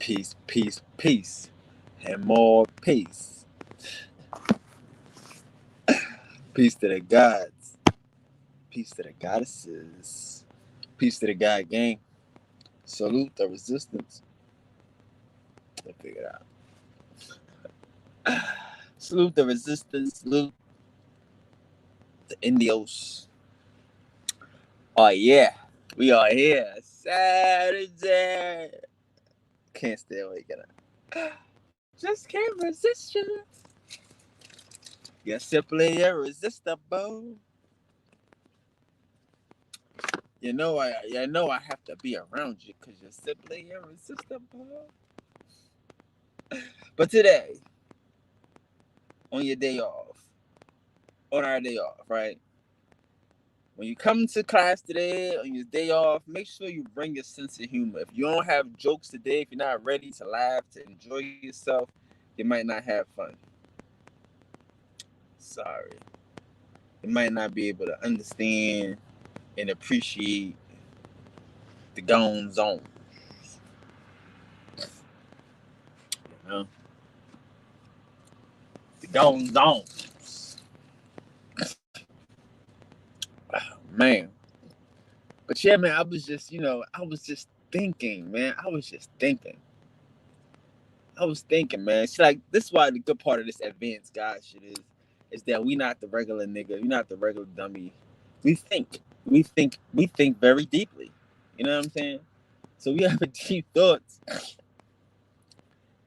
Peace, peace, peace, and more peace. Peace to the gods. Peace to the goddesses. Peace to the God gang. Salute the resistance. I figured out. Salute the resistance. Salute the Indios. Oh yeah, we are here. Saturday. Can't stay awake, can I? Just can't resist you. You're simply irresistible. You know I have to be around you because you're simply irresistible. But today, on your day off, on our day off, right? When you come to class today, on your day off, make sure you bring your sense of humor. If you don't have jokes today, if you're not ready to laugh, to enjoy yourself, you might not have fun. Sorry. You might not be able to understand and appreciate the goings on. You know? The goings on. Man. But yeah, man, I was just thinking, man. I was thinking, man. It's like this is why the good part of this advanced guy shit is that we not the regular nigga, we not the regular dummy. We think. We think very deeply. You know what I'm saying? So we have deep thoughts.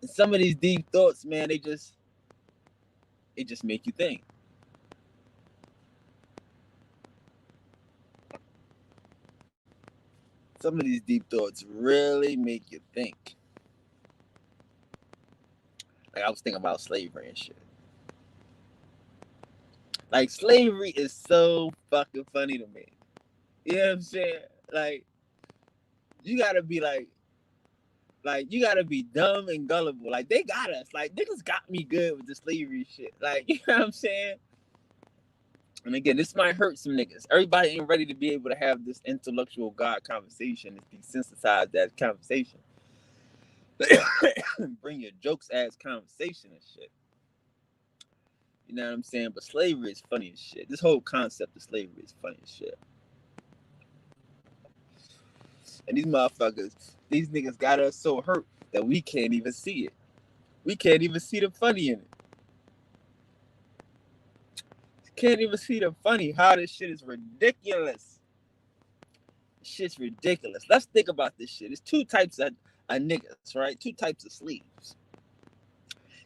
And some of these deep thoughts, man, it just make you think. Some of these deep thoughts really make you think. Like I was thinking about slavery and shit. Like slavery is so fucking funny to me. You know what I'm saying? Like you gotta be like you gotta be dumb and gullible. Like they got us. Like niggas got me good with the slavery shit. Like you know what I'm saying? And again, this might hurt some niggas. Everybody ain't ready to be able to have this intellectual God conversation. It's desensitized that conversation. Bring your jokes ass conversation and shit. You know what I'm saying? But slavery is funny as shit. This whole concept of slavery is funny as shit. And these motherfuckers, these niggas got us so hurt that we can't even see it. We can't even see the funny in it. Can't even see the funny. How this shit is ridiculous. This shit's ridiculous. Let's think about this shit. There's two types of niggas, right? Two types of sleeves.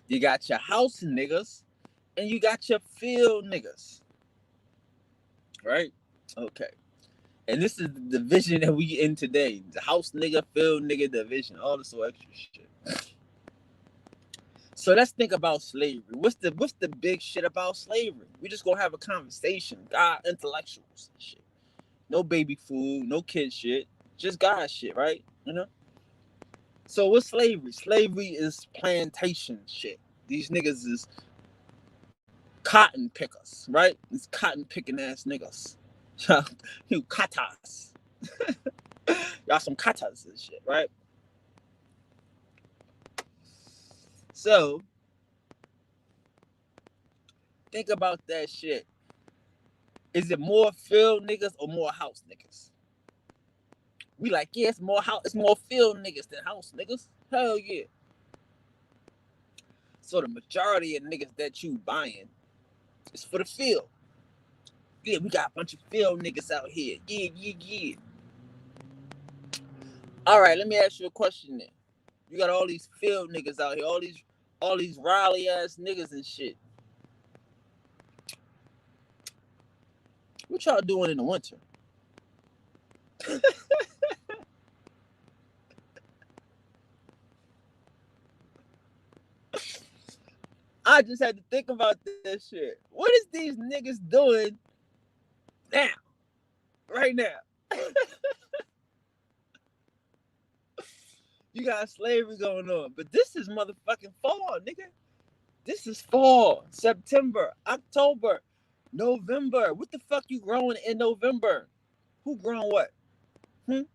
You got your house niggas and you got your field niggas. Right? Okay. And this is the division that we in today. The house nigga, field nigga division. All this extra shit. So let's think about slavery. What's the big shit about slavery? We just gonna have a conversation. God intellectuals and shit. No baby food, no kid shit. Just God shit, right? You know? So what's slavery? Slavery is plantation shit. These niggas is cotton pickers, right? These cotton picking ass niggas. You katas. Y'all some katas and shit, right? So think about that shit. Is it more field niggas or more house niggas? We like, yeah, it's more field niggas than house niggas. Hell yeah. So the majority of niggas that you buying is for the field. Yeah, we got a bunch of field niggas out here. Yeah. All right, let me ask you a question then. You got all these field niggas out here, all these Raleigh ass niggas and shit. What y'all doing in the winter? I just had to think about this shit. What is these niggas doing now? Right now. You got slavery going on. But this is motherfucking fall, nigga. This is fall. September, October, November. What the fuck you growing in November? Who growing what? You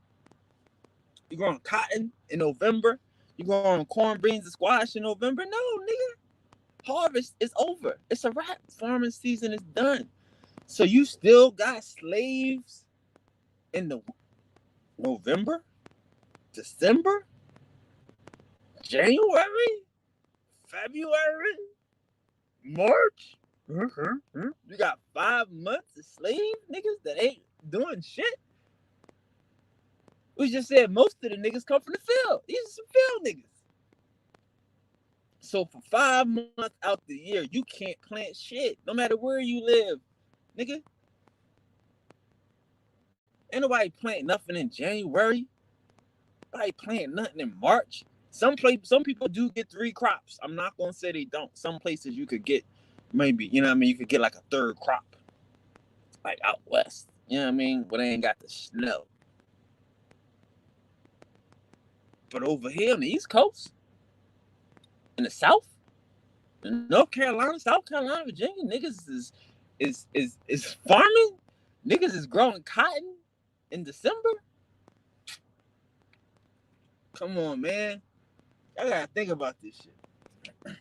growing cotton in November? You growing corn, beans, and squash in November? No, nigga. Harvest is over. It's a wrap. Farming season is done. So you still got slaves in the November, December, January, February, March. You got 5 months of slave niggas that ain't doing shit. We just said most of the niggas come from the field. These are some field niggas. So for 5 months out the year, you can't plant shit, no matter where you live, nigga. Ain't nobody plant nothing in January. Nobody plant nothing in March. Some people do get 3 crops. I'm not gonna say they don't. Some places you could get maybe, you know what I mean, you could get like a 3rd crop. Like out west. You know what I mean? But they ain't got the snow. But over here on the East Coast, in the South, in North Carolina, South Carolina, Virginia, niggas is farming. Niggas is growing cotton in December. Come on, man. I gotta think about this shit.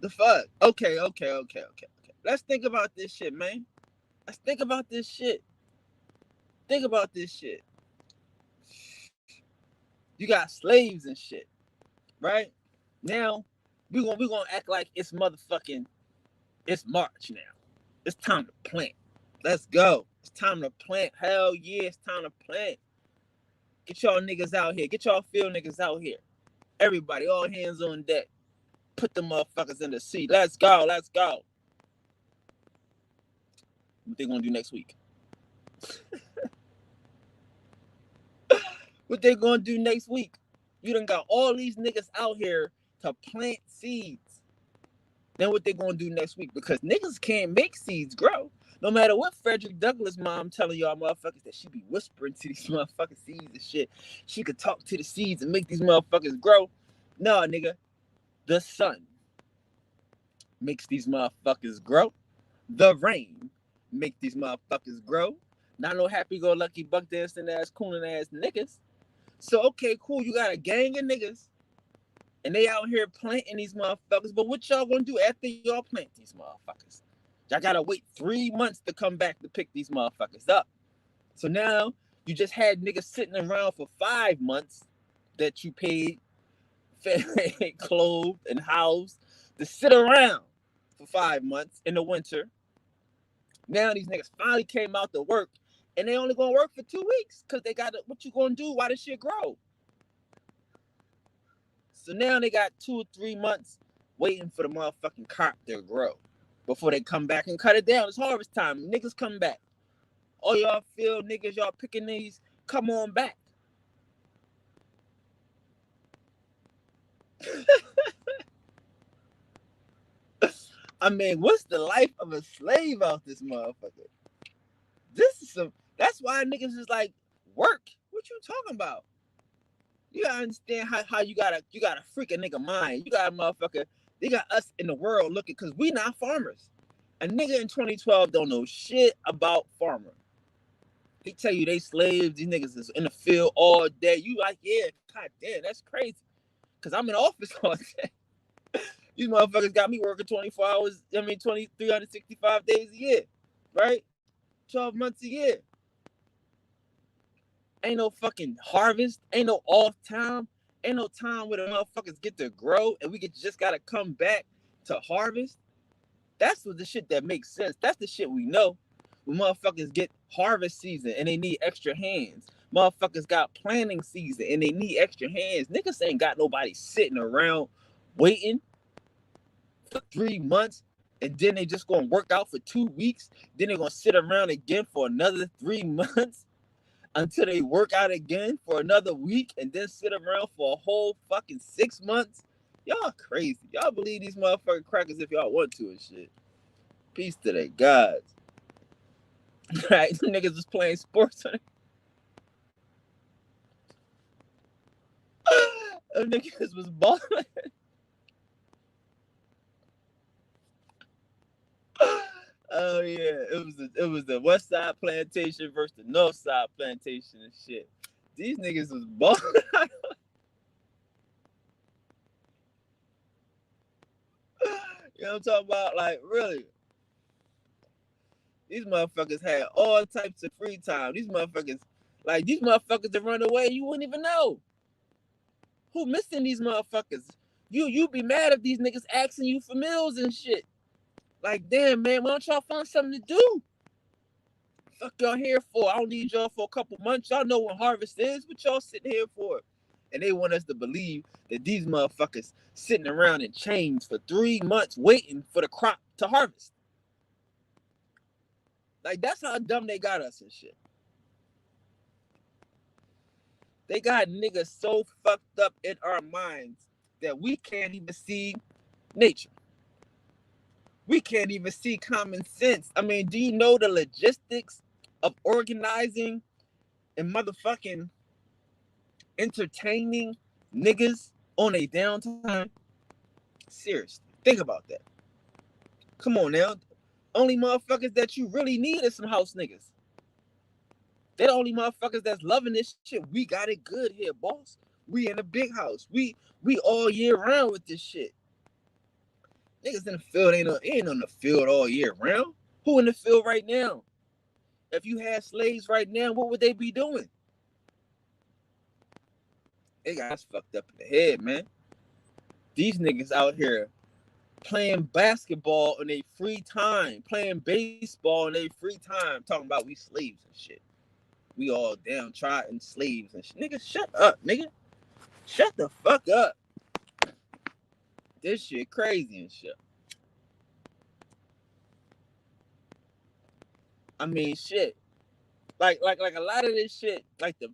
The fuck? Okay. Let's think about this shit, man. Let's think about this shit. Think about this shit. You got slaves and shit, right? Now we gonna act like it's motherfucking. It's March now. It's time to plant. Let's go. It's time to plant. Hell yeah, it's time to plant. Get y'all niggas out here. Get y'all field niggas out here. Everybody, all hands on deck. Put the motherfuckers in the seat. Let's go. Let's go. What they gonna do next week? What they gonna do next week? You done got all these niggas out here to plant seeds. Then what they gonna do next week? Because niggas can't make seeds grow. No matter what Frederick Douglass mom telling y'all motherfuckers that she be whispering to these motherfucking seeds and shit. She could talk to the seeds and make these motherfuckers grow. No, nigga. The sun makes these motherfuckers grow. The rain makes these motherfuckers grow. Not no happy-go-lucky buck dancing ass, cooling ass niggas. So, okay, cool. You got a gang of niggas. And they out here planting these motherfuckers. But what y'all gonna do after y'all plant these motherfuckers? Y'all gotta wait 3 months to come back to pick these motherfuckers up. So now you just had niggas sitting around for 5 months that you paid, fed, clothed, and housed to sit around for 5 months in the winter. Now these niggas finally came out to work, and they only gonna work for 2 weeks because they got what you gonna do while this shit grow. So now they got 2 or 3 months waiting for the motherfucking crop to grow before they come back and cut it down. It's harvest time. Niggas come back. All y'all field niggas, y'all picking these, come on back. I mean, what's the life of a slave out this motherfucker? This is some. That's why niggas is like, work. What you talking about? You gotta understand how you gotta freak a nigga mind. You got a motherfucker. They got us in the world looking because we not farmers. A nigga in 2012 don't know shit about farmer. He tell you they slaves. These niggas is in the field all day. You like, yeah, god damn, that's crazy. Cause I'm in the office all day. These motherfuckers got me working 24 hours. 365 days a year, right? 12 months a year. Ain't no fucking harvest. Ain't no off time. Ain't no time where the motherfuckers get to grow and we just gotta come back to harvest. That's what the shit that makes sense. That's the shit we know. When motherfuckers get harvest season and they need extra hands. Motherfuckers got planting season and they need extra hands. Niggas ain't got nobody sitting around waiting for 3 months and then they just gonna work out for 2 weeks. Then they're gonna sit around again for another 3 months until they work out again for another week and then sit around for a whole fucking 6 months. Y'all crazy. Y'all believe these motherfucking crackers if y'all want to and shit. Peace to their gods. Right? Niggas was playing sports on it. Niggas was balling. Oh yeah, it was the West Side Plantation versus the North Side Plantation and shit. These niggas was balling. know what I'm talking about? Like, really. These motherfuckers had all types of free time. These motherfuckers that run away, you wouldn't even know. Who missing these motherfuckers? You be mad if these niggas asking you for meals and shit. Like, damn, man, why don't y'all find something to do? Fuck y'all here for? I don't need y'all for a couple months. Y'all know when harvest is. What y'all sitting here for? And they want us to believe that these motherfuckers sitting around in chains for 3 months waiting for the crop to harvest. Like, that's how dumb they got us and shit. They got niggas so fucked up in our minds that we can't even see nature. We can't even see common sense. I mean, do you know the logistics of organizing and motherfucking entertaining niggas on a downtime? Seriously, think about that. Come on now. Only motherfuckers that you really need is some house niggas. They're the only motherfuckers that's loving this shit. We got it good here, boss. We in a big house. We all year round with this shit. Niggas in the field ain't on the field all year round. Who in the field right now? If you had slaves right now, what would they be doing? They got us fucked up in the head, man. These niggas out here playing basketball in their free time, playing baseball in their free time, talking about we slaves and shit. We all downtrodden slaves and shit. Nigga, shut up, nigga. Shut the fuck up. This shit crazy and shit. I mean, shit. Like a lot of this shit, like the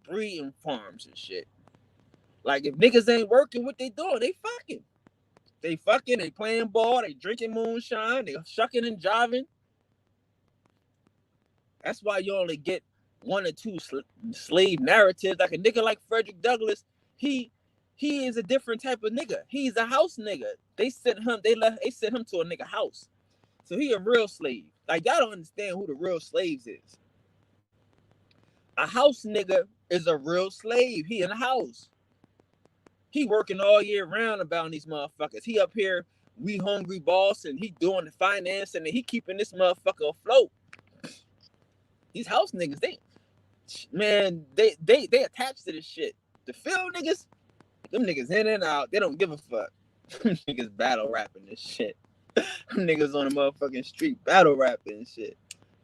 breeding farms and shit. Like, if niggas ain't working, what they doing? They fucking. They fucking, they playing ball, they drinking moonshine, they shucking and jiving. That's why you only get 1 or 2 slave narratives. Like a nigga like Frederick Douglass, he is a different type of nigga. He's a house nigga. They sent him to a nigga house. So he a real slave. Like, y'all don't understand who the real slaves is. A house nigga is a real slave. He in a house. He working all year round about these motherfuckers. He up here, we hungry boss, and he doing the financing, and he keeping this motherfucker afloat. These house niggas, they attached to this shit. The field niggas, them niggas in and out. They don't give a fuck. Them niggas battle rapping this shit. Them niggas on the motherfucking street battle rapping and shit.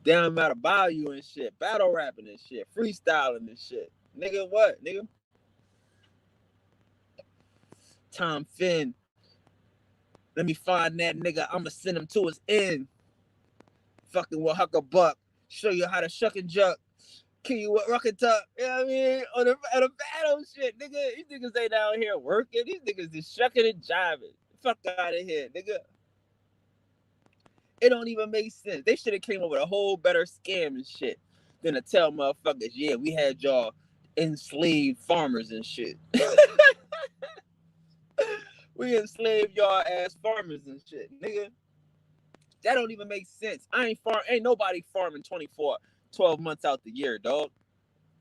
Down out of Bayou and shit. Battle rapping and shit. Freestyling and shit. Nigga, what? Nigga? Tom Finn. Let me find that nigga. I'ma send him to his end. Fucking with Huckabuck. Show you how to shuck and juck. Kill you with Rocket Tuck. You know what I mean? On the battle shit, nigga. These niggas ain't out here working. These niggas just shucking and jiving. Fuck out of here, nigga. It don't even make sense. They should have came up with a whole better scam and shit than to tell motherfuckers, yeah, we had y'all enslaved farmers and shit. We enslaved y'all ass farmers and shit, nigga. That don't even make sense. Ain't nobody farming 12 months out the year, dog.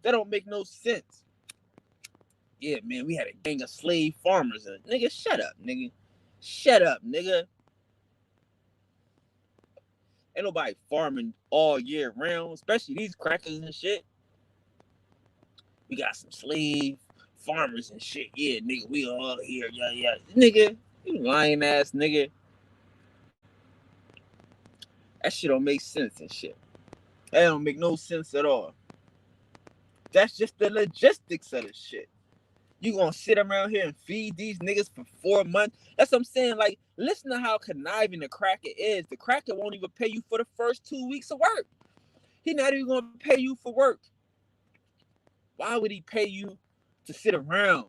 That don't make no sense. Yeah, man, we had a gang of slave farmers. And nigga, shut up, nigga. Shut up, nigga. Ain't nobody farming all year round, especially these crackers and shit. We got some slave farmers and shit. Yeah, nigga, we all here. Yeah. Nigga, you lying ass nigga. That shit don't make sense and shit. That don't make no sense at all. That's just the logistics of the shit. You gonna sit around here and feed these niggas for 4 months? That's what I'm saying. Like, listen to how conniving the cracker is. The cracker won't even pay you for the first 2 weeks of work. He not even gonna pay you for work. Why would he pay you to sit around?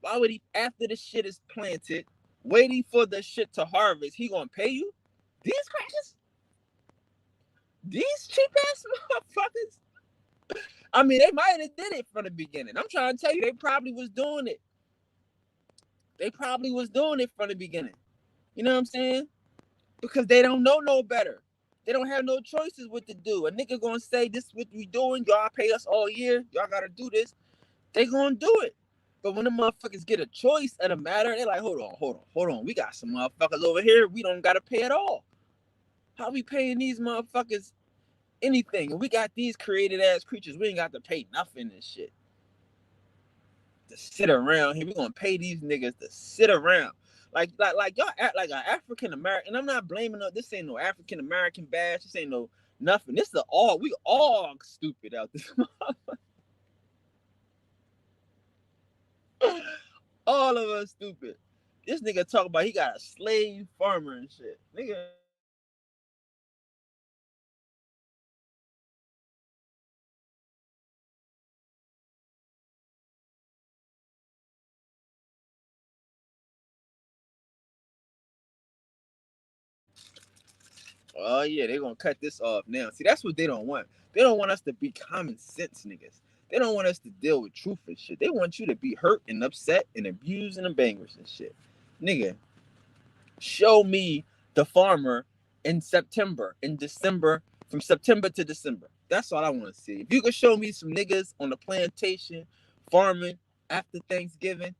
Why would he, after the shit is planted, waiting for the shit to harvest, he gonna pay you? These crackers? These cheap ass motherfuckers? I mean, they might have did it from the beginning. I'm trying to tell you, they probably was doing it. They probably was doing it from the beginning. You know what I'm saying? Because they don't know no better. They don't have no choices what to do. A nigga gonna say, this is what we doing. Y'all pay us all year. Y'all gotta do this. They gonna do it. But when the motherfuckers get a choice of the matter, they're like, hold on. We got some motherfuckers over here. We don't gotta pay at all. How we paying these motherfuckers anything? And we got these created ass creatures. We ain't got to pay nothing and shit. To sit around here. We gonna pay these niggas to sit around. Like y'all act like an African American. I'm not blaming her. This ain't no African American bash. This ain't no nothing. This is all we all stupid out this. All of us stupid. This nigga talk about he got a slave farmer and shit. Nigga. Oh yeah, they're gonna cut this off now. See, that's what they don't want. They don't want us to be common sense niggas. They don't want us to deal with truth and shit. They want you to be hurt and upset and abused and embarrassed and shit. Nigga, show me the farmer in September, in December, from September to December. That's all I want to see. If you could show me some niggas on the plantation farming after Thanksgiving,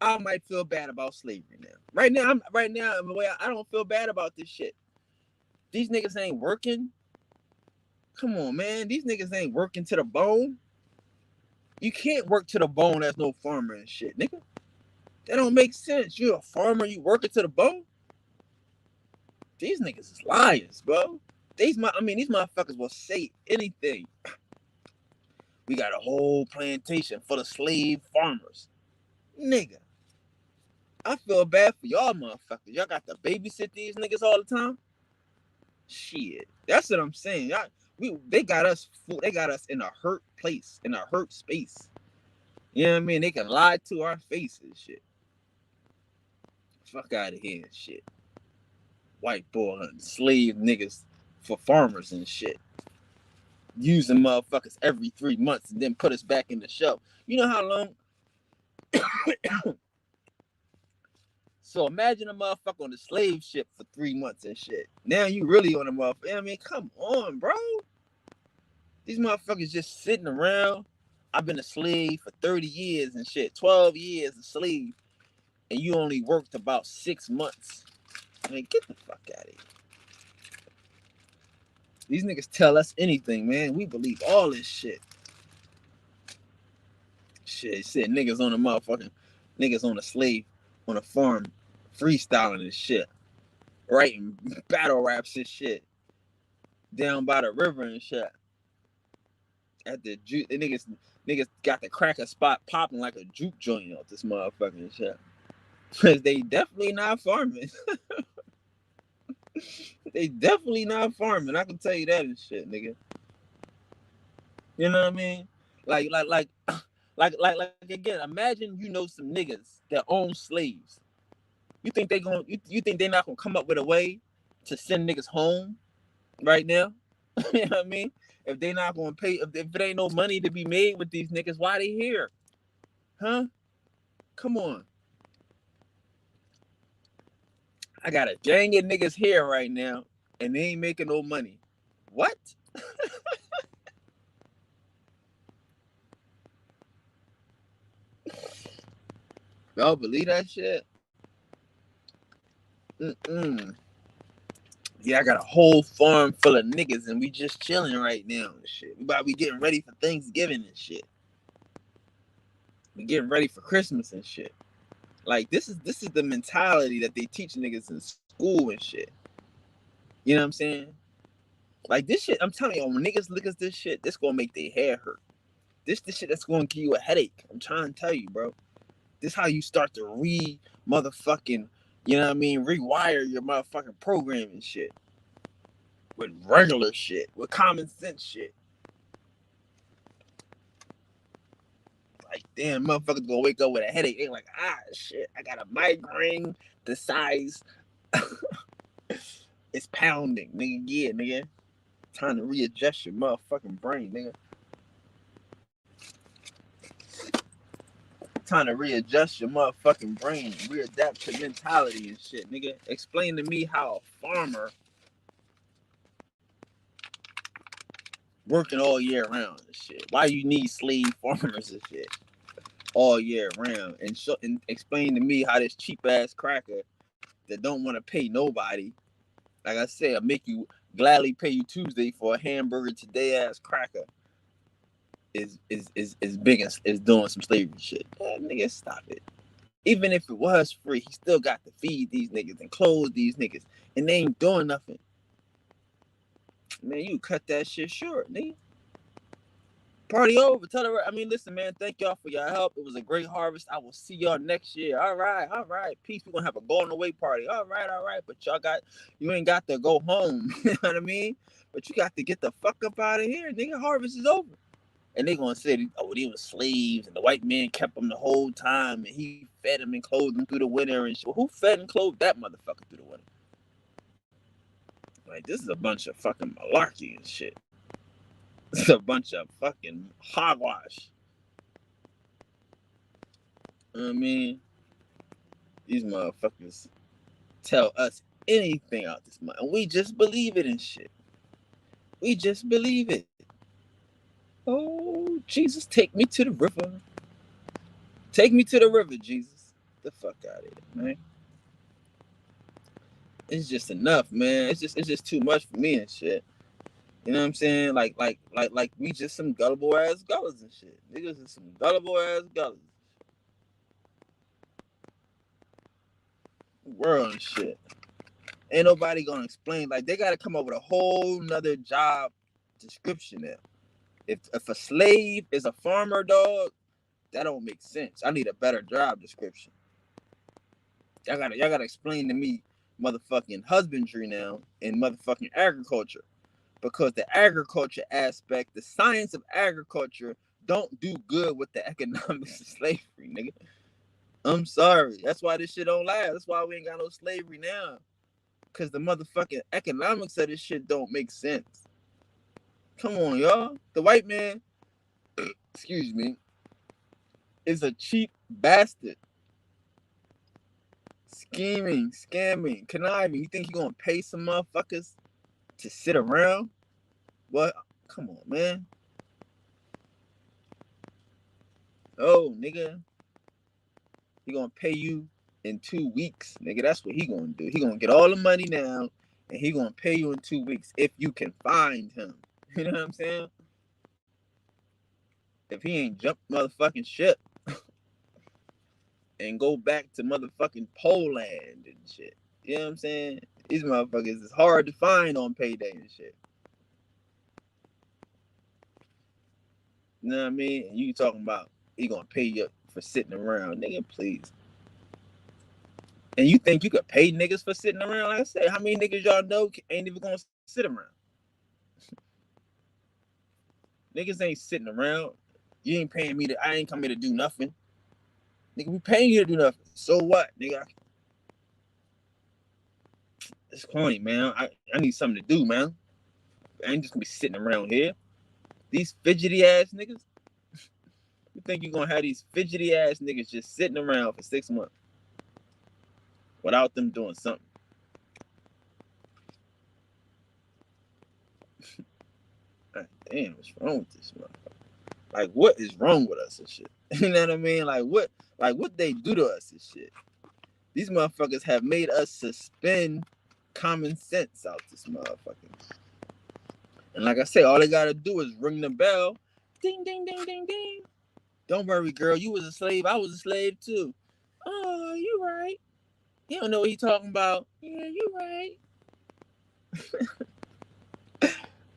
I might feel bad about slavery now. Right now, the way I don't feel bad about this shit. These niggas ain't working. Come on, man. These niggas ain't working to the bone. You can't work to the bone as no farmer and shit, nigga. That don't make sense. You're a farmer, you working to the bone? These niggas is liars, bro. These motherfuckers will say anything. We got a whole plantation full of slave farmers. Nigga, I feel bad for y'all motherfuckers. Y'all got to babysit these niggas all the time? Shit. That's what I'm saying. They got us in a hurt place, in a hurt space. You know what I mean? They can lie to our faces, shit. Fuck out of here and shit. White boy hunting slave niggas for farmers and shit. Using motherfuckers every 3 months and then put us back in the show. You know how long? So imagine a motherfucker on the slave ship for 3 months and shit. Now you really on a motherfucker. I mean, come on, bro. These motherfuckers just sitting around. I've been a slave for 30 years and shit. 12 years a slave. And you only worked about 6 months. I mean, get the fuck out of here. These niggas tell us anything, man. We believe all this shit. Shit, niggas on the motherfucking, niggas on a slave, on a farm, freestyling and shit. Writing battle raps and shit. Down by the river and shit. At the niggas got the cracker spot popping like a juke joint off this motherfucking shit. Cause they definitely not farming. They definitely not farming. I can tell you that and shit, nigga. You know what I mean? Like again, imagine you know some niggas that own slaves. You think you think they're not gonna come up with a way to send niggas home right now? You know what I mean? If they not gonna pay, if it ain't no money to be made with these niggas, why they here? Huh? Come on. I got a gang of niggas here right now, and they ain't making no money. What? Y'all believe that shit? Mm-mm. Yeah, I got a whole farm full of niggas, and we just chilling right now and shit. We about to be getting ready for Thanksgiving and shit. We getting ready for Christmas and shit. Like this is the mentality that they teach niggas in school and shit. You know what I'm saying? Like this shit, I'm telling you, when niggas look at this shit, this gonna make their hair hurt. This the shit that's gonna give you a headache. I'm trying to tell you, bro. This how you start to motherfucking, you know what I mean, rewire your motherfucking program and shit. With regular shit, with common sense shit. Like, damn, motherfuckers gonna wake up with a headache. They like, shit, I got a migraine the size. It's pounding, nigga. Yeah, nigga. Time to readjust your motherfucking brain, nigga. Time to readjust your motherfucking brain, readapt to mentality and shit, nigga. Explain to me how a farmer working all year round and shit. Why you need slave farmers and shit? all year round, and explain to me how this cheap ass cracker that don't want to pay nobody, like I said, I'll make you gladly pay you Tuesday for a hamburger today ass cracker is big as is doing some slavery shit. Nigga, stop it. Even if it was free, he still got to feed these niggas and clothe these niggas, and they ain't doing nothing. Man, you cut that shit short, nigga. Party over. Tell her. I mean, listen, man. Thank y'all for your help. It was a great harvest. I will see y'all next year. All right, all right. Peace. We're gonna have a going away party. All right, all right. But you ain't got to go home. You know what I mean? But you got to get the fuck up out of here, nigga. Harvest is over. And they gonna say, oh, they were slaves, and the white man kept them the whole time, and he fed them and clothed them through the winter and shit. Well, who fed and clothed that motherfucker through the winter? Like, this is a bunch of fucking malarkey and shit. It's a bunch of fucking hogwash. You know what I mean? These motherfuckers tell us anything out this month, and we just believe it and shit. We just believe it. Oh, Jesus, take me to the river. Take me to the river, Jesus. Get the fuck out of here, man. It's just enough, man. It's just too much for me and shit. You know what I'm saying? Like we just some gullible ass gullies and shit. Niggas is some gullible ass gullies. World and shit. Ain't nobody gonna explain. Like, they gotta come up with a whole nother job description there. If a slave is a farmer, dog, that don't make sense. I need a better job description. Y'all gotta explain to me motherfucking husbandry now and motherfucking agriculture. Because the agriculture aspect, the science of agriculture, don't do good with the economics of slavery, nigga. I'm sorry. That's why this shit don't last. That's why we ain't got no slavery now. Because the motherfucking economics of this shit don't make sense. Come on, y'all. The white man, excuse me, is a cheap bastard. Scheming, scamming, conniving. You think you gonna pay some motherfuckers to sit around? What? Come on, man. Oh, nigga. He gonna pay you in 2 weeks, nigga. That's what he gonna do. He gonna get all the money now, and he gonna pay you in 2 weeks if you can find him. You know what I'm saying? If he ain't jumped motherfucking ship and go back to motherfucking Poland and shit. You know what I'm saying? These motherfuckers is hard to find on payday and shit. You know what I mean? And you talking about he gonna pay you for sitting around, nigga, please. And you think you could pay niggas for sitting around? Like I said, how many niggas y'all know ain't even gonna sit around? Niggas ain't sitting around. You ain't paying me I ain't come here to do nothing. Nigga, we paying you to do nothing. So what, nigga? It's corny, man. I need something to do, man. I ain't just gonna be sitting around here. These fidgety ass niggas. You think you're gonna have these fidgety ass niggas just sitting around for 6 months without them doing something? God damn, what's wrong with this motherfucker? Like, what is wrong with us and shit? You know what I mean? Like what they do to us and shit. These motherfuckers have made us suspend common sense out this motherfucker. And like I say, all they gotta do is ring the bell. Ding, ding, ding, ding, ding. Don't worry, girl. You was a slave. I was a slave too. Oh, you right. You don't know what he talking about. Yeah, you right.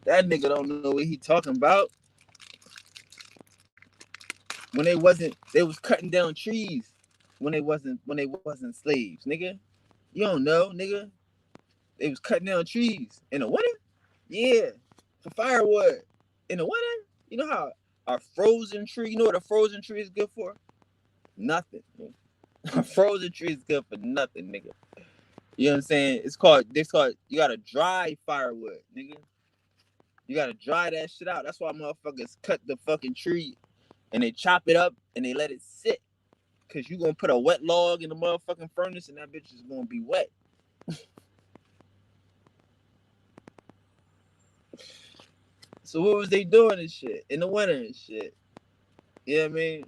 That nigga don't know what he talking about. When they was cutting down trees when they wasn't slaves, nigga. You don't know, nigga. They was cutting down trees in the winter. Yeah, for firewood in the winter. You know how a frozen tree. You know what a frozen tree is good for? Nothing. Nigga. A frozen tree is good for nothing, nigga. You know what I'm saying? It's called. You gotta dry firewood, nigga. You gotta dry that shit out. That's why motherfuckers cut the fucking tree and they chop it up and they let it sit. Cause you gonna put a wet log in the motherfucking furnace and that bitch is gonna be wet. So what was they doing and shit in the winter and shit? You know what I mean?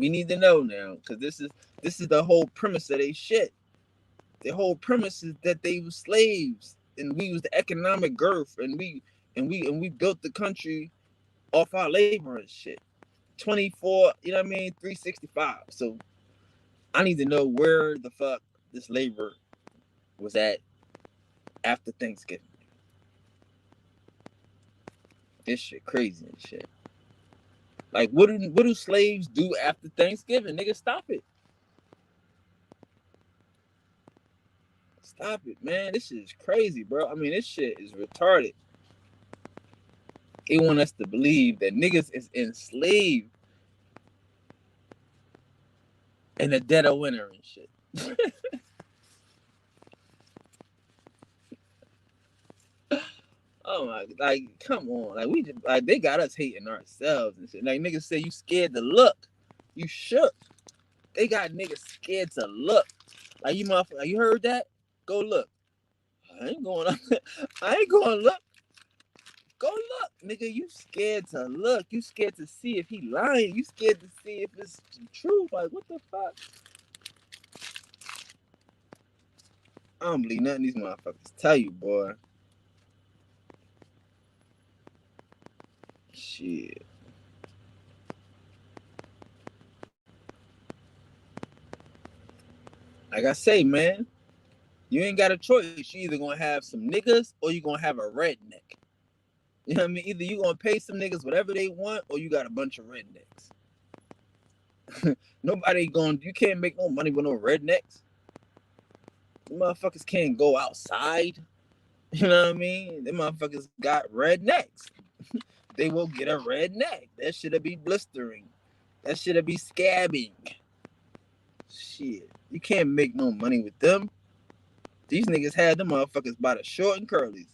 We need to know now, because this is the whole premise of they shit. The whole premise is that they were slaves, and we was the economic girth, and we built the country off our labor and shit. 24, you know what I mean? 365. So I need to know where the fuck this labor was at after Thanksgiving. This shit crazy and shit. Like, what do slaves do after Thanksgiving? Nigga, stop it. Stop it, man. This shit is crazy, bro. I mean, this shit is retarded. They want us to believe that niggas is enslaved in the dead of winter and shit. Oh my, like, come on. Like, we just, like, they got us hating ourselves and shit. Like, niggas say you scared to look. You shook. They got niggas scared to look. Like, you motherfucker, you heard that? Go look. I ain't going up. I ain't going to look. Go look, nigga. You scared to look. You scared to see if he lying. You scared to see if it's true. Like, what the fuck? I don't believe nothing these motherfuckers tell you, boy. Shit. Like I say, man, you ain't got a choice. You either gonna have some niggas or you gonna have a redneck. You know what I mean? Either you gonna pay some niggas whatever they want or you got a bunch of rednecks. Nobody you can't make no money with no rednecks. The motherfuckers can't go outside. You know what I mean? Them motherfuckers got rednecks. They will get a redneck. That shit'll be blistering. That shit'll be scabbing. Shit. You can't make no money with them. These niggas had them motherfuckers by the short and curlies.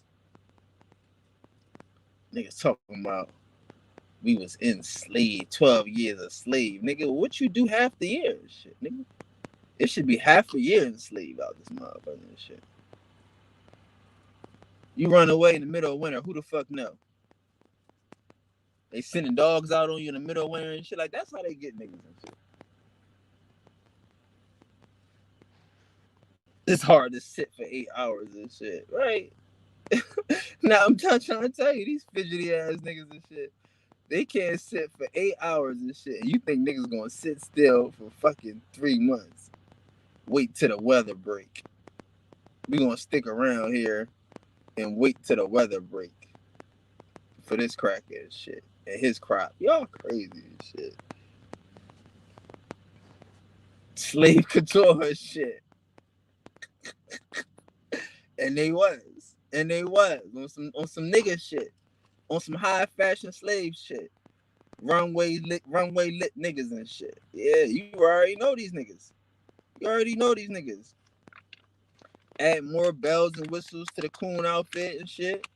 Niggas talking about we was enslaved, 12 years a slave. Nigga, what you do half the year? Shit, nigga. It should be half a year enslaved out this motherfucker and shit. You run away in the middle of winter, who the fuck know? They sending dogs out on you in the middle of winter and shit. Like, that's how they get niggas and shit. It's hard to sit for 8 hours and shit, right? Now I'm trying to tell you, these fidgety ass niggas and shit, they can't sit for 8 hours and shit. And you think niggas gonna sit still for fucking 3 months? Wait till the weather break. We gonna stick around here and wait till the weather break for this crackhead shit and his crop. Y'all crazy as shit. Slave couture shit. And they was on some nigga shit, on some high fashion slave shit, runway lit niggas and shit. Yeah, you already know these niggas. You already know these niggas. Add more bells and whistles to the coon outfit and shit.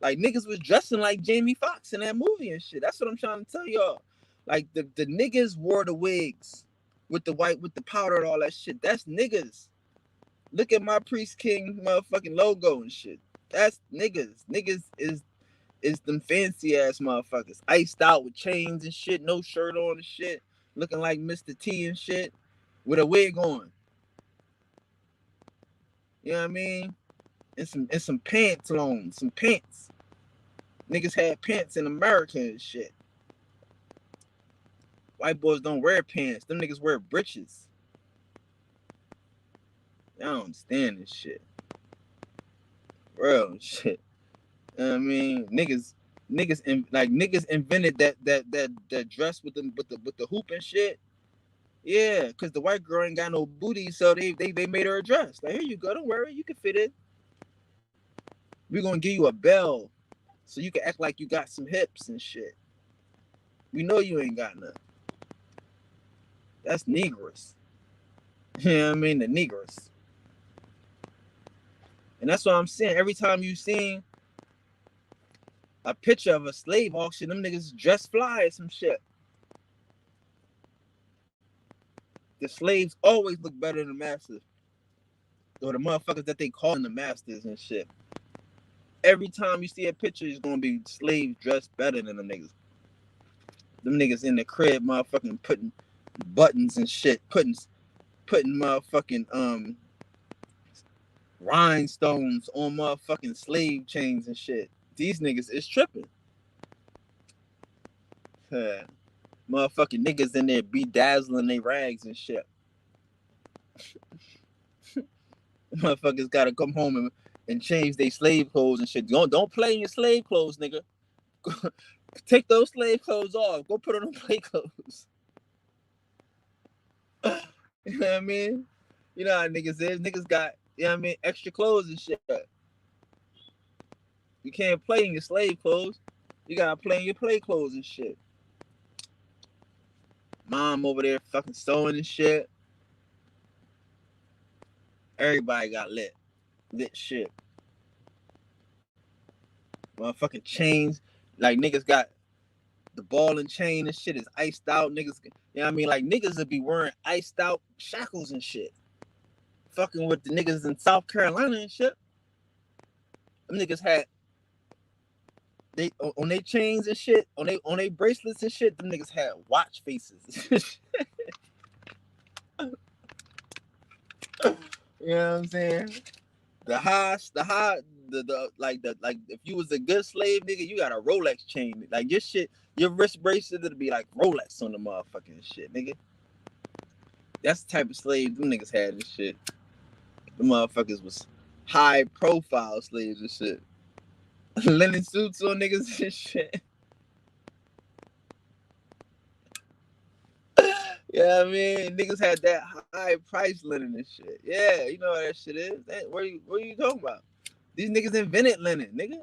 Like, niggas was dressing like Jamie Foxx in that movie and shit. That's what I'm trying to tell y'all. Like, the niggas wore the wigs with the white, with the powder and all that shit. That's niggas. Look at my Priest King motherfucking logo and shit. That's niggas. Niggas is them fancy ass motherfuckers. Iced out with chains and shit, no shirt on and shit. Looking like Mr. T and shit. With a wig on. You know what I mean? And some pants on. Some pants. Niggas had pants in America and shit. White boys don't wear pants. Them niggas wear breeches. I don't understand this shit. Real shit. You know what I mean? Niggas invented that dress with the hoop and shit. Yeah, cause the white girl ain't got no booty, so they made her a dress. Like, here you go, don't worry, you can fit in. We're gonna give you a bell so you can act like you got some hips and shit. We know you ain't got none. That's Negroes. You know what I mean? The Negroes. And that's what I'm saying. Every time you seen a picture of a slave auction, them niggas dress fly or some shit. The slaves always look better than the masters. Or the motherfuckers that they calling the masters and shit. Every time you see a picture, it's gonna be slaves dressed better than them niggas. Them niggas in the crib, motherfucking putting buttons and shit, putting motherfucking rhinestones on motherfucking slave chains and shit. These niggas is tripping. Motherfucking niggas in there bedazzling their rags and shit. Motherfuckers gotta come home and change their slave clothes and shit. Don't play in your slave clothes, nigga. Take those slave clothes off. Go put on play clothes. You know what I mean? You know how niggas is. Niggas got, you know what I mean, extra clothes and shit. You can't play in your slave clothes. You gotta play in your play clothes and shit. Mom over there fucking sewing and shit. Everybody got lit shit. Motherfucking chains, like niggas got the ball and chain and shit is iced out. Niggas, you know what I mean? Like niggas would be wearing iced out shackles and shit. Fucking with the niggas in South Carolina and shit. Them niggas had they on their chains and shit, on they bracelets and shit. Them niggas had watch faces. You know what I'm saying? The if you was a good slave nigga, you got a Rolex chain. Like your shit, your wrist bracelet it'll be like Rolex on the motherfucking shit, nigga. That's the type of slave them niggas had and shit. The motherfuckers was high profile slaves and shit. Linen suits on niggas and shit. Yeah, I mean, niggas had that high price linen and shit. Yeah, you know what that shit is. What are you talking about? These niggas invented linen, nigga.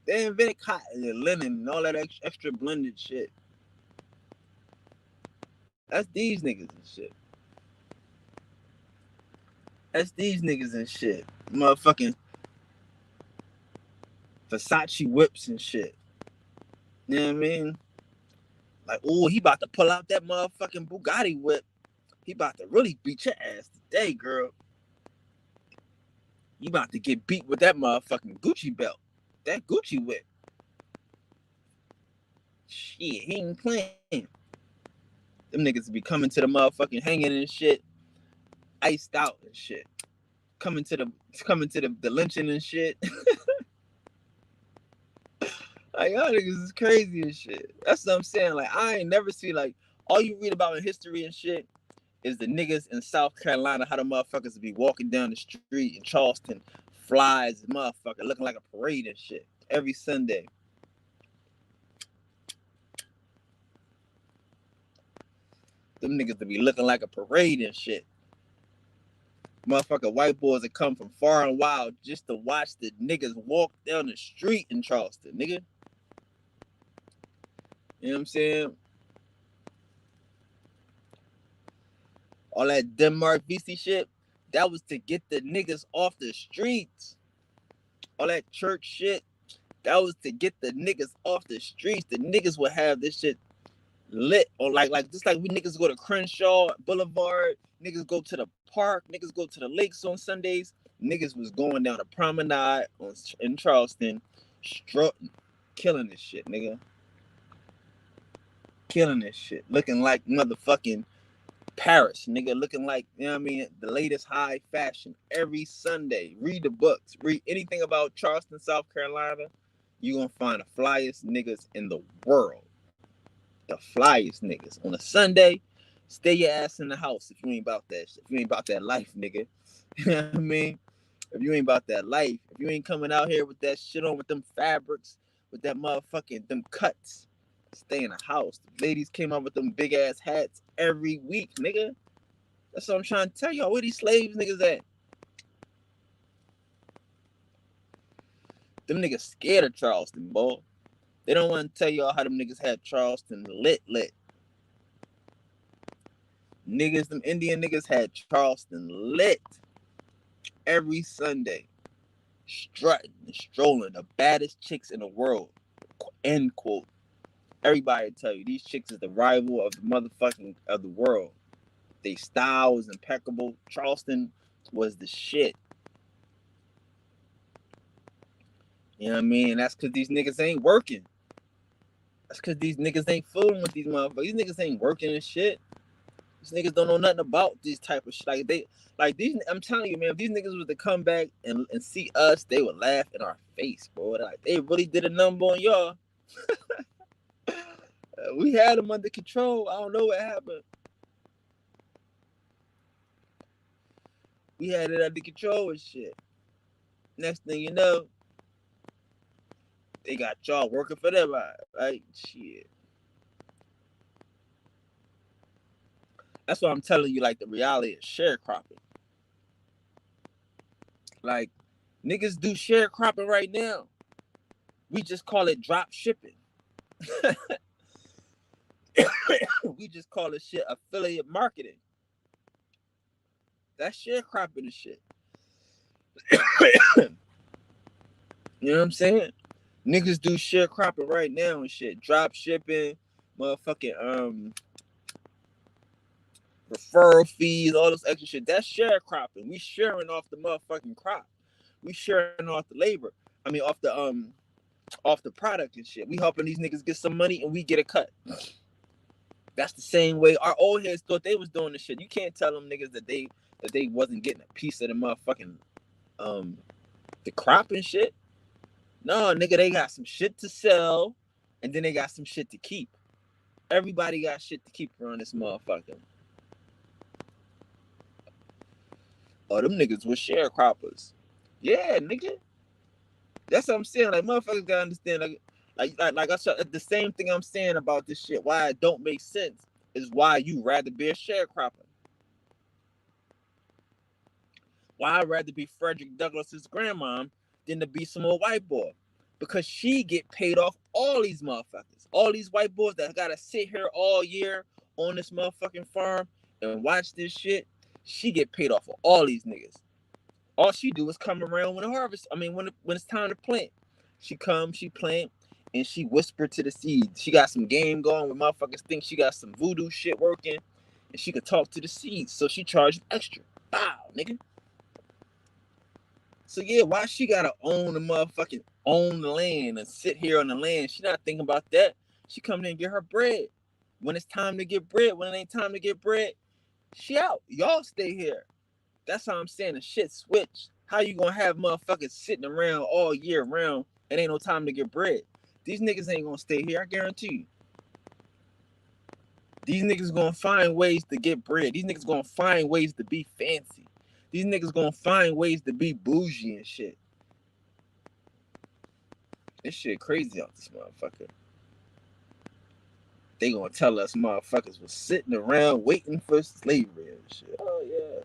They invented cotton and linen and all that extra blended shit. That's these niggas and shit. That's these niggas and shit. Motherfucking Versace whips and shit. You know what I mean? Like, oh, he about to pull out that motherfucking Bugatti whip. He about to really beat your ass today, girl. You about to get beat with that motherfucking Gucci belt. That Gucci whip. Shit, he ain't playing. Them niggas be coming to the motherfucking hanging and shit. Iced out and shit. Coming to the lynching and shit. Like, y'all niggas is crazy and shit. That's what I'm saying. Like, I ain't never see, like, all you read about in history and shit is the niggas in South Carolina, how the motherfuckers be walking down the street in Charleston, flies, motherfucker, looking like a parade and shit every Sunday. Them niggas to be looking like a parade and shit. Motherfucker, white boys that come from far and wild just to watch the niggas walk down the street in Charleston, nigga. You know what I'm saying? All that Denmark VC shit, that was to get the niggas off the streets. All that church shit, that was to get the niggas off the streets. The niggas would have this shit lit or like just like we niggas go to Crenshaw Boulevard, niggas go to the park, niggas go to the lakes on Sundays. Niggas was going down the promenade in Charleston, strutting, killing this shit, nigga. Killing this shit. Looking like motherfucking Paris, nigga, looking like, you know what I mean, the latest high fashion every Sunday. Read the books, read anything about Charleston, South Carolina. You're gonna find the flyest niggas in the world. The flyest niggas. On a Sunday, stay your ass in the house if you ain't about that shit. If you ain't about that life, nigga. You know what I mean? If you ain't about that life, if you ain't coming out here with that shit on, with them fabrics, with that motherfucking, them cuts, stay in the house. The ladies came out with them big ass hats every week, nigga. That's what I'm trying to tell y'all. Where these slaves niggas at? Them niggas scared of Charleston, boy. They don't want to tell y'all how them niggas had Charleston lit. Niggas, them Indian niggas had Charleston lit every Sunday. Strutting and strolling, the baddest chicks in the world. End quote. Everybody tell you these chicks is the rival of the motherfucking of the world. They style was impeccable. Charleston was the shit. You know what I mean? That's because these niggas ain't working. That's because these niggas ain't fooling with these motherfuckers. These niggas ain't working and shit. These niggas don't know nothing about these type of shit. I'm telling you, man, if these niggas was to come back and see us, they would laugh in our face, bro. Like, they really did a number on y'all. We had them under control. I don't know what happened. We had it under control and shit. Next thing you know, they got y'all working for them, right? Shit. That's why I'm telling you, like, the reality of sharecropping. Like, niggas do sharecropping right now. We just call it drop shipping. We just call it shit affiliate marketing. That's sharecropping and shit. You know what I'm saying? Niggas do sharecropping right now and shit. Drop shipping, motherfucking referral fees, all this extra shit. That's sharecropping. We sharing off the motherfucking crop. We sharing off the labor. I mean, off the product and shit. We helping these niggas get some money and we get a cut. That's the same way our old heads thought they was doing this shit. You can't tell them niggas that they wasn't getting a piece of the motherfucking the crop and shit. No, nigga, they got some shit to sell and then they got some shit to keep. Everybody got shit to keep around this motherfucker. Oh, them niggas were sharecroppers. Yeah, nigga. That's what I'm saying. Like, motherfuckers gotta understand. Like I said, the same thing I'm saying about this shit. Why it don't make sense is why you rather be a sharecropper. Why I'd rather be Frederick Douglass's grandmom than to be some old white boy. Because she get paid off all these motherfuckers. All these white boys that gotta sit here all year on this motherfucking farm and watch this shit. She get paid off of all these niggas. All she do is come around when the harvest. I mean, when it's time to plant. She comes, she plant, and she whisper to the seeds. She got some game going with motherfuckers think she got some voodoo shit working, and she could talk to the seeds. So she charged extra. Bow, nigga. So yeah, why she gotta own the land and sit here on the land? She not thinking about that. She come in and get her bread. When it's time to get bread, when it ain't time to get bread, she out. Y'all stay here. That's how I'm saying the shit switch. How you gonna have motherfuckers sitting around all year round and ain't no time to get bread? These niggas ain't gonna stay here, I guarantee you. These niggas gonna find ways to get bread. These niggas gonna find ways to be fancy. These niggas gonna find ways to be bougie and shit. This shit crazy out this motherfucker. They gonna tell us motherfuckers was sitting around waiting for slavery and shit. Oh yeah.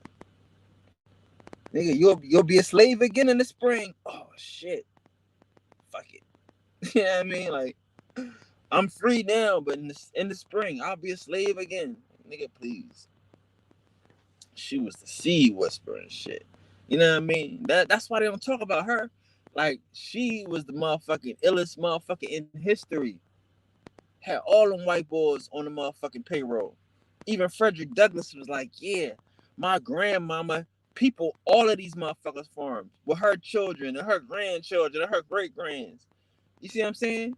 Nigga, you'll be a slave again in the spring. Oh shit. Fuck it. You know what I mean? Like, I'm free now, but in the spring, I'll be a slave again. Nigga, please. She was the seed whisperer and shit. You know what I mean? That's why they don't talk about her. Like, she was the motherfucking illest motherfucker in history. Had all them white boys on the motherfucking payroll. Even Frederick Douglass was like, yeah, my grandmama, people, all of these motherfuckers farmed with her children and her grandchildren and her great grands. You see what I'm saying?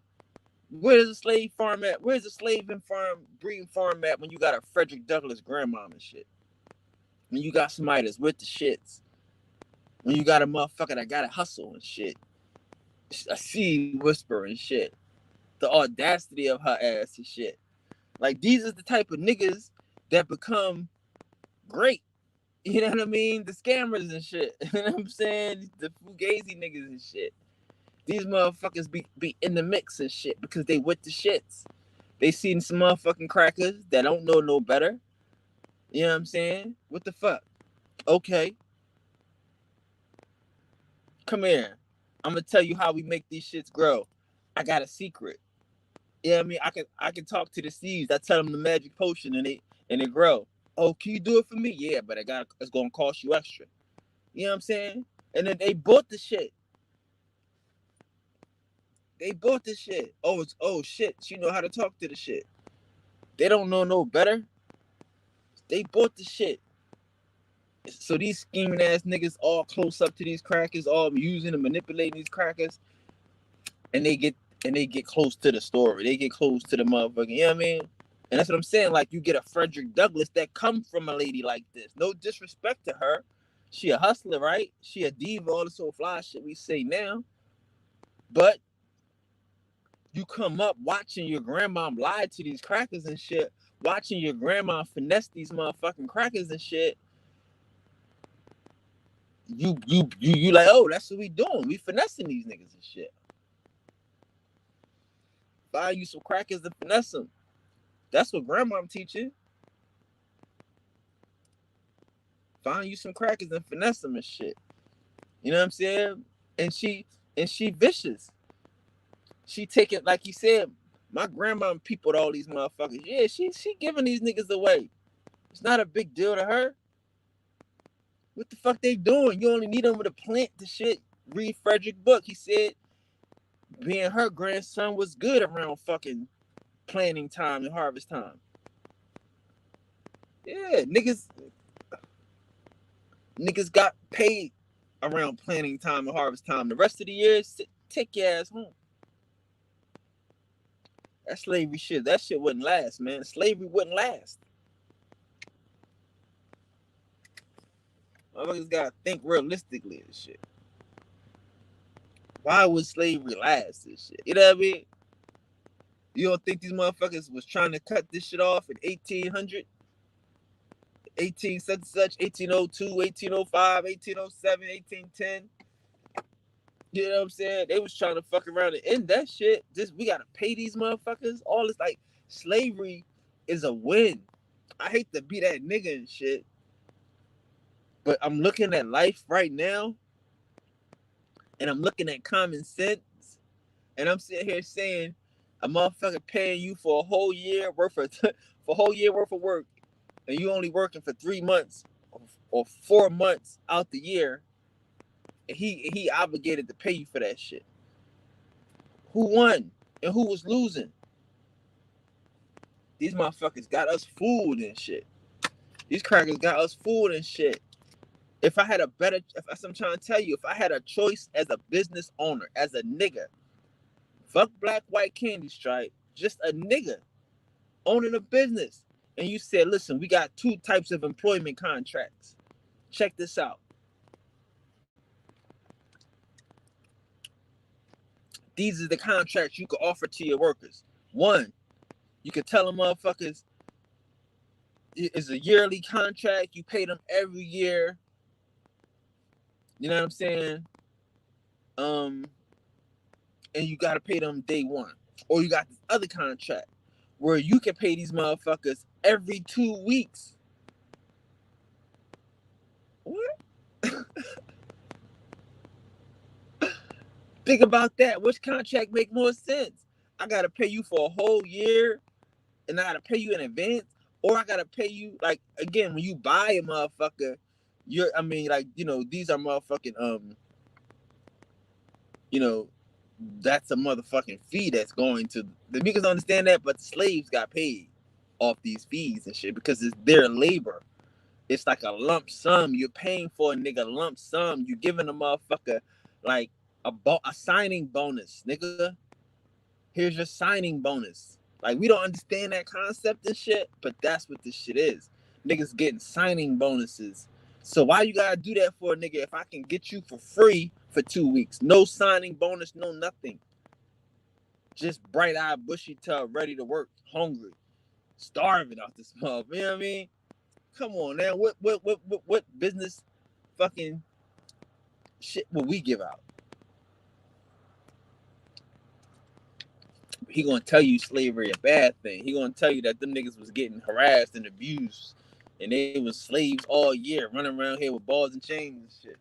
Where's the slave farm at? Where's the slave and farm breeding farm at when you got a Frederick Douglass grandmom and shit? When you got somebody that's with the shits. When you got a motherfucker that gotta hustle and shit. A seed whisperer and shit. The audacity of her ass and shit. Like, these are the type of niggas that become great. You know what I mean? The scammers and shit. You know what I'm saying? The fugazi niggas and shit. These motherfuckers be in the mix and shit because they with the shits. They seen some motherfucking crackers that don't know no better. You know what I'm saying? What the fuck? Okay. Come here. I'm gonna tell you how we make these shits grow. I got a secret. You know what I mean? I can talk to the seeds. I tell them the magic potion and they grow. Oh, can you do it for me? Yeah, but it's gonna cost you extra. You know what I'm saying? And then they bought the shit. They bought this shit. Oh shit. She know how to talk to the shit. They don't know no better. They bought the shit. So these scheming ass niggas all close up to these crackers, all using and manipulating these crackers, and they get close to the story. They get close to the motherfucking, you know what I mean? And that's what I'm saying. Like, you get a Frederick Douglass that come from a lady like this. No disrespect to her. She a hustler, right? She a diva, all this old fly shit we say now. But you come up watching your grandma lie to these crackers and shit, watching your grandma finesse these motherfucking crackers and shit. You like, oh, that's what we doing. We finessing these niggas and shit. Buy you some crackers to finesse them. That's what grandma I'm teaching. Find you some crackers and finesse them and shit. You know what I'm saying? And she vicious. She take it like he said. My grandma peopled all these motherfuckers. Yeah, she giving these niggas away. It's not a big deal to her. What the fuck they doing? You only need them to plant the shit. Read Frederick book. He said being her grandson was good around fucking planting time and harvest time. Yeah, niggas got paid around planting time and harvest time. The rest of the year, take your ass home. That slavery shit, that shit wouldn't last, man. Slavery wouldn't last. Motherfuckers gotta think realistically and shit. Why would slavery last and shit? You know what I mean? You don't think these motherfuckers was trying to cut this shit off in 1800? 18 such and such, 1802, 1805, 1807, 1810. You know what I'm saying? They was trying to fuck around and end that shit. Just we gotta pay these motherfuckers. All this like slavery is a win. I hate to be that nigga and shit. But I'm looking at life right now, and I'm looking at common sense, and I'm sitting here saying a motherfucker paying you for a whole year worth of work, and you only working for 3 months or 4 months out the year, and he obligated to pay you for that shit. Who won and who was losing? These motherfuckers got us fooled and shit. These crackers got us fooled and shit. If I had a better, I'm trying to tell you, if I had a choice as a business owner, as a nigga, fuck black, white, candy stripe, just a nigga owning a business, and you said, listen, we got 2 types of employment contracts. Check this out. These are the contracts you can offer to your workers. 1, you can tell them motherfuckers it's a yearly contract. You pay them every year. You know what I'm saying? And you got to pay them day 1. Or you got this other contract where you can pay these motherfuckers every 2 weeks. What? Think about that. Which contract make more sense? I got to pay you for a whole year, and I got to pay you in advance, or I got to pay you, like, again, when you buy a motherfucker, these are motherfucking, that's a motherfucking fee that's going to, the niggas understand that, but the slaves got paid off these fees and shit because it's their labor. It's like a lump sum. You're paying for a nigga lump sum. You giving a motherfucker like a signing bonus, nigga. Here's your signing bonus. Like, we don't understand that concept and shit, but that's what this shit is. Niggas getting signing bonuses. So why you gotta do that for a nigga if I can get you for free for 2 weeks? No signing bonus, no nothing. Just bright-eyed, bushy-tailed, ready to work, hungry, starving out this mother. You know what I mean? Come on, man. What business fucking shit will we give out? He gonna tell you slavery a bad thing. He gonna tell you that them niggas was getting harassed and abused, and they was slaves all year, running around here with balls and chains and shit.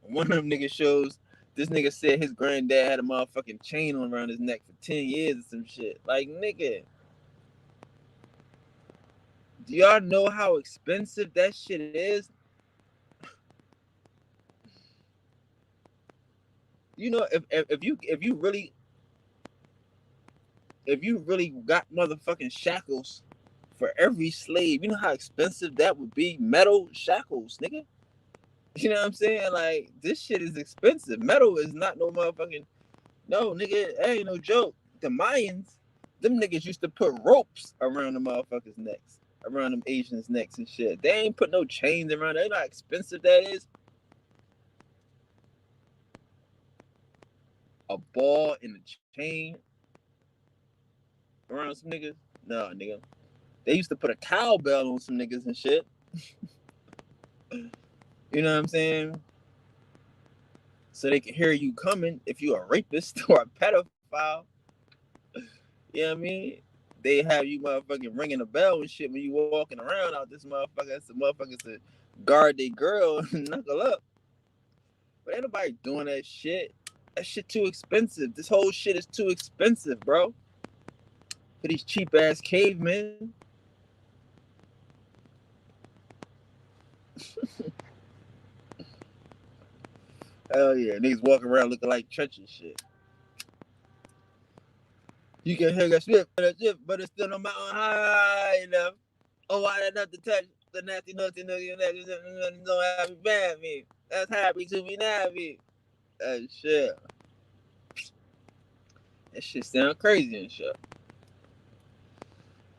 One of them niggas shows, this nigga said his granddad had a motherfucking chain on around his neck for 10 years or some shit. Like, nigga, do y'all know how expensive that shit is? You know, if you really got motherfucking shackles for every slave, you know how expensive that would be? Metal shackles, nigga. You know what I'm saying? Like, this shit is expensive. Metal is not no motherfucking, no, nigga, that ain't no joke. The Mayans Them niggas used to put ropes around the motherfuckers' necks, around them Asians' necks and shit. They ain't put no chains around it. You know how expensive that is? A ball and a chain around some niggas? No, nigga. They used to put a cowbell on some niggas and shit. You know what I'm saying? So they can hear you coming if you a rapist or a pedophile. You know what I mean? They have you motherfucking ringing a bell and shit when you walking around out this motherfucker. That's the motherfuckers to guard their girl and knuckle up. But ain't nobody doing that shit. That shit too expensive. This whole shit is too expensive, bro. For these cheap ass cavemen. Hell yeah. Niggas walking around looking like Church and shit. You can hear that shit, but it's still no mountain high enough. Oh, why not to touch the nasty, don't have me bad me. That's happy to be happy. That shit. That shit sound crazy and shit.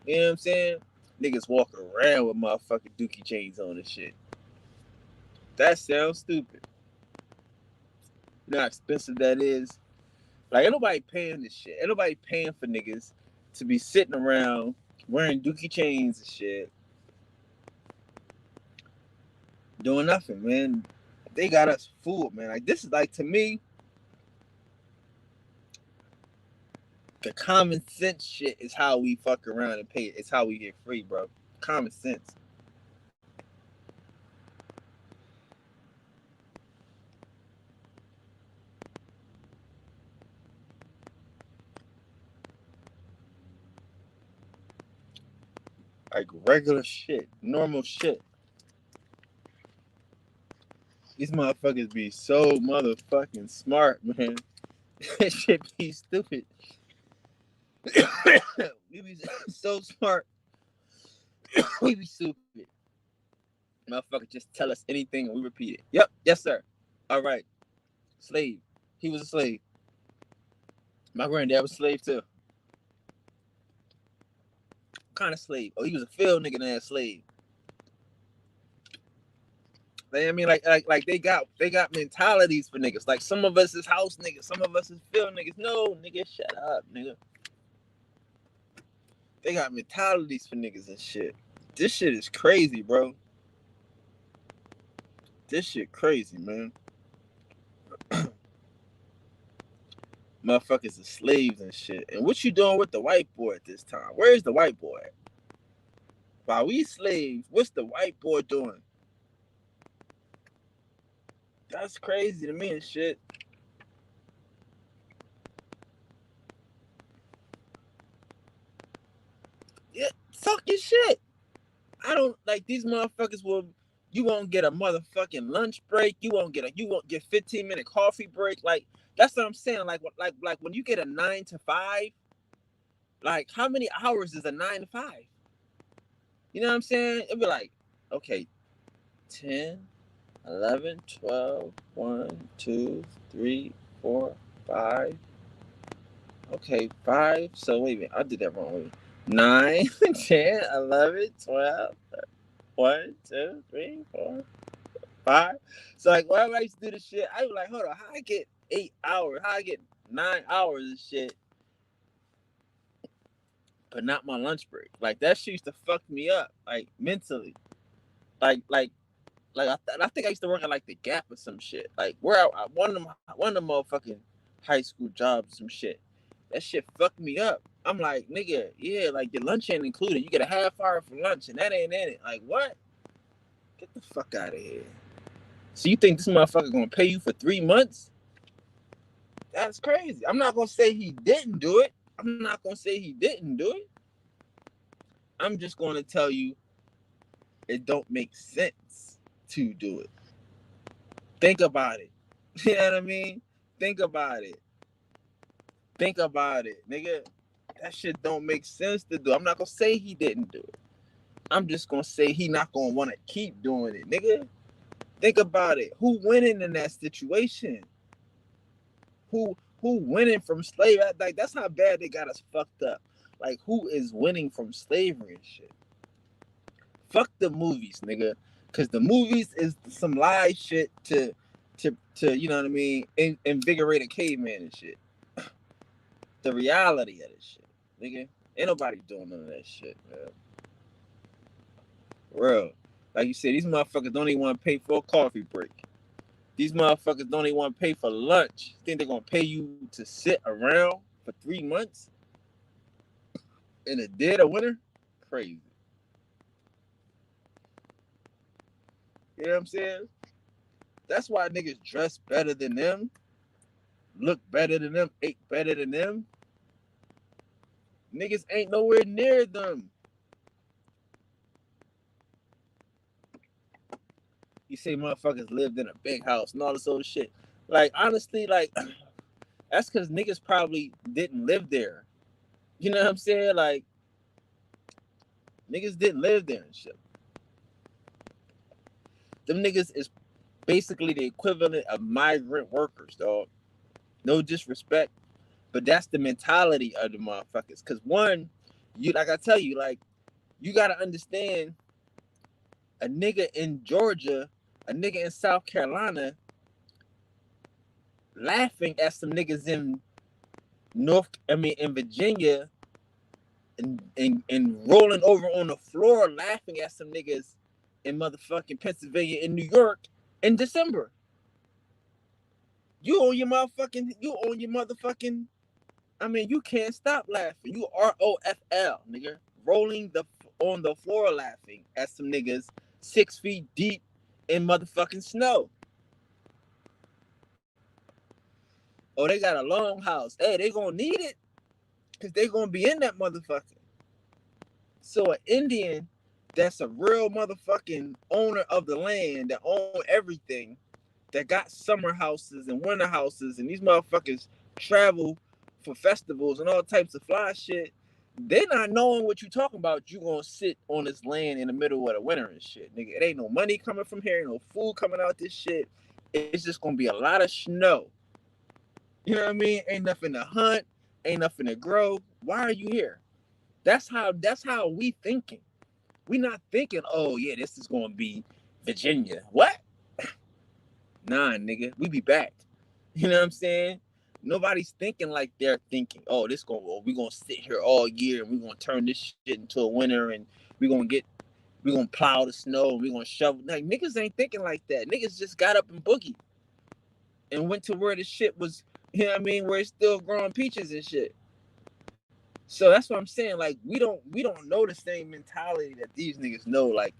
You know what I'm saying? Niggas walking around with motherfucking dookie chains on and shit. That sounds stupid. You know how expensive that is? Like, ain't nobody paying this shit. Ain't nobody paying for niggas to be sitting around wearing dookie chains and shit. Doing nothing, man. They got us fooled, man. Like, this is like, to me, the common sense shit is how we fuck around and pay. It's how we get free, bro. Common sense. Like regular shit, normal shit. These motherfuckers be so motherfucking smart, man. That shit be stupid. We be so smart. We be stupid. Motherfucker just tell us anything and we repeat it. Yep, yes sir. All right. Slave. He was a slave. My granddad was a slave too. What kind of slave? Oh, he was a field nigga and a slave. I mean, like they got mentalities for niggas. Like some of us is house niggas, some of us is field niggas. No, nigga, shut up, nigga. They got mentalities for niggas and shit. This shit is crazy, bro. This shit crazy, man. Motherfuckers are slaves and shit. And what you doing with the white boy at this time? Where's the white boy at? While we slaves, what's the white boy doing? That's crazy to me and shit. Yeah, fuck your shit. I don't like these motherfuckers will. You won't get a motherfucking lunch break. You won't get 15-minute coffee break. Like that's what I'm saying. Like when you get a 9 to 5, like how many hours is a 9 to 5? You know what I'm saying? It'd be like, okay, 10, 11, 12, 1, 2, 3, 4, 5. Okay, 5. So wait a minute, I did that wrong. 9, 10, 11, 12, 1, 2, 3, 4, 5. So like whenever I used to do this shit, I was like, hold on, how I get 8 hours? How I get 9 hours of shit, but not my lunch break? Like that shit used to fuck me up, like mentally. Like I think I used to work at like the Gap or some shit. Like where one of them motherfucking high school jobs or some shit. That shit fucked me up. I'm like, nigga, yeah, like your lunch ain't included. You get a half hour for lunch and that ain't in it. Like what? Get the fuck out of here. So you think this motherfucker gonna pay you for 3 months? That's crazy. I'm not gonna say he didn't do it. I'm not gonna say he didn't do it. I'm just gonna tell you it don't make sense to do it. Think about it. You know what I mean? Think about it. Think about it, nigga. That shit don't make sense to do. I'm not gonna say he didn't do it. I'm just gonna say he not gonna want to keep doing it, nigga. Think about it. Who winning in that situation? Who winning from slave? Like that's how bad they got us fucked up. Like, who is winning from slavery and shit? Fuck the movies, nigga. Cause the movies is some lie shit to you know what I mean, invigorate a caveman and shit. The reality of this shit, nigga. Ain't nobody doing none of that shit, man. Real. Like you said, these motherfuckers don't even want to pay for a coffee break. These motherfuckers don't even want to pay for lunch. Think they're gonna pay you to sit around for 3 months in the dead of winter? Crazy. You know what I'm saying? That's why niggas dress better than them, look better than them, ate better than them. Niggas ain't nowhere near them. You say motherfuckers lived in a big house and all this old shit. Like, honestly, like, that's because niggas probably didn't live there. You know what I'm saying? Like, niggas didn't live there and shit. Them niggas is basically the equivalent of migrant workers, dog. No disrespect, but that's the mentality of the motherfuckers. Cause one, you like I tell you, like, you gotta understand a nigga in Georgia, a nigga in South Carolina laughing at some niggas in in Virginia and rolling over on the floor laughing at some niggas in motherfucking Pennsylvania and New York in December. You can't stop laughing. You ROFL, nigga. Rolling on the floor laughing at some niggas 6 feet deep in motherfucking snow. Oh, they got a long house. Hey, they gonna need it because they gonna be in that motherfucker. So an Indian that's a real motherfucking owner of the land that own everything, that got summer houses and winter houses, and these motherfuckers travel for festivals and all types of fly shit. They not knowing what you talking about. You gonna sit on this land in the middle of the winter and shit, nigga. It ain't no money coming from here, ain't no food coming out this shit. It's just gonna be a lot of snow. You know what I mean? Ain't nothing to hunt, ain't nothing to grow. Why are you here? That's how we thinking. We not thinking, oh yeah, this is gonna be Virginia. What? Nah, nigga, we be back. You know what I'm saying? Nobody's thinking like they're thinking. Oh, we gonna sit here all year and we gonna turn this shit into a winter and we gonna get we gonna plow the snow and we gonna shovel. Like, niggas ain't thinking like that. Niggas just got up and boogie and went to where the shit was. You know what I mean? Where it's still growing peaches and shit. So that's what I'm saying. Like, we don't know the same mentality that these niggas know. Like,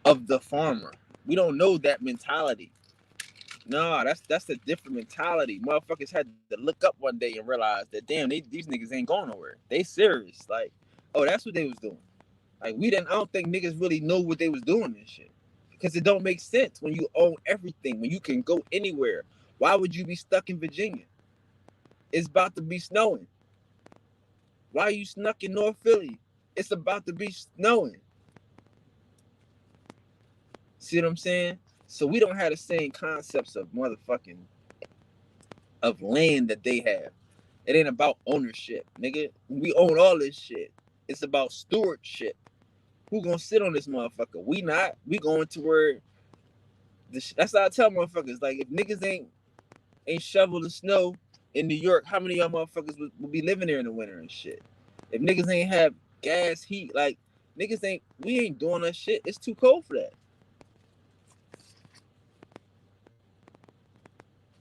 of the farmer, we don't know that mentality. No, that's a different mentality. Motherfuckers had to look up one day and realize that damn, these niggas ain't going nowhere. They serious. Like, oh, that's what they was doing. Like, we didn't. I don't think niggas really know what they was doing and shit. Because it don't make sense when you own everything, when you can go anywhere. Why would you be stuck in Virginia? It's about to be snowing. Why are you stuck in North Philly? It's about to be snowing. See what I'm saying? So we don't have the same concepts of motherfucking of land that they have. It ain't about ownership, nigga. We own all this shit. It's about stewardship. Who gonna sit on this motherfucker? We not. We going to where that's how I tell motherfuckers. Like, if niggas ain't shovel the snow in New York, how many of y'all motherfuckers would be living there in the winter and shit? If niggas ain't have gas, heat, like, we ain't doing that shit. It's too cold for that.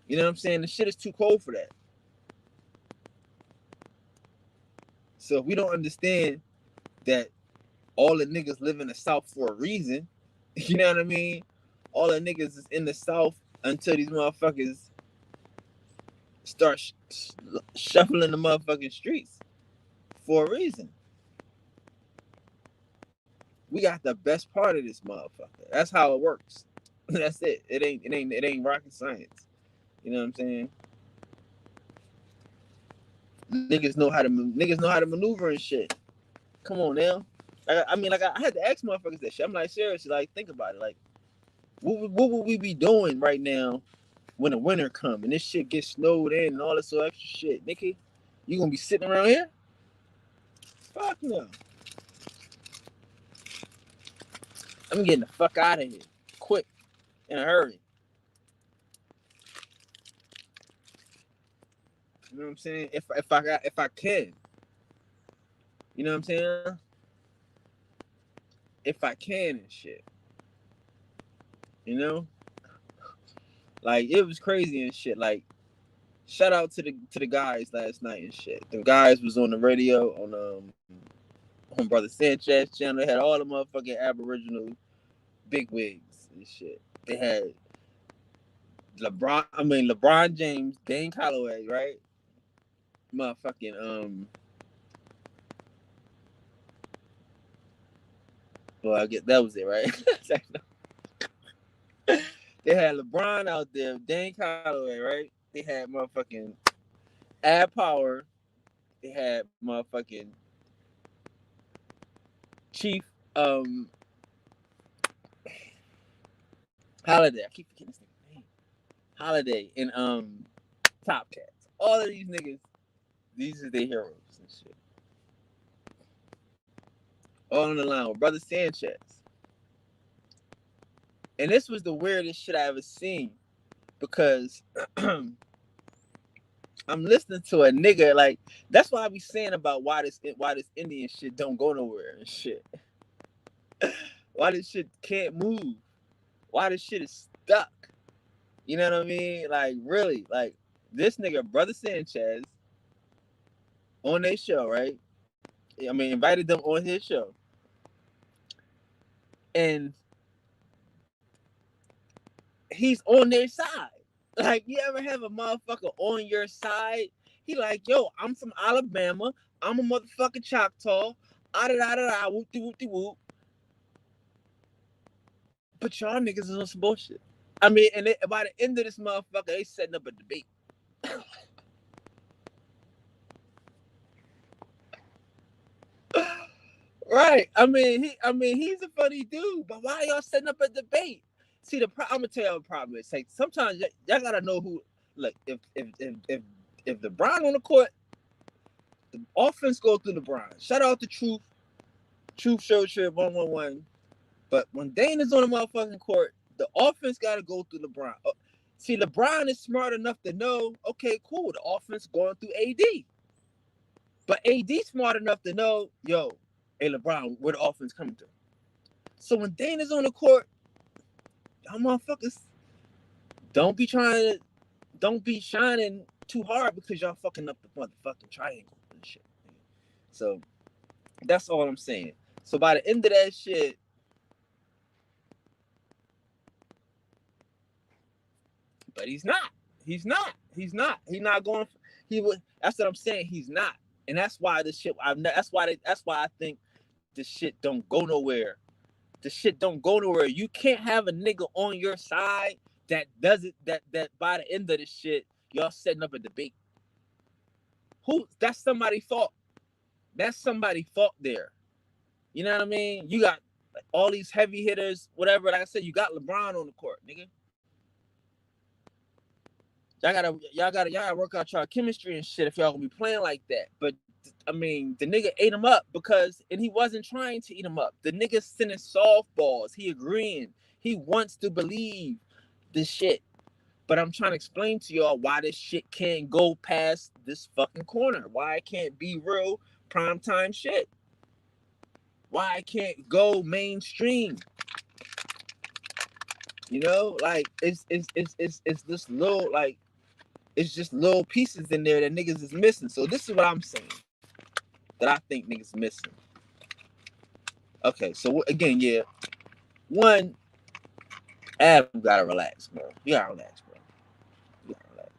You know what I'm saying? The shit is too cold for that. So if we don't understand that all the niggas live in the South for a reason, you know what I mean? All the niggas is in the South until these motherfuckers start shuffling the motherfucking streets for a reason. We got the best part of this motherfucker. That's how it works. That's it. It ain't rocket science. You know what I'm saying? Niggas know how to maneuver and shit. Come on now. I had to ask motherfuckers that shit. I'm like, seriously, like, think about it. Like, what would we be doing right now when the winter come and this shit gets snowed in and all this so extra shit, nigga? You gonna be sitting around here? Fuck no. I'm getting the fuck out of here. Quick. In a hurry. You know what I'm saying? If I can. You know what I'm saying? If I can and shit. You know? Like it was crazy and shit. Like shout out to the guys last night and shit. The guys was on the radio on Brother Sanchez channel. They had all the motherfucking Aboriginal bigwigs and shit. They had LeBron James, Dane Calloway, right? Motherfucking well I guess that was it, right? They had LeBron out there, Dane Calloway, right? They had motherfucking Ad Power. They had motherfucking Chief Holiday. I keep forgetting his name. Holiday and Top Cats. All of these niggas, these are their heroes and shit. All on the line with Brother Sanchez. And this was the weirdest shit I ever seen because I'm listening to a nigga like that's why I be saying about why this Indian shit don't go nowhere and shit. Why this shit can't move? Why this shit is stuck? You know what I mean? Like really, like this nigga Brother Sanchez on their show, right? I mean, invited them on his show, and he's on their side. Like, you ever have a motherfucker on your side? He like, yo, I'm from Alabama. I'm a motherfucking Choctaw. Ah da da da da, whoop de whoop de whoop. But y'all niggas is on some bullshit. I mean, and by the end of this motherfucker, they setting up a debate. Right. I mean, he's a funny dude, but why y'all setting up a debate? See, I'm gonna tell y'all the problem is like sometimes y'all gotta know who. Look, if LeBron on the court, the offense goes through LeBron. Shout out to Truth Show Trip 111. But when Dane is on the motherfucking court, the offense gotta go through LeBron. See, LeBron is smart enough to know, okay, cool, the offense going through AD. But AD smart enough to know, yo, hey LeBron, where the offense coming through. So when Dane is on the court, y'all motherfuckers don't be shining too hard because y'all fucking up the motherfucking triangle and shit. So that's all I'm saying. So by the end of that shit, but he's not. He's not going. He would. That's what I'm saying. He's not, and that's why this shit. That's why I think this shit don't go nowhere. The shit don't go nowhere. You can't have a nigga on your side that does it. That by the end of this shit, y'all setting up a debate. That's somebody's fault. That's somebody's fault there. You know what I mean? You got like, all these heavy hitters, whatever. Like I said, you got LeBron on the court, nigga. Y'all gotta work out y'all chemistry and shit if y'all gonna be playing like that. But I mean, the nigga ate him up and he wasn't trying to eat him up. The nigga sending softballs. He agreeing. He wants to believe this shit. But I'm trying to explain to y'all why this shit can't go past this fucking corner. Why it can't be real primetime shit. Why I can't go mainstream. You know, like it's this little like it's just little pieces in there that niggas is missing. So this is what I'm saying that I think niggas missing. Okay, so again, yeah, one, Adam gotta relax, bro. You gotta relax, bro. You gotta relax.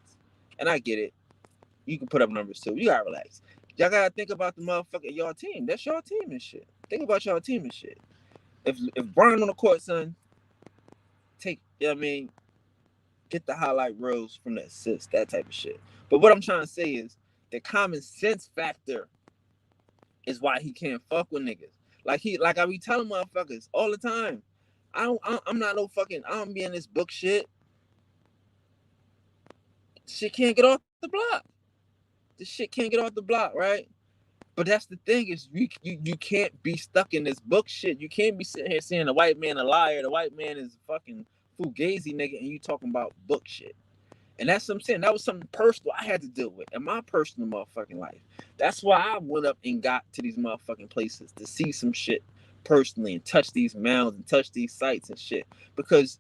And I get it. You can put up numbers too. You gotta relax. Y'all gotta think about the motherfucker y'all team. That's your team and shit. Think about y'all team and shit. If Brian on the court, son, you know what I mean, get the highlight reels from the assist, that type of shit. But what I'm trying to say is the common sense factor is why he can't fuck with niggas. Like I be telling motherfuckers all the time. I'm not no fucking. I don't be in this book shit. Shit can't get off the block. The shit can't get off the block, right? But that's the thing is you can't be stuck in this book shit. You can't be sitting here saying the white man a liar, the white man is fucking fugazi nigga, and you talking about book shit. And that's what I'm saying. That was something personal I had to deal with in my personal motherfucking life. That's why I went up and got to these motherfucking places to see some shit personally and touch these mounds and touch these sites and shit. Because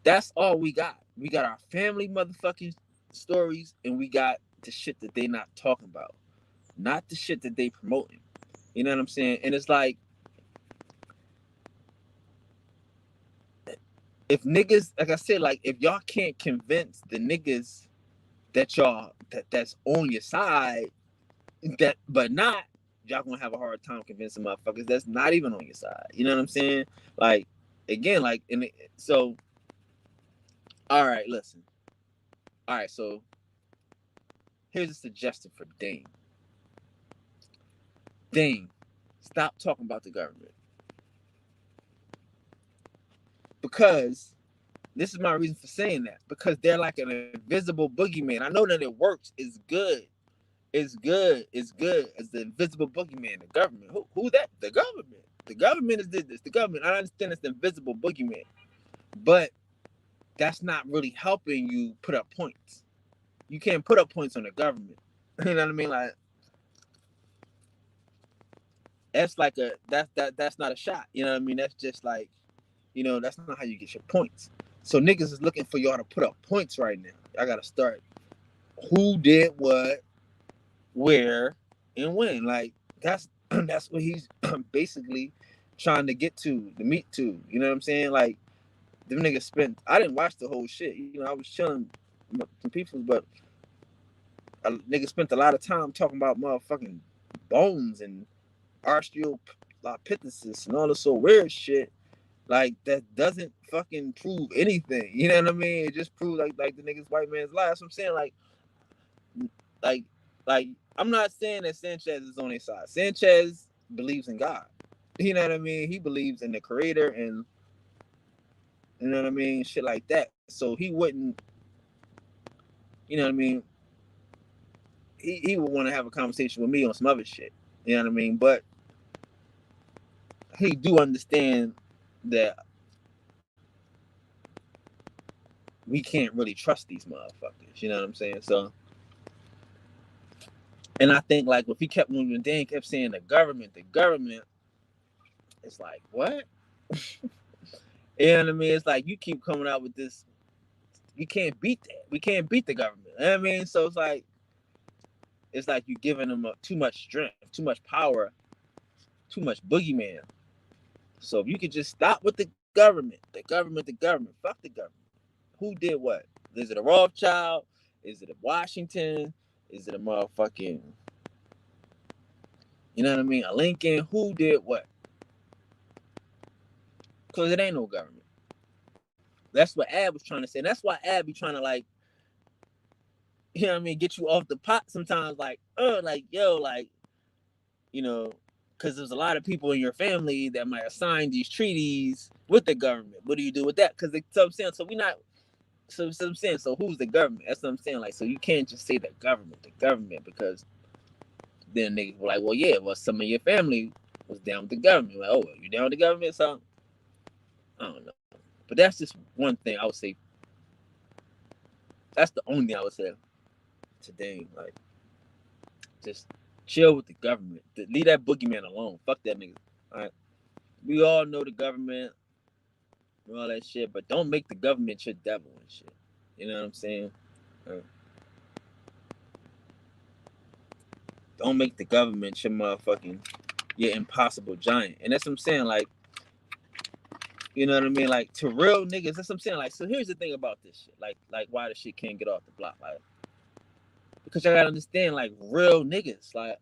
that's all we got. We got our family motherfucking stories and we got the shit that they not talking about. Not the shit that they promoting. You know what I'm saying? And it's like, if niggas, like I said, like if y'all can't convince the niggas that that's on your side, but not, y'all gonna have a hard time convincing motherfuckers that's not even on your side. You know what I'm saying? Like, again, like, so, all right, listen. All right, so here's a suggestion for Dame. Dame, stop talking about the government. Because this is my reason for saying that. Because they're like an invisible boogeyman. I know that it works. It's good. It's good. It's good. It's the invisible boogeyman, the government. Who that? The government. The government is this. The government. I understand it's the invisible boogeyman. But that's not really helping you put up points. You can't put up points on the government. You know what I mean? Like, that's like that's not a shot. You know what I mean? That's just like, you know, that's not how you get your points. So niggas is looking for y'all to put up points right now. I gotta start. Who did what, where, and when? Like, that's what he's basically trying to get to, the meat to. You know what I'm saying? Like, them niggas spent. I didn't watch the whole shit. You know, I was chilling with some people, but niggas spent a lot of time talking about motherfucking bones and osteophysis and all this so weird shit. Like, that doesn't fucking prove anything. You know what I mean? It just proves like the niggas white man's lie. That's what I'm saying. Like, like I'm not saying that Sanchez is on his side. Sanchez believes in God. You know what I mean? He believes in the creator and, you know what I mean? Shit like that. So he wouldn't, you know what I mean? He would want to have a conversation with me on some other shit. You know what I mean? But he do understand that we can't really trust these motherfuckers. You know what I'm saying? So, and I think like if he kept, when Dan kept saying the government, it's like, what? You know what I mean? It's like you keep coming out with this. You can't beat that. We can't beat the government. You know what I mean? So it's like you're giving them too much strength, too much power, too much boogeyman. So if you could just stop with the government, fuck the government. Who did what? Is it a Rothschild? Is it a Washington? Is it a motherfucking, you know what I mean, a Lincoln? Who did what? Because it ain't no government. That's what Ab was trying to say. And that's why Ab be trying to, like, you know what I mean, get you off the pot sometimes. Like, like, yo, like, you know, because there's a lot of people in your family that might assign these treaties with the government. What do you do with that? Because so I'm saying, so we not, so I'm saying, so who's the government? That's what I'm saying. Like, so you can't just say the government, because then niggas were like, well, yeah, well, some of your family was down with the government. Like, oh, well, you down with the government? So I don't know. But that's just one thing I would say. That's the only thing I would say today. Like, just chill with the government. Leave that boogeyman alone. Fuck that nigga. All right. We all know the government and all that shit, but don't make the government your devil and shit. You know what I'm saying? Don't make the government your impossible giant. And that's what I'm saying. Like, you know what I mean? Like, to real niggas, that's what I'm saying. Like, so here's the thing about this shit. Like why the shit can't get off the block. Like, because I gotta understand, like, real niggas, like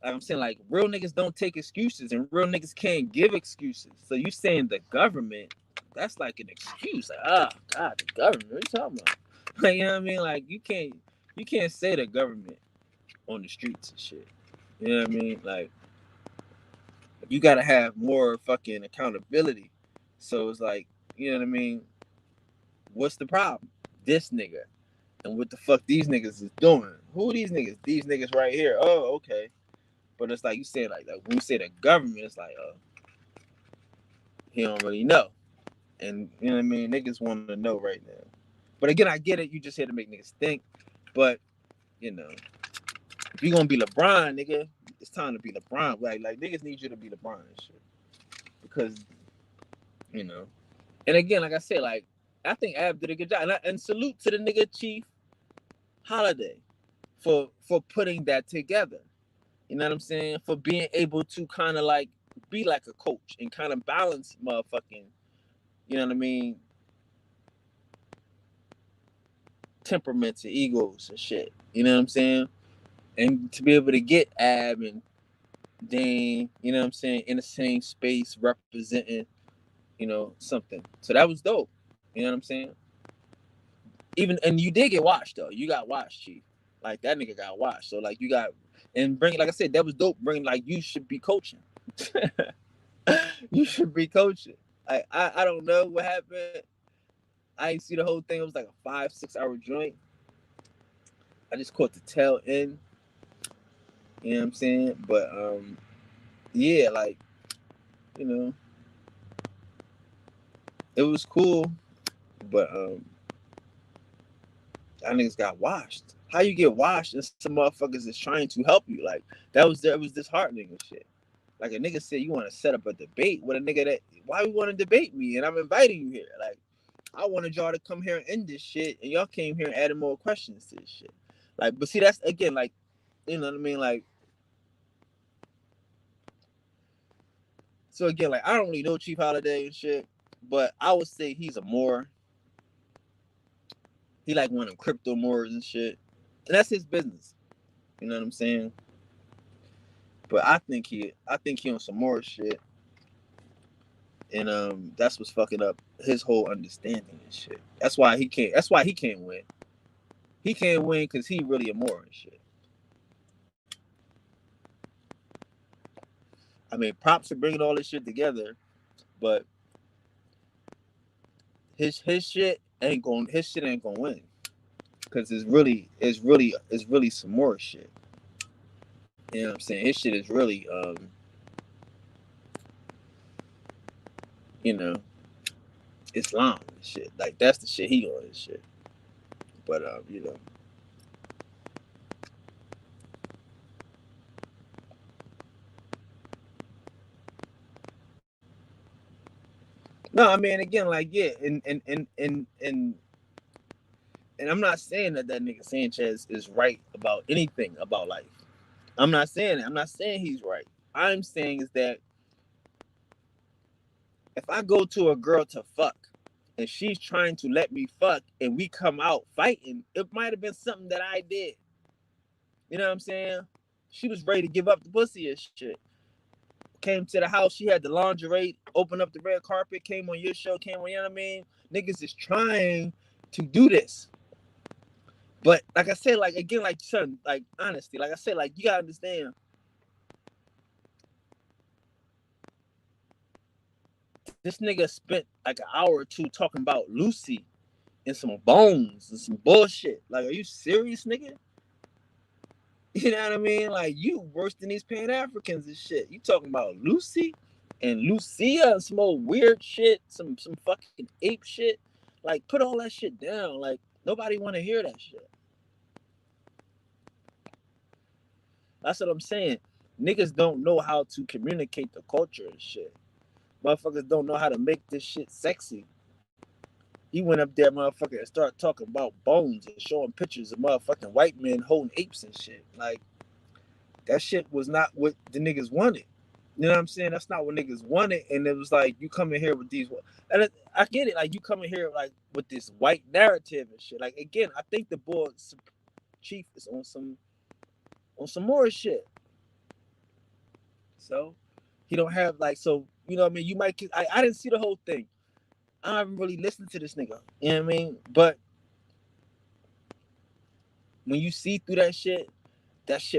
I'm saying, like, real niggas don't take excuses and real niggas can't give excuses. So you saying the government, that's like an excuse. Like, God, the government, what are you talking about? Like, you know what I mean? Like, you can't say the government on the streets and shit. You know what I mean? Like, you gotta have more fucking accountability. So it's like, you know what I mean? What's the problem? This nigga. and what the fuck these niggas is doing. Who are these niggas? These niggas right here. Oh, okay. But it's like you said, like when you say the government, it's like, he don't really know. And you know what I mean? Niggas want to know right now. But again, I get it. You just here to make niggas think. But you know, if you gonna be LeBron, nigga, it's time to be LeBron. Like niggas need you to be LeBron and shit. Because you know. And again, like I said, like I think Ab did a good job. And salute to the nigga Chief Holiday for putting that together. You know what I'm saying? For being able to kind of like be like a coach and kind of balance motherfucking, you know what I mean, temperaments and egos and shit. You know what I'm saying? And to be able to get Ab and Dane, you know what I'm saying, in the same space representing, you know, something. So that was dope. You know what I'm saying? Even and you did get washed though. You got washed, Chief. Like that nigga got washed. So like you got and bring like I said, that was dope. Bring like you should be coaching. You should be coaching. I don't know what happened. I didn't see the whole thing. It was like a 5-6 hour joint. I just caught the tail end. You know what I'm saying? But yeah, like, you know, it was cool, but that niggas got washed. How you get washed and some motherfuckers is trying to help you? Like that was disheartening and shit. Like a nigga said, you want to set up a debate with a nigga that why we want to debate me and I'm inviting you here. Like I wanted y'all to come here and end this shit, and y'all came here and added more questions to this shit. Like, but see, that's again, like, you know what I mean? Like, so again, like, I don't really know Chief Holiday and shit, but I would say he's a Moor. He like one of them crypto Moors and shit, and that's his business. You know what I'm saying? But I think he on some more shit, and that's what's fucking up his whole understanding and shit. That's why he can't. That's why he can't win. He can't win because he really a Moor and shit. I mean, props for bringing all this shit together, but his shit ain't gonna win because it's really some more shit. You know what I'm saying? His shit is really you know, Islam and shit. Like that's the shit he on and shit. But you know. No, I mean again, like yeah, and I'm not saying that nigga Sanchez is right about anything about life. I'm not saying that. I'm not saying he's right. I'm saying is that if I go to a girl to fuck and she's trying to let me fuck and we come out fighting, it might have been something that I did. You know what I'm saying? She was ready to give up the pussy and shit. Came to the house, she had the lingerie, opened up the red carpet, came on your show, came on, you know what I mean? Niggas is trying to do this. But like I said, like again, like son, like honesty, like I said, like you gotta understand. This nigga spent like an hour or two talking about Lucy and some bones and some bullshit. Like, are you serious, nigga? You know what I mean? Like, you worse than these Pan Africans and shit. You talking about Lucy and Lucia and some old weird shit, some fucking ape shit. Like, put all that shit down. Like, nobody want to hear that shit. That's what I'm saying. Niggas don't know how to communicate the culture and shit. Motherfuckers don't know how to make this shit sexy. He went up there, motherfucker, and started talking about bones and showing pictures of motherfucking white men holding apes and shit. Like, that shit was not what the niggas wanted. You know what I'm saying? That's not what niggas wanted. And it was like, you come in here with these, and I get it. Like, you come in here like with this white narrative and shit. Like, again, I think the boy Chief is on some more shit. So he don't have like, so you know what I mean? You might, I didn't see the whole thing. I haven't really listened to this nigga. You know what I mean? But when you see through that shit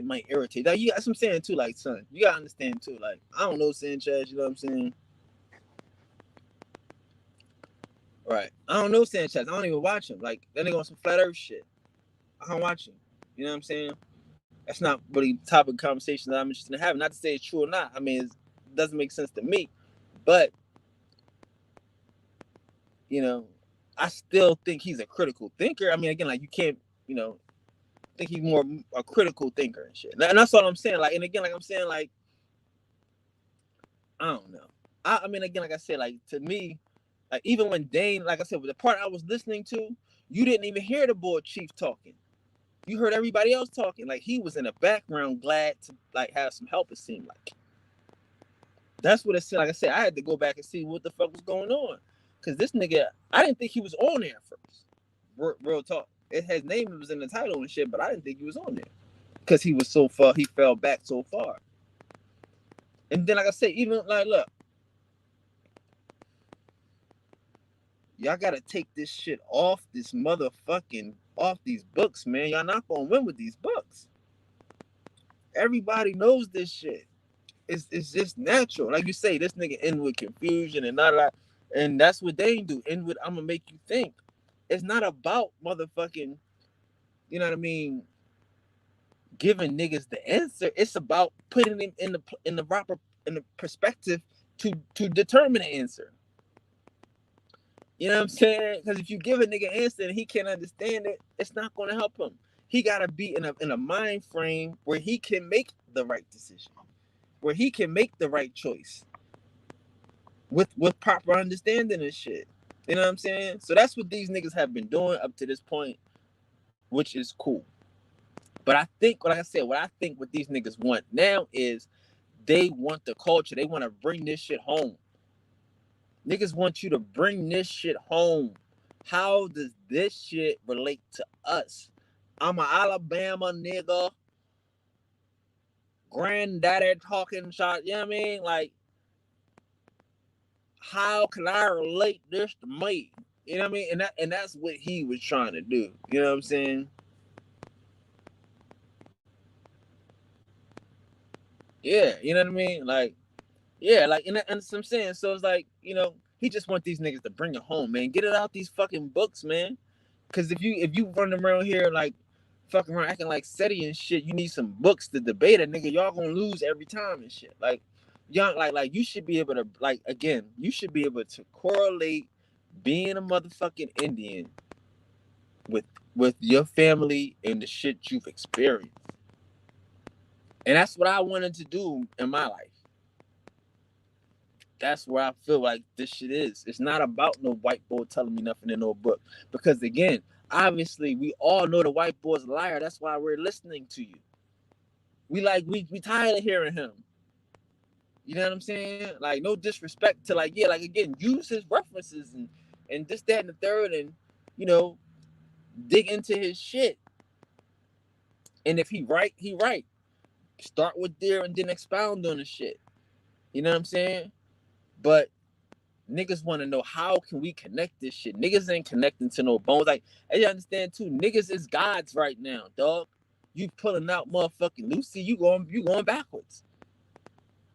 might irritate. Like, that's what I'm saying too. Like, son, you gotta understand too. Like, I don't know Sanchez. You know what I'm saying? Right. I don't know Sanchez. I don't even watch him. Like, that nigga on some flat earth shit. I'm watching. You know what I'm saying? That's not really the topic of conversation that I'm interested in having. Not to say it's true or not. I mean, it doesn't make sense to me. But, you know, I still think he's a critical thinker. I mean, again, like you can't, you know, think he's more a critical thinker and shit. And that's all I'm saying. Like, and again, like I'm saying, like, I don't know. I mean, again, like I said, like to me, like even when Dane, like I said, with the part I was listening to, you didn't even hear the boy chief talking. You heard everybody else talking. Like he was in the background, glad to like have some help. It seemed like that's what it said. Like I said, I had to go back and see what the fuck was going on, cause this nigga, I didn't think he was on there first. Real talk. His name was in the title and shit, but I didn't think he was on there, cause he was so far. He fell back so far. And then, like I said, even like, look, y'all gotta take this shit off this motherfucking off these books, man. Y'all not gonna win with these books. Everybody knows this shit. It's just natural. Like you say, this nigga end with confusion and not that. And that's what they do. End with I'm gonna make you think. It's not about motherfucking, you know what I mean, giving niggas the answer. It's about putting them in the proper in the perspective to determine the answer. You know what I'm saying? Because if you give a nigga an answer and he can't understand it, it's not going to help him. He got to be in a mind frame where he can make the right decision, where he can make the right choice with proper understanding and shit. You know what I'm saying? So that's what these niggas have been doing up to this point, which is cool. But I think, like I said, what I think what these niggas want now is they want the culture. They want to bring this shit home. Niggas want you to bring this shit home. How does this shit relate to us? I'm an Alabama nigga. Granddaddy talking shot. You know what I mean? Like, how can I relate this to me? You know what I mean? And that's what he was trying to do. You know what I'm saying? Yeah, you know what I mean? Like, yeah, like, and that's what I'm saying. So it's like, you know, he just want these niggas to bring it home, man. Get it out these fucking books, man. Cause if you run around here like fucking around acting like SETI and shit, you need some books to debate it, nigga. Y'all gonna lose every time and shit. Like y'all like you should be able to like again, you should be able to correlate being a motherfucking Indian with with your family and the shit you've experienced. And that's what I wanted to do in my life. That's where I feel like this shit is. It's not about no white boy telling me nothing in no book. Because again, obviously we all know the white boy's a liar. That's why we're listening to you. We tired of hearing him. You know what I'm saying? Like no disrespect to like, yeah, like again, use his references and this, that, and the third, and you know, dig into his shit. And if he right, he right. Start with there and then expound on the shit. You know what I'm saying? But niggas want to know how can we connect this shit. Niggas ain't connecting to no bones. Like, and you understand too, niggas is gods right now, dog. You pulling out motherfucking Lucy, you going backwards.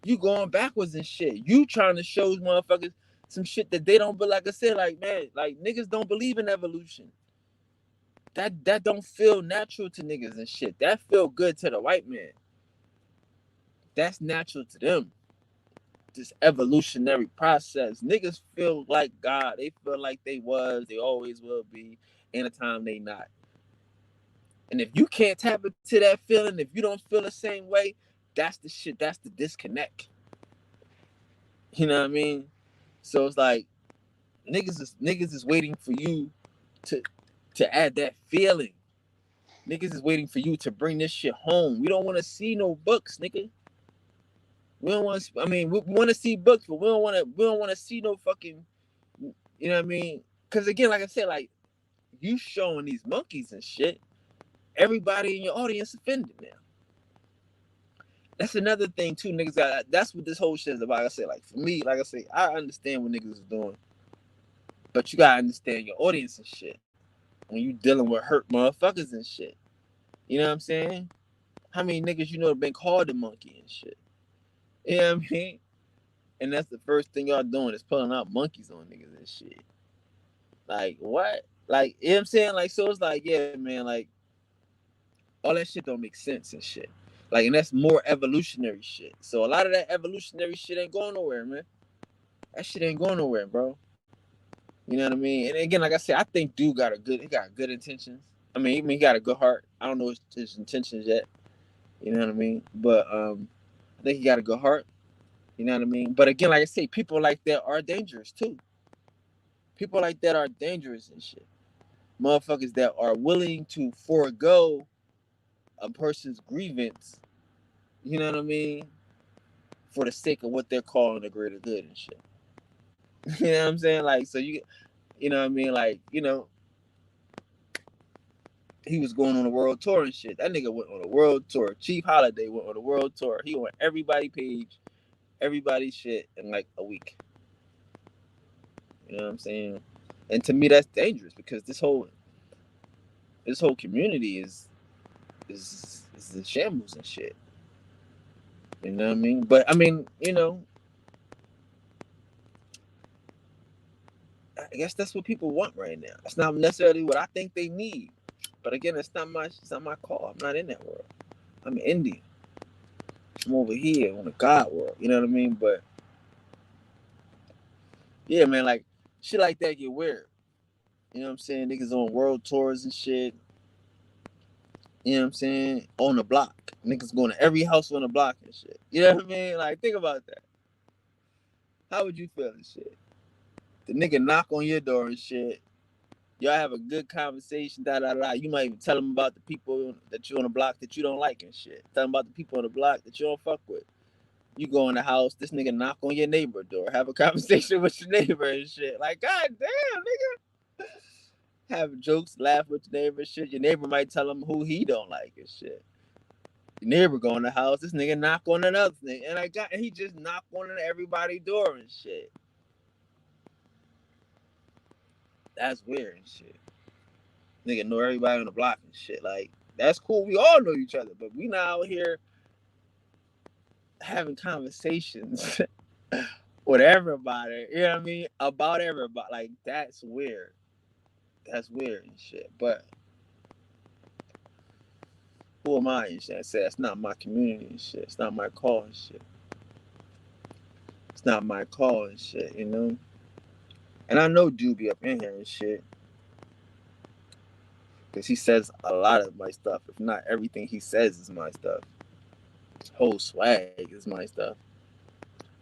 You going backwards and shit. You trying to show motherfuckers some shit that they don't. But like I said, like man, like niggas don't believe in evolution. That don't feel natural to niggas and shit. That feel good to the white man. That's natural to them. This evolutionary process. Niggas feel like God. They feel like they was. They always will be. Anytime they not. And if you can't tap into that feeling, if you don't feel the same way, that's the shit. That's the disconnect. You know what I mean? So it's like niggas is waiting for you to add that feeling. Niggas is waiting for you to bring this shit home. We don't want to see no books, nigga. We don't want to. I mean, we want to see books, but we don't want to. We don't want to see no fucking. You know what I mean? Because again, like I said, like you showing these monkeys and shit. Everybody in your audience offended now. That's another thing too, niggas. That's what this whole shit is about. Like I said, like for me, like I say, I understand what niggas is doing, but you gotta understand your audience and shit when you dealing with hurt motherfuckers and shit. You know what I'm saying? How many niggas you know have been called a monkey and shit? You know what I mean? And that's the first thing y'all doing is pulling out monkeys on niggas and shit. Like what? Like you know what I'm saying? Like so it's like, yeah, man, like All that shit don't make sense and shit. Like, and that's more evolutionary shit. So a lot of that evolutionary shit ain't going nowhere, man. That shit ain't going nowhere, bro. You know what I mean? And again, like I said, I think dude he got good intentions. I mean, he got a good heart. I don't know his intentions yet. You know what I mean? But I think he got a good heart. You know what I mean? But again, like I say, people like that are dangerous too. People like that are dangerous and shit. Motherfuckers that are willing to forego a person's grievance, you know what I mean, for the sake of what they're calling the greater good and shit. You know what I'm saying? Like, so you know what I mean? Like, he was going on a world tour and shit. That nigga went on a world tour. Chief Holiday went on a world tour. He on everybody's page, everybody's shit in like a week. You know what I'm saying? And to me, that's dangerous because this whole community is in shambles and shit. You know what I mean? But I mean, I guess that's what people want right now. It's not necessarily what I think they need. But again, it's not my call. I'm not in that world. I'm Indian. I'm over here on the God world. You know what I mean? But yeah, man, like shit like that get weird. You know what I'm saying? Niggas on world tours and shit. You know what I'm saying? On the block. Niggas going to every house on the block and shit. You know what I mean? Like, think about that. How would you feel and shit? The nigga knock on your door and shit. Y'all have a good conversation, da da da. You might even tell them about the people that you on the block that you don't like and shit. Tell them about the people on the block that you don't fuck with. You go in the house, this nigga knock on your neighbor door, have a conversation with your neighbor and shit. Like, god damn, nigga. Have jokes, laugh with your neighbor and shit. Your neighbor might tell him who he don't like and shit. Your neighbor go in the house, this nigga knock on another thing. And he just knock on everybody's door and shit. That's weird and shit. Nigga know everybody on the block and shit. Like, that's cool. We all know each other, but we not out here having conversations with everybody. You know what I mean? About everybody. Like, that's weird. That's weird and shit. But who am I and shit? I said it's not my community and shit. It's not my call and shit. It's not my call and shit, you know? And I know dude be up in here and shit. Because he says a lot of my stuff. If not everything he says is my stuff. His whole swag is my stuff.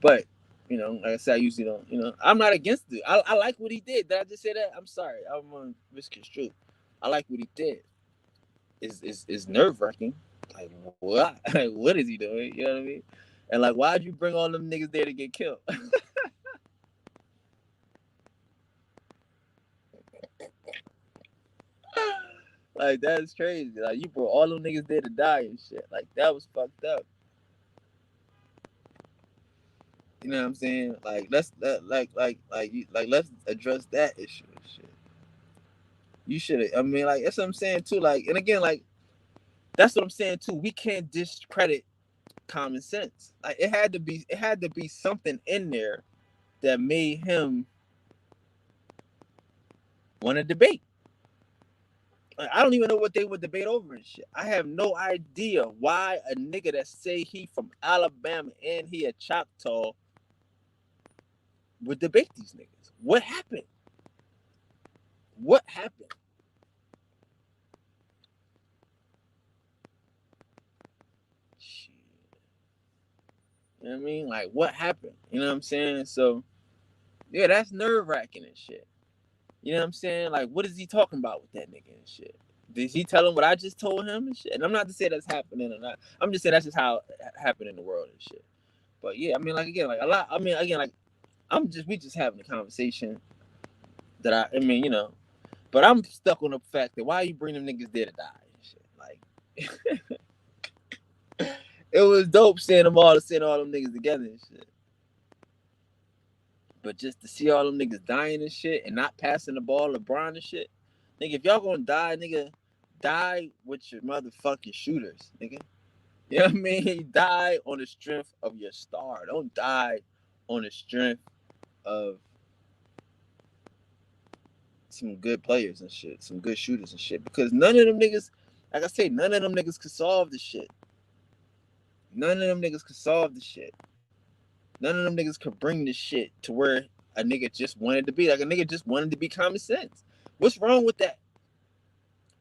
But, like I said, I usually don't, I'm not against it. I like what he did. Did I just say that? I'm sorry. I'm on misconstrued. I like what he did. It's nerve wracking. Like, what? Like, what is he doing? You know what I mean? And like, why'd you bring all them niggas there to get killed? Like, that's crazy. Like, you brought all them niggas there to die and shit. Like, that was fucked up. You know what I'm saying? Like, let's address that issue and shit. You should. I mean, like, that's what I'm saying too. Like, and again, like, that's what I'm saying too. We can't discredit common sense. Like, it had to be something in there that made him want to debate. Like, I don't even know what they would debate over and shit. I have no idea why a nigga that say he from Alabama and he a Choctaw would debate these niggas. What happened? What happened? Shit. You know what I mean? Like, what happened? You know what I'm saying? So, yeah, that's nerve wracking and shit. You know what I'm saying? Like, what is he talking about with that nigga and shit? Did he tell him what I just told him and shit? And I'm not to say that's happening or not. I'm just saying that's just how it happened in the world and shit. But yeah, I mean, like, again, like a lot. I mean, again, like, we just having a conversation that I mean, but I'm stuck on the fact that why you bring them niggas there to die and shit. Like, it was dope seeing seeing all them niggas together and shit. But just to see all them niggas dying and shit and not passing the ball to LeBron and shit. Nigga, if y'all gonna die, nigga, die with your motherfucking shooters, nigga. You know what I mean? Die on the strength of your star. Don't die on the strength of some good players and shit, some good shooters and shit. Because none of them niggas Like I say, none of them niggas could solve the shit. None of them niggas could solve the shit. None of them niggas could bring the shit to where a nigga just wanted to be. Like a nigga just wanted to be common sense. What's wrong with that?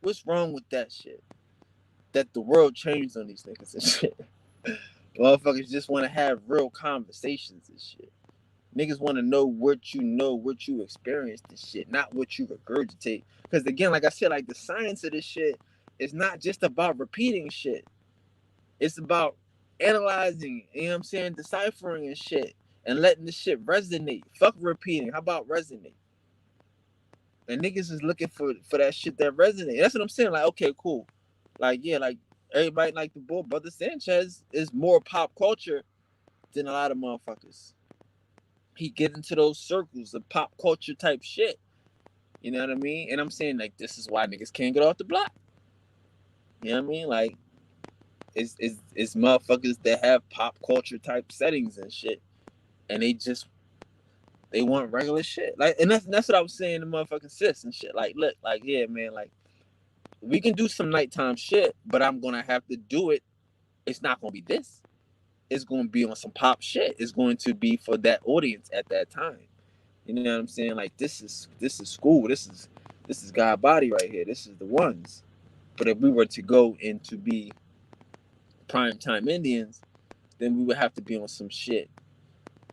What's wrong with that shit? That the world changed on these niggas and shit. Motherfuckers just want to have real conversations and shit. Niggas want to know what you experienced and shit, not what you regurgitate. Because again, like I said, like the science of this shit is not just about repeating shit. It's about analyzing, you know what I'm saying, deciphering and shit, and letting the shit resonate. Fuck repeating. How about resonate? And niggas is looking for that shit that resonate. That's what I'm saying. Like, okay, cool. Like, yeah, like everybody like the boy Brother Sanchez is more pop culture than a lot of motherfuckers. He get into those circles of pop culture type shit. You know what I mean? And I'm saying like this is why niggas can't get off the block. You know what I mean? Like it's motherfuckers that have pop culture type settings and shit. And they want regular shit. Like and that's what I was saying to motherfucking sis and shit. Like, look, like, yeah, man, like we can do some nighttime shit, but I'm gonna have to do it. It's not gonna be this. It's gonna be on some pop shit. It's going to be for that audience at that time. You know what I'm saying? Like this is school. This is God body right here. This is the ones. But if we were to go and to be prime time Indians, then we would have to be on some shit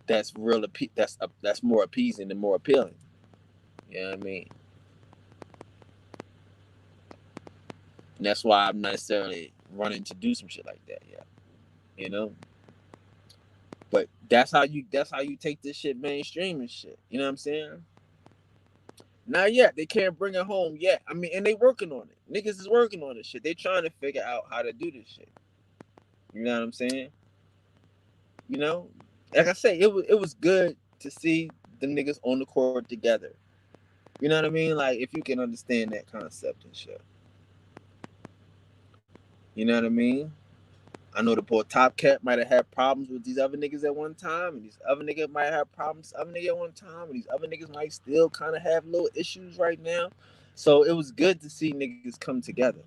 that's real. That's more appeasing and more appealing. You know what I mean? And that's why I'm not necessarily running to do some shit like that. Yeah, you know. But that's how you take this shit mainstream and shit. You know what I'm saying? Not yet. They can't bring it home yet. I mean, and they working on it. Niggas is working on this shit. They trying to figure out how to do this shit. You know what I'm saying? You know, like I say, it was good to see the niggas on the court together. You know what I mean? Like if you can understand that concept and shit. You know what I mean? I know the boy Top Cat might have had problems with these other niggas at one time, and these other niggas might have problems with other niggas at one time, and these other niggas might still kind of have little issues right now. So it was good to see niggas come together,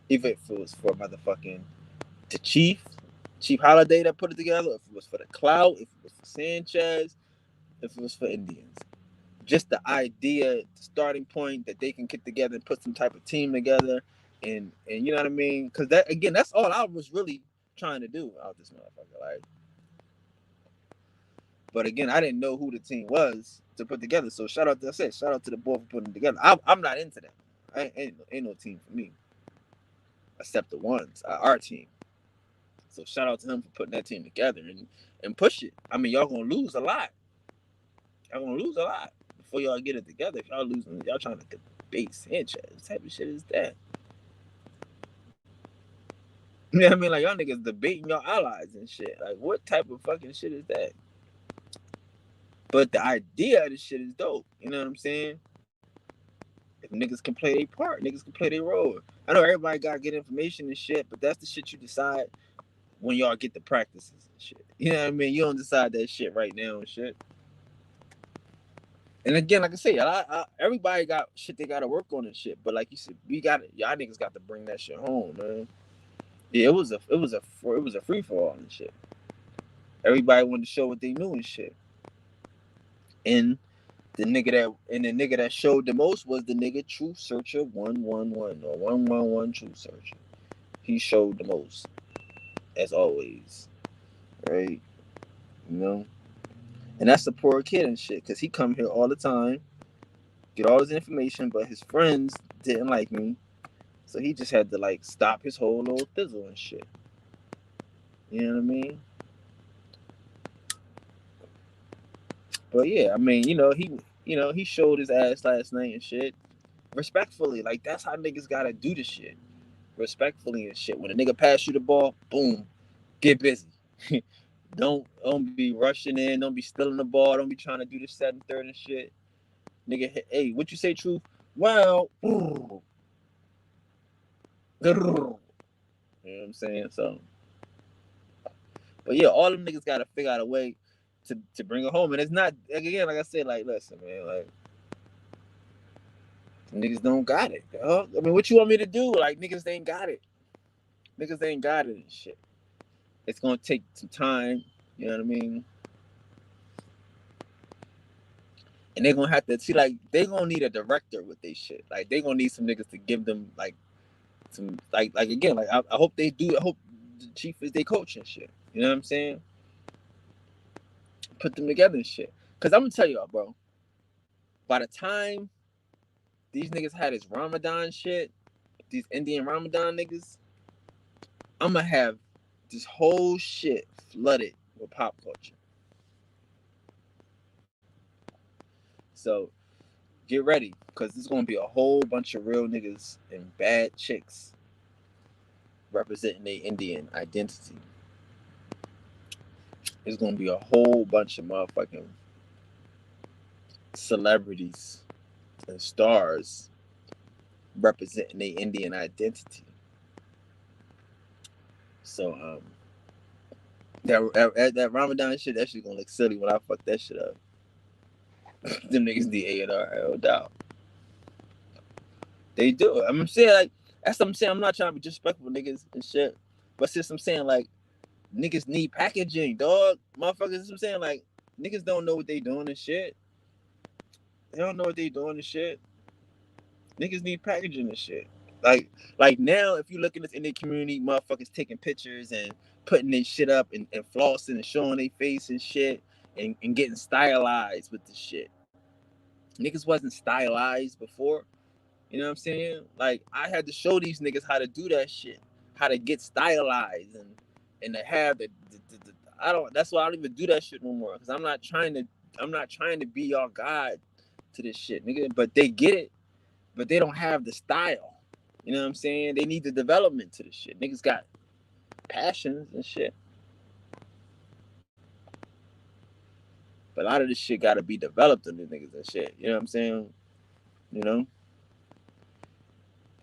even if it was for motherfucking the Chief Holiday that put it together, if it was for the Clout, if it was for Sanchez, if it was for Indians. Just the idea, the starting point that they can get together and put some type of team together, and you know what I mean? Because that again, that's all I was really trying to do out this motherfucker. Like, but again, I didn't know who the team was to put together. So shout out to shout out to the boy for putting it together. I'm not into that. Ain't no team for me except the ones our team. So shout out to him for putting that team together and push it. I mean, y'all gonna lose a lot. Y'all gonna lose a lot before y'all get it together. If y'all losing, y'all trying to debate Sanchez. What type of shit is that? You know what I mean? Like y'all niggas debating your allies and shit. Like what type of fucking shit is that? But the idea of this shit is dope. You know what I'm saying? If niggas can play their part, niggas can play their role. I know everybody gotta get information and shit, but that's the shit you decide when y'all get the practices and shit. You know what I mean? You don't decide that shit right now and shit. And again, like I say, everybody got shit they gotta work on and shit. But like you said, y'all niggas got to bring that shit home, man. Yeah, it was a free for all and shit. Everybody wanted to show what they knew and shit. And the nigga that showed the most was the nigga Truth Searcher 111 or 111 Truth Searcher. He showed the most, as always, right? You know, and that's the poor kid and shit, cause he come here all the time, get all his information, but his friends didn't like me, so he just had to like stop his whole little thizzle and shit. You know what I mean? But yeah, I mean, he showed his ass last night and shit. Respectfully, like that's how niggas gotta do the shit. Respectfully and shit. When a nigga pass you the ball, boom, get busy. Don't be rushing in. Don't be stealing the ball. Don't be trying to do the second, third and shit. Nigga, hey, what you say, Truth? Well, you know what I'm saying? So, but yeah, all them niggas gotta figure out a way to bring it home. And it's not again, like I said, like listen, man, like Niggas don't got it. Dog. I mean, what you want me to do? Like niggas ain't got it. Niggas ain't got it and shit. It's gonna take some time. You know what I mean? And they're gonna have to see like they gonna need a director with they shit. Like they gonna need some niggas to give them like some like again like I hope they do. I hope the chief is their coach and shit. You know what I'm saying? Put them together and shit. Cause I'm gonna tell y'all, bro. By the time these niggas had this Ramadan shit, these Indian Ramadan niggas, I'm gonna have this whole shit flooded with pop culture. So get ready, cause there's gonna be a whole bunch of real niggas and bad chicks representing their Indian identity. There's gonna be a whole bunch of motherfucking celebrities and stars representing their Indian identity. So that Ramadan shit, that shit gonna look silly when I fuck that shit up. Them niggas need A&R, no doubt. They do. I'm saying like that's what I'm saying. I'm not trying to be disrespectful niggas and shit. But since I'm saying like niggas need packaging, dog. Motherfuckers, I'm saying like niggas don't know what they doing and shit. They don't know what they doing and shit. Niggas need packaging and shit. Like now, if you look in this Indian community, motherfuckers taking pictures and putting their shit up and flossing and showing their face and shit and getting stylized with the shit. Niggas wasn't stylized before. You know what I'm saying? Like I had to show these niggas how to do that shit, how to get stylized and to have the I don't. That's why I don't even do that shit no more. Cause I'm not trying to be y'all god to this shit, nigga. But they get it, but they don't have the style. You know what I'm saying? They need the development to this shit. Niggas got passions and shit, but a lot of this shit got to be developed in the niggas and shit. You know what I'm saying? You know,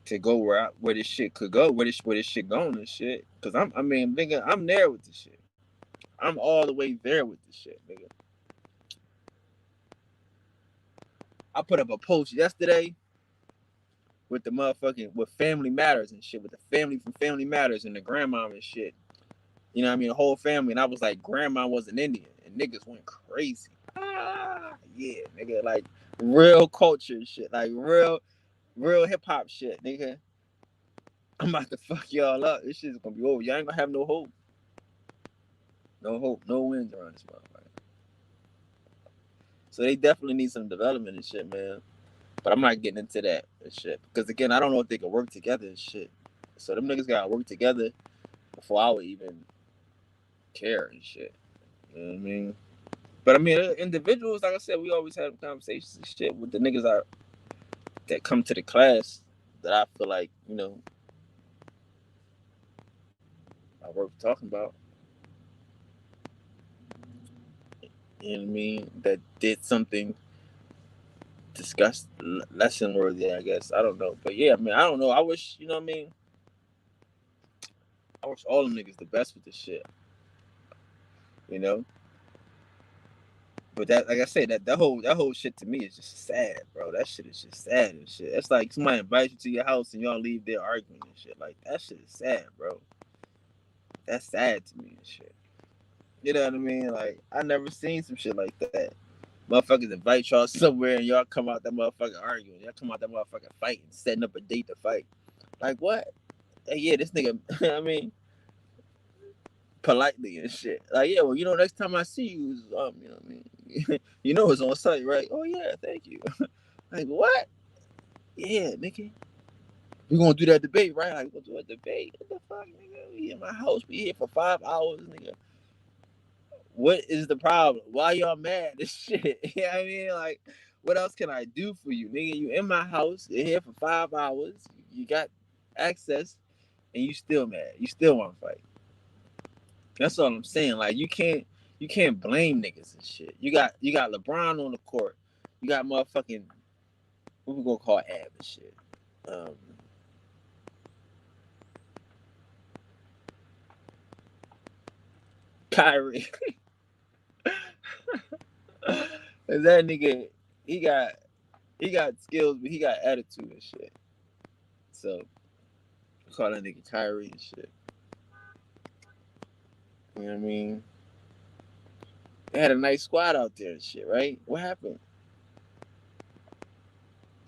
to go where this shit could go, where this shit going and shit. Cause I mean, nigga, I'm there with this shit. I'm all the way there with this shit, nigga. I put up a post yesterday with the motherfucking with Family Matters and shit, with the family from Family Matters and the grandma and shit. You know what I mean? The whole family. And I was like, grandma was an Indian. And niggas went crazy. Yeah, nigga, like real culture and shit. Like real hip hop shit, nigga. I'm about to fuck y'all up. This shit's gonna be over. Y'all ain't gonna have no hope. No hope. No wins around this motherfucker. So they definitely need some development and shit, man. But I'm not getting into that and shit. Because again, I don't know if they can work together and shit. So them niggas gotta work together before I would even care and shit. You know what I mean? But I mean, individuals, like I said, we always have conversations and shit with the niggas that come to the class that I feel like, you know, are worth talking about. You know what I mean? That did something disgust lesson worthy, I guess. I don't know. But yeah, I mean, I don't know. I wish, you know what I mean? I wish all them niggas the best with this shit. You know? But that, like I said, that whole shit to me is just sad, bro. That shit is just sad and shit. It's like somebody invites you to your house and y'all leave there arguing and shit. Like that shit is sad, bro. That's sad to me and shit. You know what I mean? Like I never seen some shit like that. Motherfuckers invite y'all somewhere and y'all come out that motherfucker arguing. Y'all come out that motherfucker fighting, setting up a date to fight. Like what? Hey, yeah, this nigga. I mean, politely and shit. Like yeah, well, you know, next time I see you, you know what I mean. You know it's on site, right? Oh yeah, thank you. Like what? Yeah, nigga. We gonna do that debate, right? Like we gonna do a debate. What the fuck, nigga? We in my house. We here for 5 hours, nigga. What is the problem? Why y'all mad? This shit. You know what I mean? Like, what else can I do for you, nigga? You in my house. You're here for 5 hours. You got access, and you still mad. You still want to fight. That's all I'm saying. Like, you can't blame niggas and shit. You got LeBron on the court. You got motherfucking what we gonna call Ab and shit. Um, Kyrie. That nigga, he got He got skills, but he got attitude and shit. So call that nigga Kyrie and shit. You know what I mean? They had a nice squad out there and shit, right? What happened?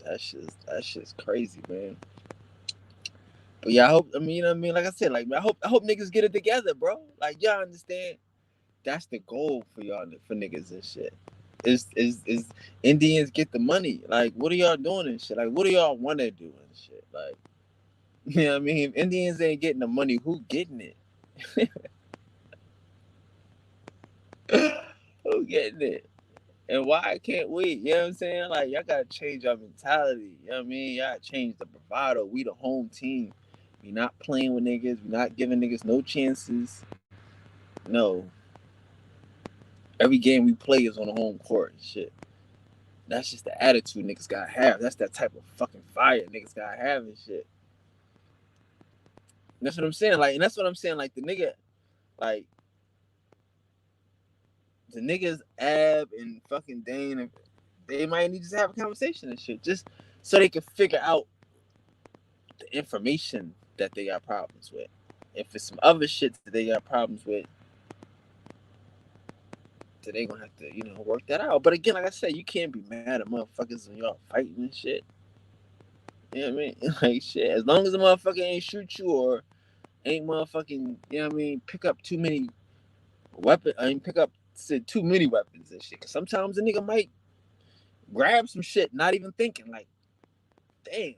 That shit's crazy, man. But yeah, I hope. I mean, you know what I mean. Like I said, like I hope niggas get it together, bro. Like y'all understand. That's the goal for y'all, for niggas and shit. Is Indians get the money? Like, what are y'all doing and shit? Like, what do y'all want to do and shit? Like, you know what I mean? If Indians ain't getting the money, who getting it? Who getting it? And why can't we? You know what I'm saying? Like, y'all gotta change our mentality. You know what I mean? Y'all change the bravado. We the home team. We not playing with niggas. We not giving niggas no chances. No. Every game we play is on the home court and shit. That's just the attitude niggas gotta have. That's that type of fucking fire niggas gotta have and shit. And that's what I'm saying. Like, and that's what I'm saying. Like, like, the niggas Ab and fucking Dane, and they might need to have a conversation and shit, just so they can figure out the information that they got problems with. If it's some other shit that they got problems with, then they gonna have to, work that out. But again, like I said, you can't be mad at motherfuckers when y'all fighting and shit. You know what I mean? Like shit. As long as the motherfucker ain't shoot you or ain't motherfucking, you know what I mean, pick up too many weapons. I mean, pick up too many weapons and shit. Cause sometimes a nigga might grab some shit, not even thinking. Like, damn,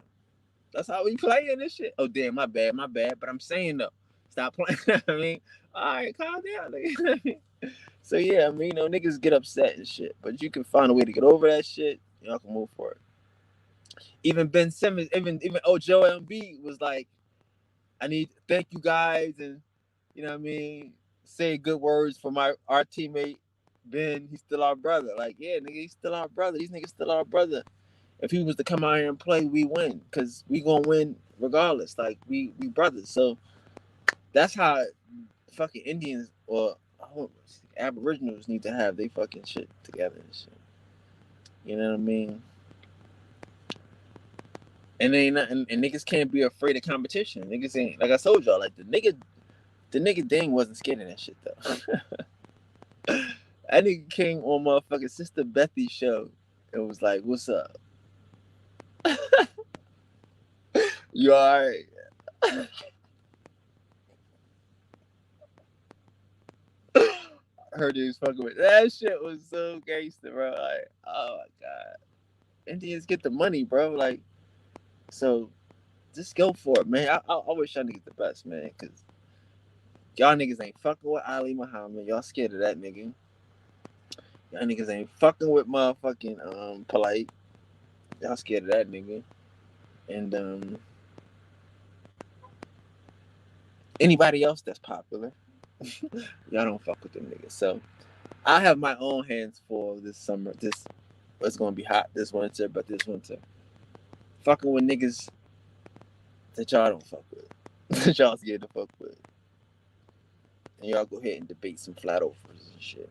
that's how we playing this shit. Oh damn, my bad. But I'm saying though, stop playing. I mean, all right, calm down. Nigga. So yeah, I mean, niggas get upset and shit, but you can find a way to get over that shit. Y'all can move forward. Even Ben Simmons, even Joel Embiid was like, I need to thank you guys and you know what I mean, say good words for our teammate Ben. He's still our brother. Like, yeah, nigga, he's still our brother. These niggas still our brother. If he was to come out here and play, we win because we gonna win regardless. Like we brothers. So that's how fucking Indians or Aboriginals need to have they fucking shit together and shit. You know what I mean? And they not, and niggas can't be afraid of competition. Niggas ain't like I told y'all. Like the nigga Dang wasn't scared of that shit though. That nigga came on motherfucking Sister Bethy's show and was like, "What's up? You alright?" Her dudes fucking with that shit was so gangster, bro. Like, oh my god, Indians get the money, bro. Like, so just go for it, man. I wish y'all niggas the best, man, because y'all niggas ain't fucking with Ali Muhammad. Y'all scared of that nigga. Y'all niggas ain't fucking with motherfucking Polite. Y'all scared of that nigga. And anybody else that's popular, y'all don't fuck with them niggas. So I have my own hands full this summer. It's gonna be hot this winter, but this winter, fucking with niggas that y'all don't fuck with, that y'all scared to fuck with, and y'all go ahead and debate some flat earthers and shit.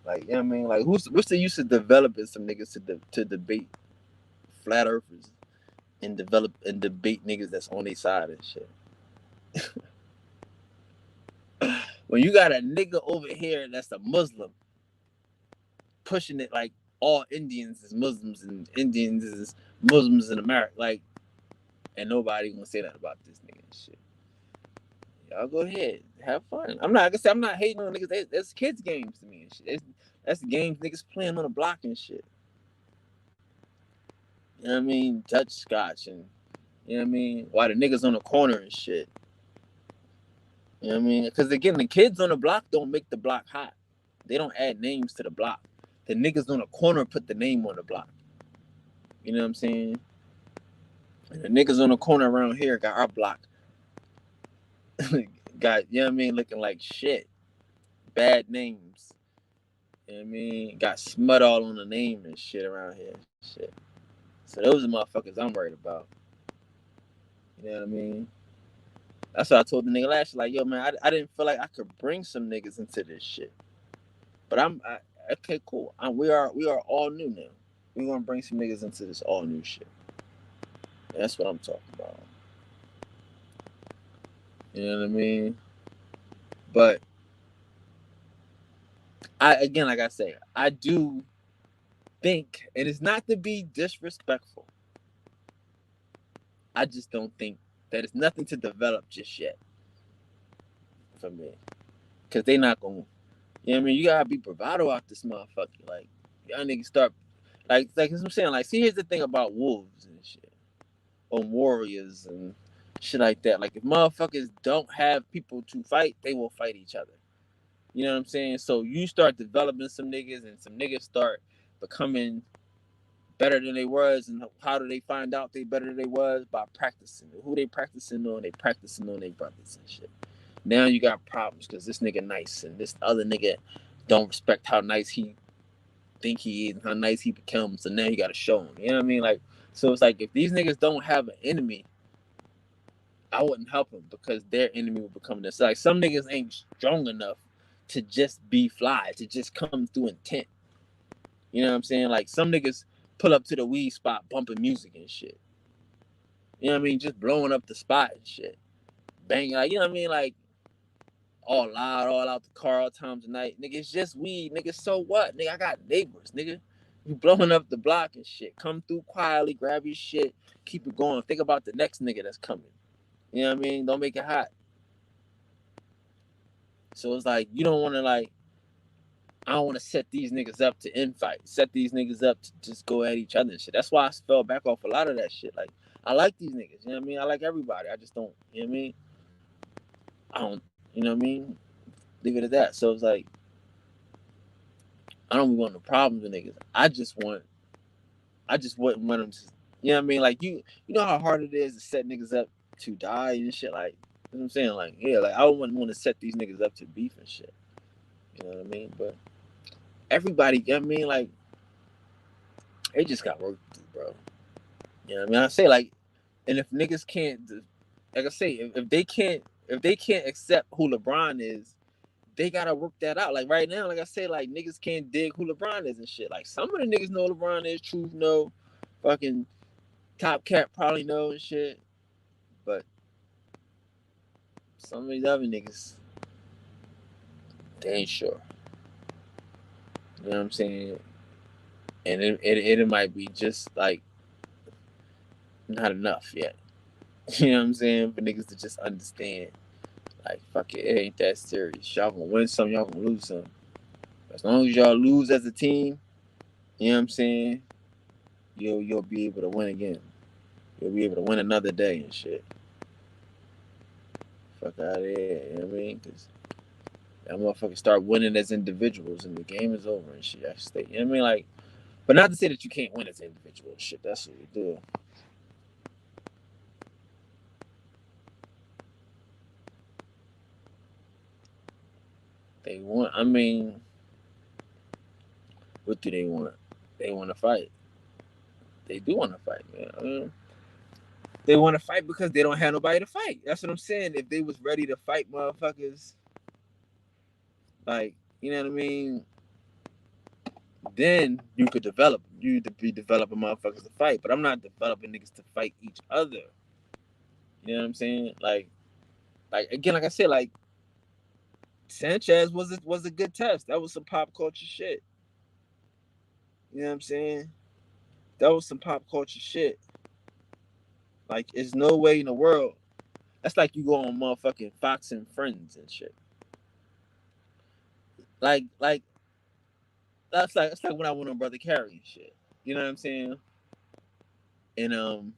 Like, you know what I mean? Like, what's the use of developing some niggas to debate flat earthers and develop and debate niggas that's on their side and shit? When you got a nigga over here that's a Muslim pushing it like all Indians is Muslims and Indians is Muslims in America, like, and nobody gonna say that about this nigga and shit. Y'all go ahead, have fun. I'm not gonna say I'm not hating on niggas. That's kids games to me and shit. That's games niggas playing on the block and shit. You know what I mean? Dutch Scotch and you know what I mean? Why the niggas on the corner and shit. You know what I mean? Because again, the kids on the block don't make the block hot. They don't add names to the block. The niggas on the corner put the name on the block. You know what I'm saying? And the niggas on the corner around here got our block. Got, you know what I mean, looking like shit. Bad names. You know what I mean? Got smut all on the name and shit around here. Shit. So those are motherfuckers I'm worried about. You know what I mean? That's what I told the nigga last year. Like, yo, man, I didn't feel like I could bring some niggas into this shit. But okay, cool. We are all new now. We gonna bring some niggas into this all new shit. That's what I'm talking about. You know what I mean? But again, like I say, I do think, and it's not to be disrespectful. I just don't think that it's nothing to develop just yet for me, because they not gonna. You know what I mean? You gotta be bravado out this motherfucker. Like y'all niggas start, like I'm saying. Like, see, here's the thing about wolves and shit, or warriors and shit like that. Like, if motherfuckers don't have people to fight, they will fight each other. You know what I'm saying? So you start developing some niggas, and some niggas start becoming better than they was. And how do they find out they better than they was? By practicing. Who they practicing on? They practicing on their brothers and shit. Now you got problems because this nigga nice and this other nigga don't respect how nice he think he is and how nice he becomes. So now you gotta show him. You know what I mean? Like, so it's like, if these niggas don't have an enemy, I wouldn't help them because their enemy will become this. Like, some niggas ain't strong enough to just be fly, to just come through intent. You know what I'm saying? Like, some niggas pull up to the weed spot bumping music and shit. You know what I mean? Just blowing up the spot and shit. Bang, like, you know what I mean? Like, all loud, all out the car all times of night. Nigga, it's just weed. Nigga, so what? Nigga, I got neighbors, nigga. You blowing up the block and shit. Come through quietly, grab your shit, keep it going. Think about the next nigga that's coming. You know what I mean? Don't make it hot. So it's like, you don't want to, like, I don't want to set these niggas up to infight. Set these niggas up to just go at each other and shit. That's why I fell back off a lot of that shit. Like, I like these niggas. You know what I mean? I like everybody. I just don't, you know what I mean? I don't, you know what I mean? Leave it at that. So it's like, I don't want no problems with niggas. I just wouldn't want them to, you know what I mean? Like, you know how hard it is to set niggas up to die and shit. Like, you know what I'm saying? Like, yeah, like, I wouldn't want to set these niggas up to beef and shit. You know what I mean? But everybody, you know what I mean? Like, they just got work to do, bro. You know what I mean? I say, like, and if niggas can't, like I say, if they can't accept who LeBron is, they gotta work that out. Like, right now, like I say, like, niggas can't dig who LeBron is and shit. Like, some of the niggas know LeBron is, Truth know, fucking Top Cat probably know and shit. But some of these other niggas, they ain't sure. You know what I'm saying? And it might be just like not enough yet. You know what I'm saying? For niggas to just understand. Like, fuck it, it ain't that serious. Y'all gonna win some, y'all gonna lose some. As long as y'all lose as a team, you know what I'm saying? You'll be able to win again. You'll be able to win another day and shit. Fuck out of here, you know what I mean? Because that motherfucker start winning as individuals and the game is over and shit. I stay, you know what I mean? Like, but not to say that you can't win as an individual and shit. That's what you do. They want, I mean, what do they want? They want to fight. They do want to fight, man. I mean, they want to fight because they don't have nobody to fight. That's what I'm saying. If they was ready to fight motherfuckers, like, you know what I mean, then you could develop. You to be developing motherfuckers to fight. But I'm not developing niggas to fight each other. You know what I'm saying? Like again, like I said, like, Sanchez was a good test. That was some pop culture shit. You know what I'm saying? That was some pop culture shit. Like, there's no way in the world. That's like you go on motherfucking Fox and Friends and shit. Like that's like when I went on Brother Carrie and shit. You know what I'm saying? And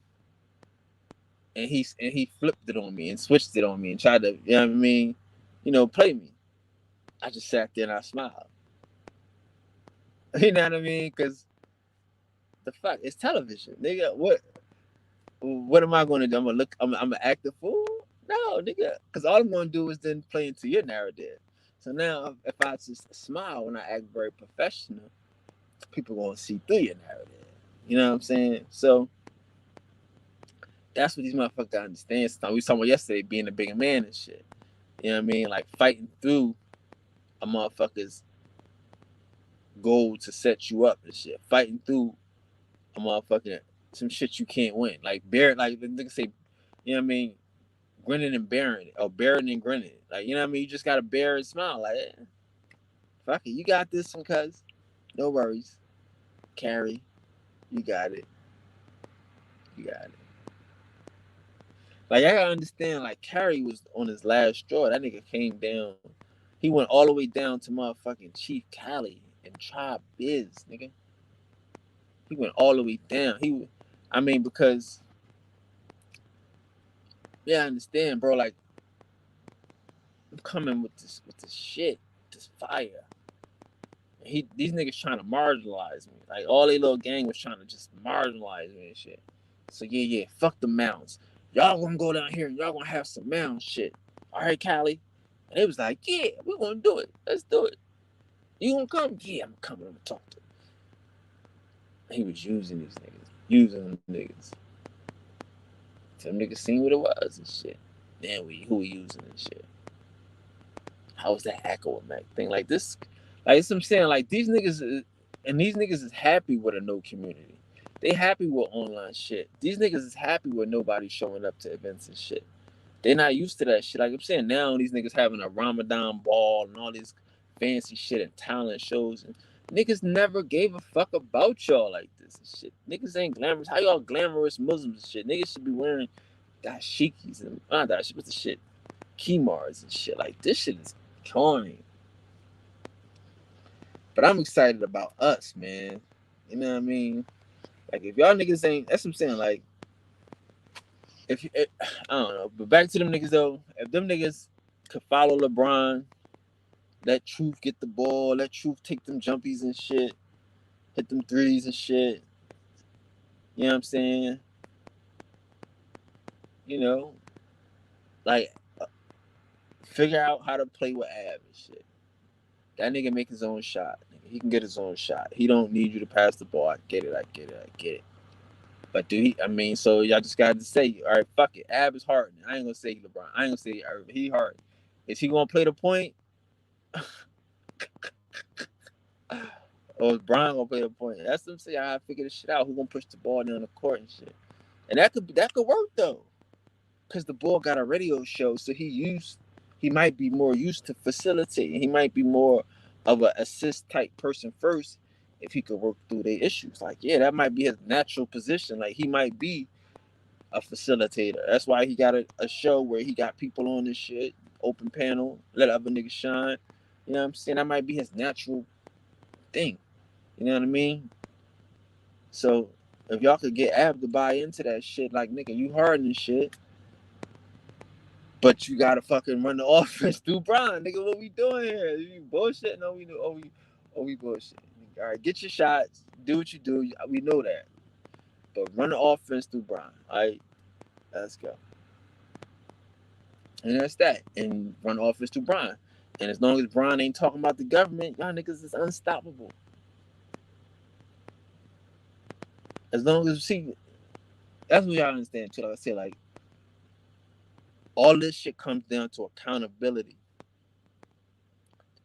he flipped it on me and switched it on me and tried to, you know what I mean, play me. I just sat there and I smiled. You know what I mean? Because the fuck, it's television, nigga. What am I gonna do? I'm gonna act a fool? No, nigga. Because all I'm gonna do is then play into your narrative. So now, if I just smile when I act very professional, people gonna see through your narrative. You know what I'm saying? So that's what these motherfuckers gotta understand. So we talking about yesterday being a bigger man and shit. You know what I mean? Like, fighting through a motherfucker's goal to set you up and shit. Fighting through a motherfucking some shit you can't win. Like bear, like the nigga say, you know what I mean? Grinning and bearing it, or bearing and grinning. Like, you know what I mean? You just gotta bear and smile. Like, fuck it, you got this one, cuz. No worries. Carry, you got it. You got it. Like, I gotta understand, like, Carrie was on his last straw. That nigga came down. He went all the way down to motherfucking Chief Cali and Tribe Biz, nigga. He went all the way down. I mean, because, yeah, I understand, bro. Like, I'm coming with this shit, this fire. These niggas trying to marginalize me. Like, all they little gang was trying to just marginalize me and shit. So yeah, fuck the mounds. Y'all gonna go down here and y'all gonna have some mound shit. All right, Cali. And they was like, yeah, we gonna do it. Let's do it. You gonna come? Yeah, I'm coming. I'm gonna talk to him. He was using these niggas. Using them niggas. Some niggas seen what it was and shit. Then who we using and shit. How was that Echo Mac thing? Like this, like it's I'm saying, like these niggas is happy with a no community. They happy with online shit. These niggas is happy with nobody showing up to events and shit. They're not used to that shit. Like I'm saying, now these niggas having a Ramadan ball and all this fancy shit and talent shows, and niggas never gave a fuck about y'all like this and shit. Niggas ain't glamorous. How y'all glamorous Muslims and shit? Niggas should be wearing dashikis and what's the shit? Kimars and shit. Like this shit is corny. But I'm excited about us, man. You know what I mean? Like if y'all niggas ain't, that's what I'm saying. Like I don't know, but back to them niggas though. If them niggas could follow LeBron, let Truth get the ball, let Truth take them jumpies and shit, hit them threes and shit. You know what I'm saying? You know, like figure out how to play with Ab and shit. That nigga make his own shot. He can get his own shot. He don't need you to pass the ball. I get it. But I mean, so y'all just got to say, all right, fuck it. Ab is hard. I ain't gonna say LeBron. I ain't gonna say he hard. Is he gonna play the point? Or is Brian gonna play the point? That's what I'm saying. I figure this shit out. Who gonna push the ball down the court and shit? And that could work though, cause the ball got a radio show, so he might be more used to facilitating. He might be more of an assist type person first if he could work through their issues. Like, yeah, that might be his natural position. Like, he might be a facilitator. That's why he got a show where he got people on this shit, open panel, let other niggas shine. You know what I'm saying? That might be his natural thing. You know what I mean? So if y'all could get Ab to buy into that shit, like nigga, you hard and shit, but you gotta fucking run the offense through Brian, nigga. What we doing here? Are you bullshitting? We bullshit. All right, get your shots, do what you do. We know that, but run the offense through Brian. All right, let's go. And that's that. And run the offense through Brian. And as long as Brian ain't talking about the government, y'all niggas is unstoppable. As long as that's what y'all understand too. Like I said, like all this shit comes down to accountability.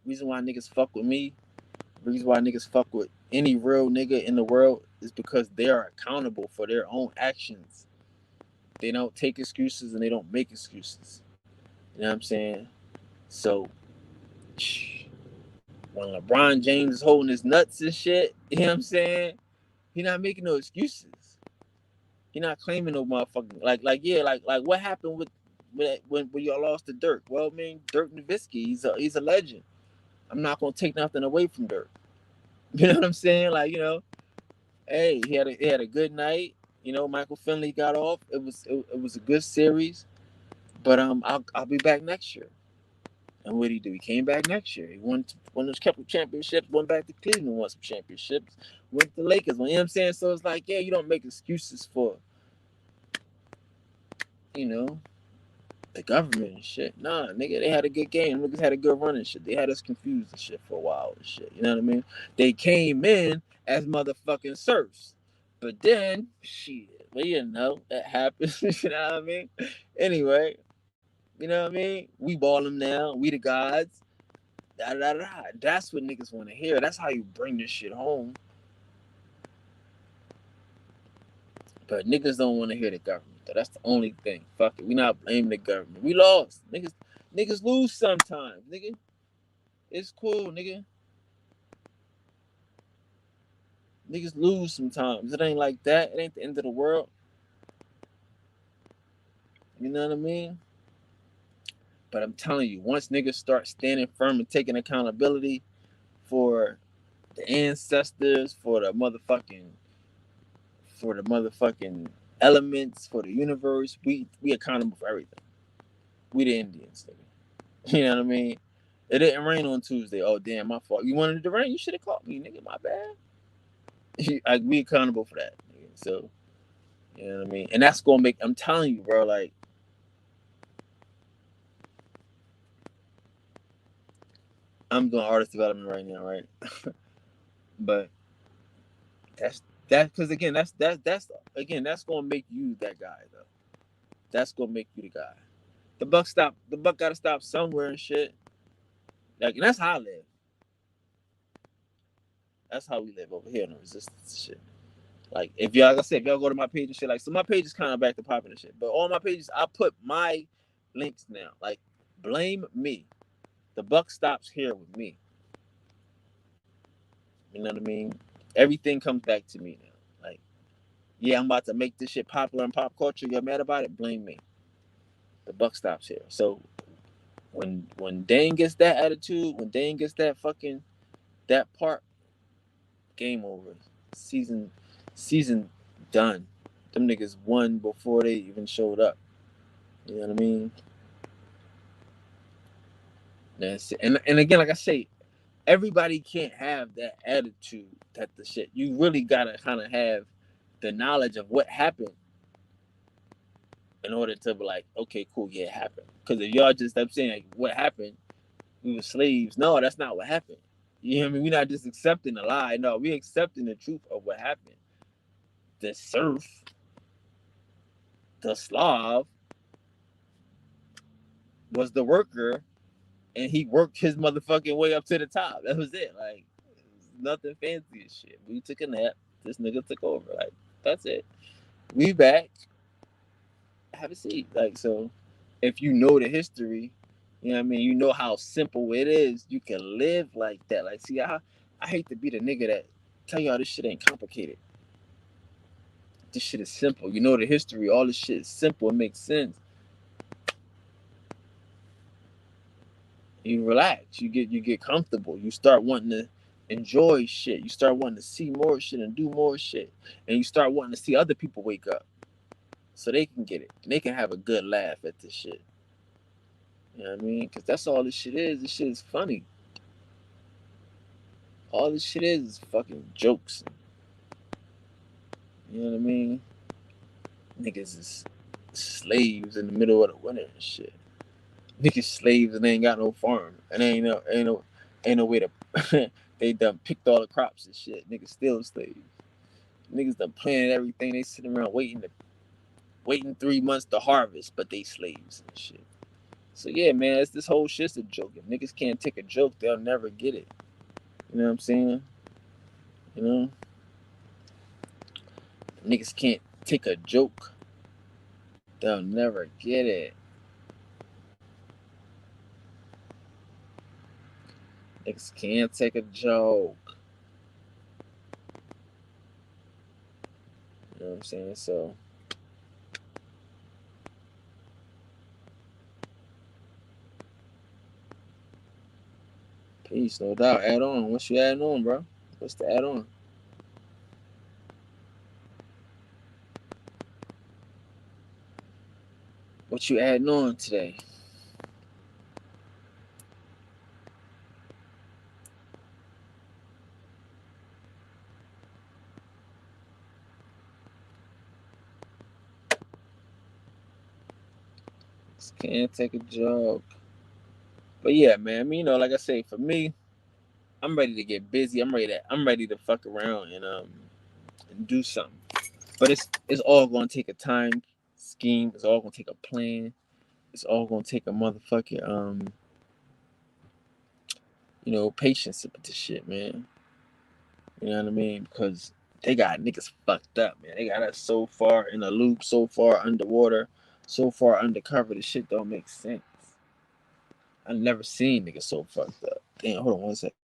Reason why niggas fuck with me, reason why niggas fuck with any real nigga in the world is because they are accountable for their own actions. They don't take excuses and they don't make excuses. You know what I'm saying? So when LeBron James is holding his nuts and shit, you know what I'm saying? He not making no excuses. He not claiming no motherfucking like what happened with when y'all lost to Dirk? Well, man, Dirk Nowitzki, he's a legend. I'm not gonna take nothing away from Dirk. You know what I'm saying? Like, you know, hey, he had a good night. You know, Michael Finley got off. It was a good series. But I'll be back next year. And what did he do? He came back next year. He won those couple championships, went back to Cleveland, won some championships, went to the Lakers. You know what I'm saying? So it's like, yeah, you don't make excuses for, you know, the government and shit. Nah, nigga, they had a good game. Niggas had a good run and shit. They had us confused and shit for a while and shit. You know what I mean? They came in as motherfucking serfs. But then, shit, well, you know, that happens. You know what I mean? Anyway, you know what I mean? We ball them now. We the gods. Da, da, da. That's what niggas want to hear. That's how you bring this shit home. But niggas don't want to hear the government, though. That's the only thing. Fuck it. We not blaming the government. We lost. Niggas lose sometimes, nigga. It's cool, nigga. Niggas lose sometimes. It ain't like that. It ain't the end of the world. You know what I mean? But I'm telling you, once niggas start standing firm and taking accountability for the ancestors, for the motherfucking elements, for the universe, we accountable for everything. We the Indians, nigga. You know what I mean? It didn't rain on Tuesday. Oh damn, my fault. You wanted it to rain? You should have called me, nigga. My bad. We accountable for that, nigga. So you know what I mean? And that's gonna make. I'm telling you, bro. Like, I'm doing artist development right now, right? But that's because again, that's gonna make you that guy though. That's gonna make you the guy. The buck gotta stop somewhere and shit. Like, and that's how I live. That's how we live over here in the resistance shit. Like, if y'all, like I said, if y'all go to my page and shit, like, so my page is kind of back to popping and shit. But all my pages, I put my links now. Like, blame me. The buck stops here with me. You know what I mean? Everything comes back to me now. Like, yeah, I'm about to make this shit popular in pop culture. You're mad about it? Blame me. The buck stops here. So when Dane gets that attitude, when Dane gets that part, game over. Season done. Them niggas won before they even showed up. You know what I mean? That's it. And again, like I say, everybody can't have that attitude that the shit. You really gotta kind of have the knowledge of what happened in order to be like, okay, cool, yeah, it happened. Because if y'all just stop saying like, what happened, we were slaves. No, that's not what happened. You know what I mean? We're not just accepting a lie. No, we accepting the truth of what happened. The serf, the Slav, was the worker, and he worked his motherfucking way up to the top. That was it. Like, nothing fancy as shit. We took a nap. This nigga took over. Like, that's it. We back. Have a seat. Like, so if you know the history, you know what I mean? You know how simple it is. You can live like that. Like, see, I hate to be the nigga that tell y'all this shit ain't complicated. This shit is simple. You know the history. All this shit is simple. It makes sense. You relax. You get comfortable. You start wanting to enjoy shit. You start wanting to see more shit and do more shit. And you start wanting to see other people wake up so they can get it. And they can have a good laugh at this shit. You know what I mean? Because that's all this shit is. This shit is funny. All this shit is fucking jokes. You know what I mean? Niggas is slaves in the middle of the winter and shit. Niggas slaves and they ain't got no farm. And ain't no way to they done picked all the crops and shit. Niggas still slaves. Niggas done planted everything. They sitting around waiting 3 months to harvest, but they slaves and shit. So yeah, man, this whole shit's a joke. If niggas can't take a joke, they'll never get it. You know what I'm saying? You know? If niggas can't take a joke, they'll never get it. Niggas can't take a joke. You know what I'm saying? So peace, no doubt. Add on. What's you adding on, bro? What's the add on? What you adding on today? Just can't take a joke. But yeah, man. I mean, like I say, for me, I'm ready to get busy. I'm ready to fuck around and do something. But it's all gonna take a time scheme. It's all gonna take a plan. It's all gonna take a motherfucking patience with this shit, man. You know what I mean? Because They got niggas fucked up, man. They got us so far in a loop, so far underwater, so far undercover. The shit don't make sense. I never seen niggas so fucked up. Damn, hold on one second.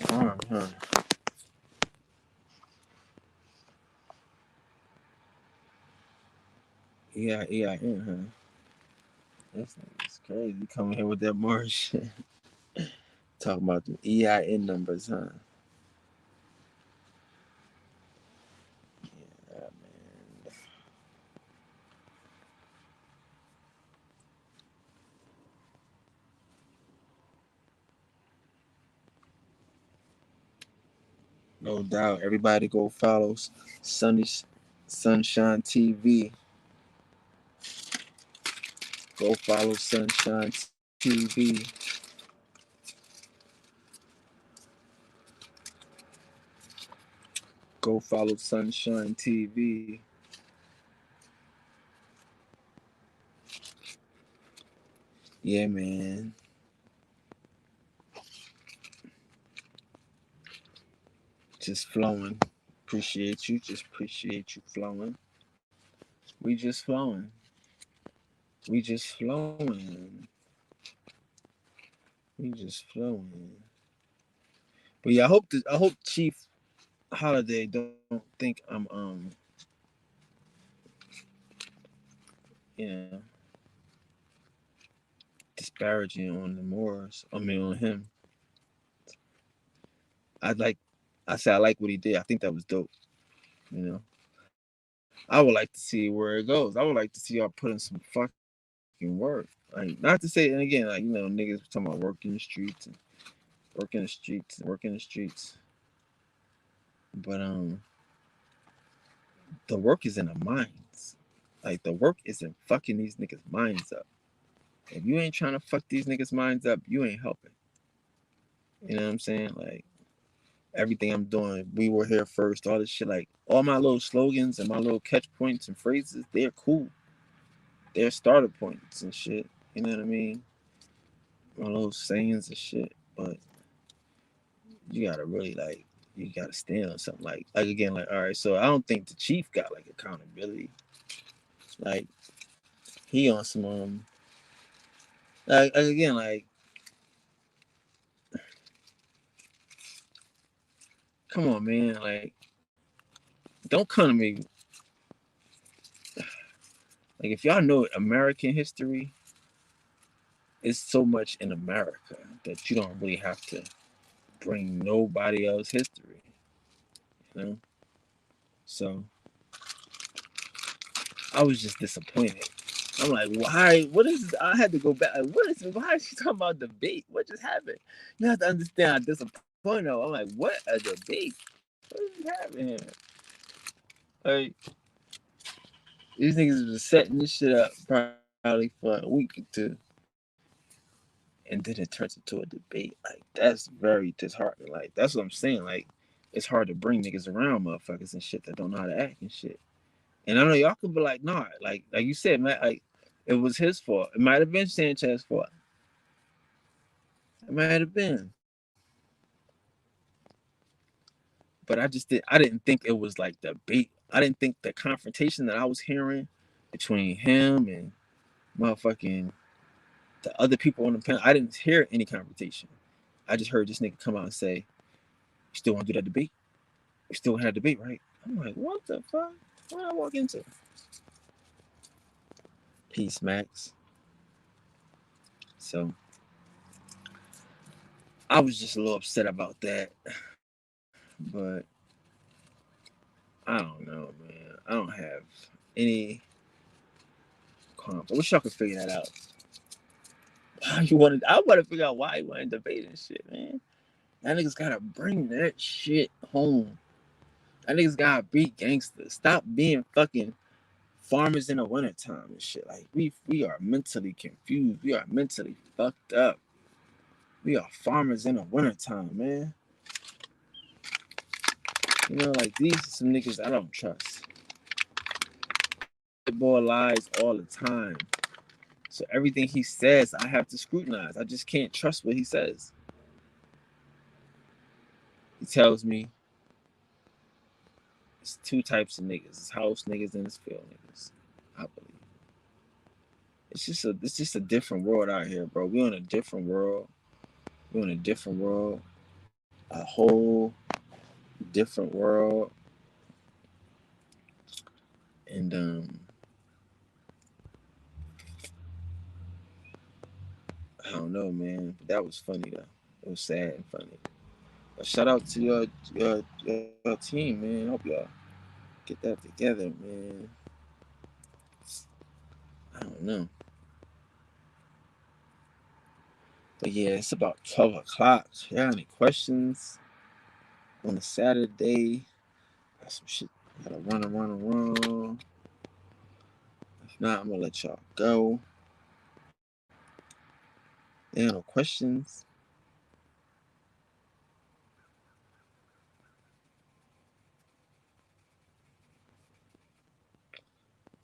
Farm, huh? Yeah, yeah, yeah, huh? That's crazy. Coming here with that Mars shit. Talking about the EIN numbers, huh? Yeah, man. No doubt. Everybody go follow Sunny Sunshine TV. Go follow Sunshine TV. Go follow Sunshine TV. Yeah, man. Just flowing. Appreciate you. Just appreciate you flowing. We just flowing. We just flowing. We just flowing. But yeah, I hope Chief Holiday don't think I'm you know disparaging on the Moors. I mean on him. I like I said I like what he did. I think that was dope. You know. I would like to see where it goes. I would like to see y'all put in some fucking work. Like not to say and again, like niggas talking about working the streets and working the streets and working the streets. But the work is in the minds. Like the work is in fucking these niggas' minds up. If you ain't trying to fuck these niggas' minds up, you ain't helping. You know what I'm saying? Like everything I'm doing, we were here first, all this shit, like all my little slogans and my little catch points and phrases, they're cool. They're starter points and shit. You know what I mean? My little sayings and shit. But you gotta really you gotta stand on something like again, like all right, so I don't think the chief got like accountability. Like he on some like again, like come on man, like don't come to me like if y'all know American history, it's so much in America that you don't really have to bring nobody else history, you know. So I was just disappointed. I'm like, why? What is this? I had to go back. Like, what is this? Why is she talking about debate? What just happened? You have to understand how disappointed. I'm like, what a debate? What is happening here? Like these niggas was setting this shit up probably for a week or two, and then it turns into a debate. Like that's very disheartening. Like that's what I'm saying. Like it's hard to bring niggas around motherfuckers and shit that don't know how to act and shit. And I know y'all could be like, nah, like you said, man, like it was his fault. It might have been Sanchez's fault. It might have been. But I didn't think it was like debate. I didn't think the confrontation that I was hearing between him and motherfucking the other people on the panel, I didn't hear any confrontation. I just heard this nigga come out and say, "You still want to do that debate? We still had a debate, right?" I'm like, "What the fuck? What did I walk into?" Peace, Max. So I was just a little upset about that, but I don't know, man. I don't have any comp. I wish y'all could figure that out. Why you wanted? I want to figure out why you want to debate and shit, man. That niggas gotta bring that shit home. That niggas gotta be gangsters. Stop being fucking farmers in the wintertime and shit. Like we are mentally confused. We are mentally fucked up. We are farmers in the wintertime, man. You know, like these are some niggas I don't trust. That boy lies all the time. So everything he says, I have to scrutinize. I just can't trust what he says. He tells me it's two types of niggas. It's house niggas and it's field niggas. I believe. It's just a different world out here, bro. We on a different world. We're in a different world. A whole different world. And I don't know, man. That was funny though. It was sad and funny. But shout out to your team, man. Hope y'all get that together, man. I don't know. But yeah, it's about 12 o'clock. Y'all any questions on a Saturday? Got some shit. Gotta run. If not, I'm gonna let y'all go. There no questions.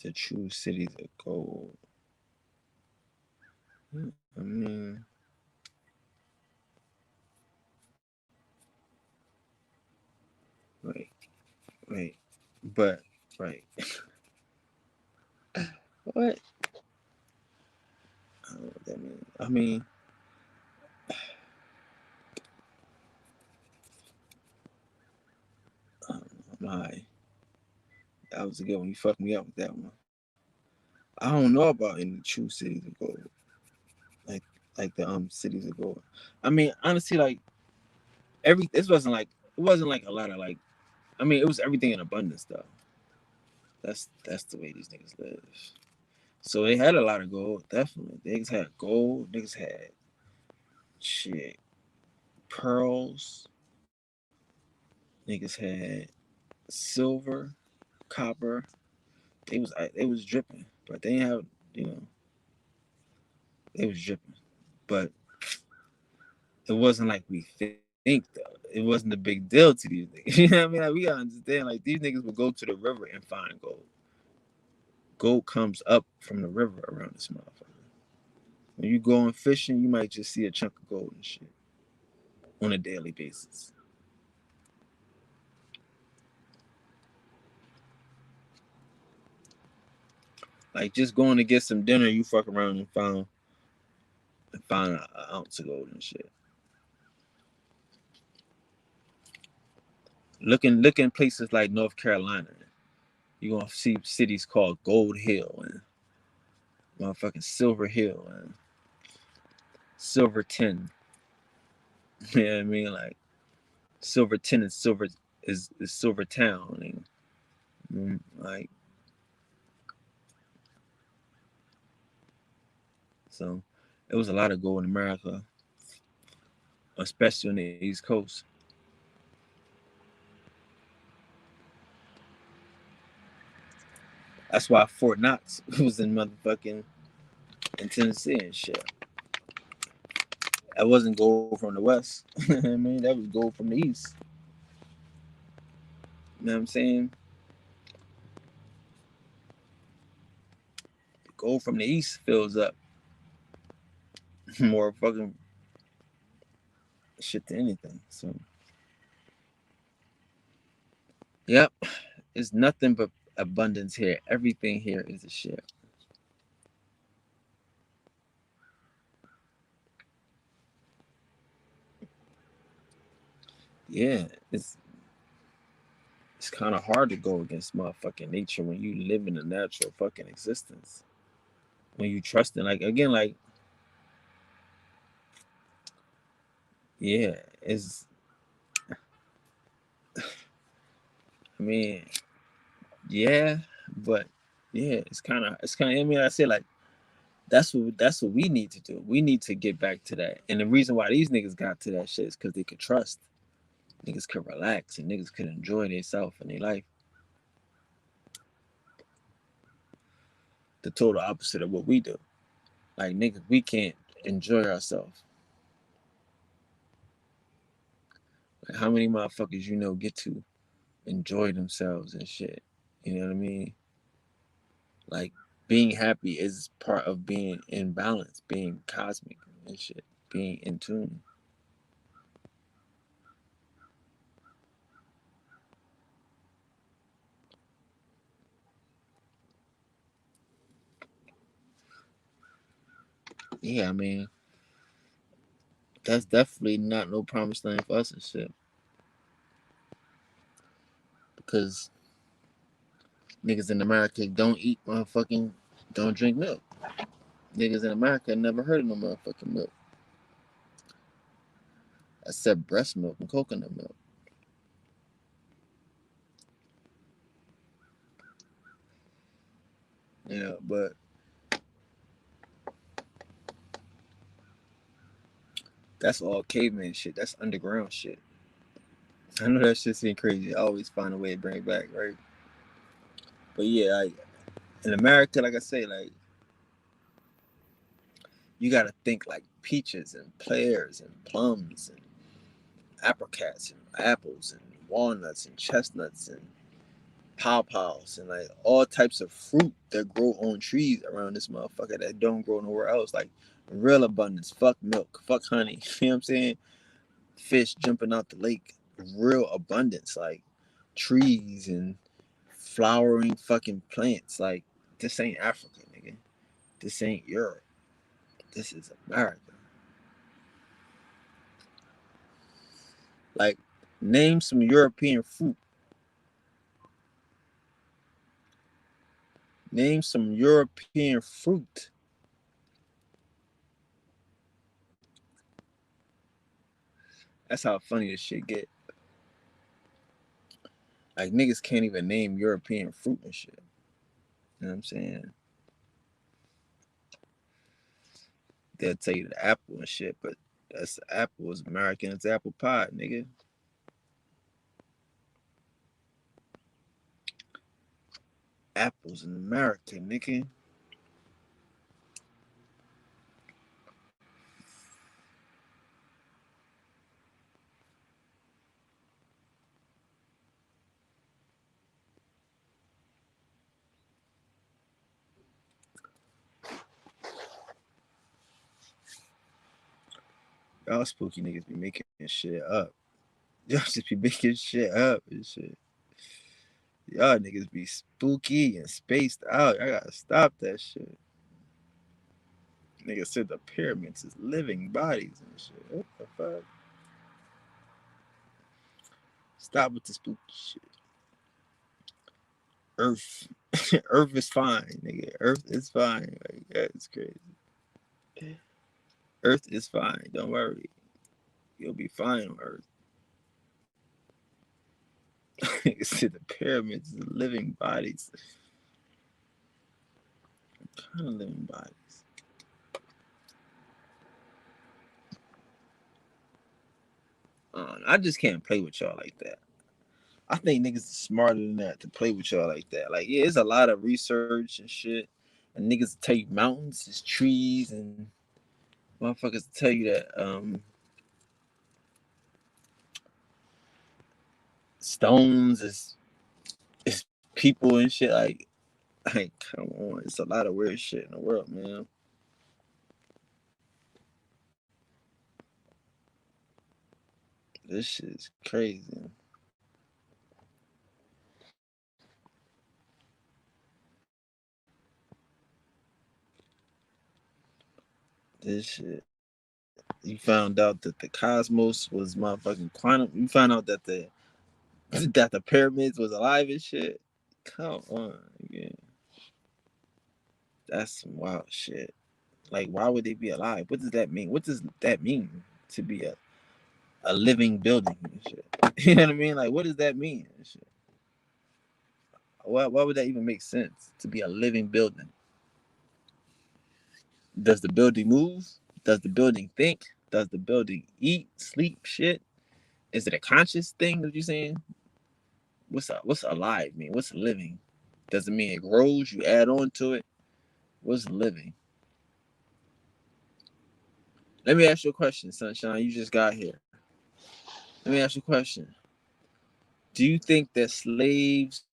The true cities of gold. I mean, wait, but right. What? I don't know what that means. I mean, my that was a good one. You fucked me up with that one. I don't know about any true cities of gold, like the cities of gold. I mean, honestly, like it wasn't like a lot of like. I mean, it was everything in abundance though. That's the way these niggas live. So they had a lot of gold, definitely. Niggas had gold. Niggas had shit, pearls. Niggas had silver, copper. They was dripping, but they didn't have you know they was dripping, but it wasn't like we think though. It wasn't a big deal to these niggas. You know what I mean? Like we gotta understand. Like these niggas would go to the river and find gold. Gold comes up from the river around this motherfucker. When you going fishing, you might just see a chunk of gold and shit on a daily basis. Like just going to get some dinner, you fuck around and find an ounce of gold and shit. Looking places like North Carolina, you're gonna see cities called Gold Hill and motherfucking Silver Hill and Silverton. You know what I mean? Like Silverton and Silver is Silver Town and like so it was a lot of gold in America, especially on the East Coast. That's why Fort Knox was in motherfucking in Tennessee and shit. That wasn't gold from the West. I mean, that was gold from the East. You know what I'm saying? Gold from the East fills up more fucking shit than anything. So, yep, it's nothing but abundance here. Everything here is a shit. Yeah, it's kind of hard to go against motherfucking nature when you live in a natural fucking existence. when you trust it, like again, like yeah, it's I mean, yeah, but yeah, it's kind of I mean, I say like that's what we need to do. We need to get back to that. And the reason why these niggas got to that shit is because they could trust. Niggas could relax and niggas could enjoy themselves and their life. The total opposite of what we do. Like niggas, we can't enjoy ourselves. Like how many motherfuckers you know get to enjoy themselves and shit? You know what I mean? Like being happy is part of being in balance, being cosmic and shit, being in tune. Yeah, I mean, that's definitely not no promised land for us and shit. Because niggas in America don't eat motherfucking, don't drink milk. Niggas in America never heard of no motherfucking milk except breast milk and coconut milk. Yeah, but that's all caveman shit. That's underground shit. I know that shit seems crazy. I always find a way to bring it back, right? But yeah, like in America, like I say, like you gotta think like peaches and pears and plums and apricots and apples and walnuts and chestnuts and pawpaws and like all types of fruit that grow on trees around this motherfucker that don't grow nowhere else. Like real abundance. Fuck milk. Fuck honey. You know what I'm saying? Fish jumping out the lake. Real abundance. Like trees and flowering fucking plants. Like this ain't Africa, nigga. This ain't Europe. This is America. Like name some European fruit. Name some European fruit. That's how funny this shit get. Like niggas can't even name European fruit and shit. You know what I'm saying? They'll tell you the apple and shit, but that's apple is American. It's apple pie, nigga. Apples in America, nigga. Y'all spooky niggas be making shit up. Y'all just be making shit up and shit. Y'all niggas be spooky and spaced out. I gotta stop that shit. Nigga said the pyramids is living bodies and shit. What the fuck? Stop with the spooky shit. Earth. Earth is fine, nigga. Earth is fine. Like, that's crazy. Earth is fine. Don't worry. You'll be fine on Earth. Nigga said the pyramids is living bodies. What kind of living bodies? I just can't play with y'all like that. I think niggas is smarter than that to play with y'all like that. Like, yeah, it's a lot of research and shit. And niggas tell you mountains is trees and motherfuckers tell you that stones is people and shit. Like, come on. It's a lot of weird shit in the world, man. This shit is crazy. This shit. You found out that the cosmos was motherfucking quantum. You found out that the that the pyramids was alive and shit. Come on, yeah. That's some wild shit. Like, why would they be alive? What does that mean? What does that mean to be a living building and shit? You know what I mean? Like, what does that mean and shit? Why would that even make sense to be a living building? Does the building move? Does the building think? Does the building eat, sleep, shit? Is it a conscious thing that you're saying? What's alive mean? What's living? Does it mean it grows? You add on to it? What's living? Let me ask you a question, Sunshine. You just got here. Let me ask you a question. Do you think that slaves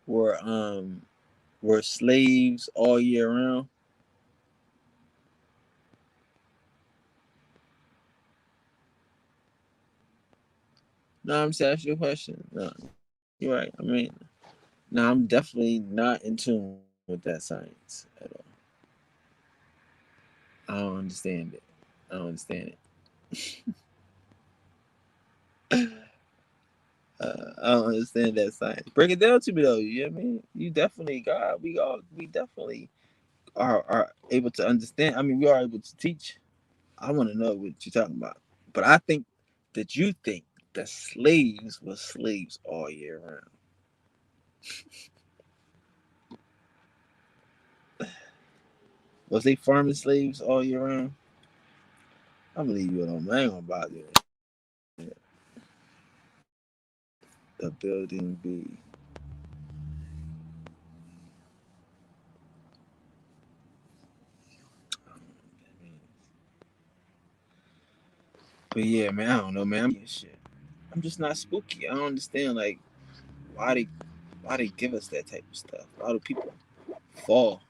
were um were slaves all year round? No, I'm just asking you a question. No, you're right. I mean, no, I'm definitely not in tune with that science at all. I don't understand it. I don't understand it. I don't understand that science. Break it down to me though. You know what I mean? You definitely God. We definitely are able to understand. I mean, we are able to teach. I want to know what you're talking about. But I think that you think that slaves were slaves all year round. Was they farming slaves all year round? I believe you alone. I ain't gonna bother you. The building B. But yeah, man, I don't know, man. Shit. I'm just not spooky. I don't understand like why they why they give us that type of stuff. Why do people fall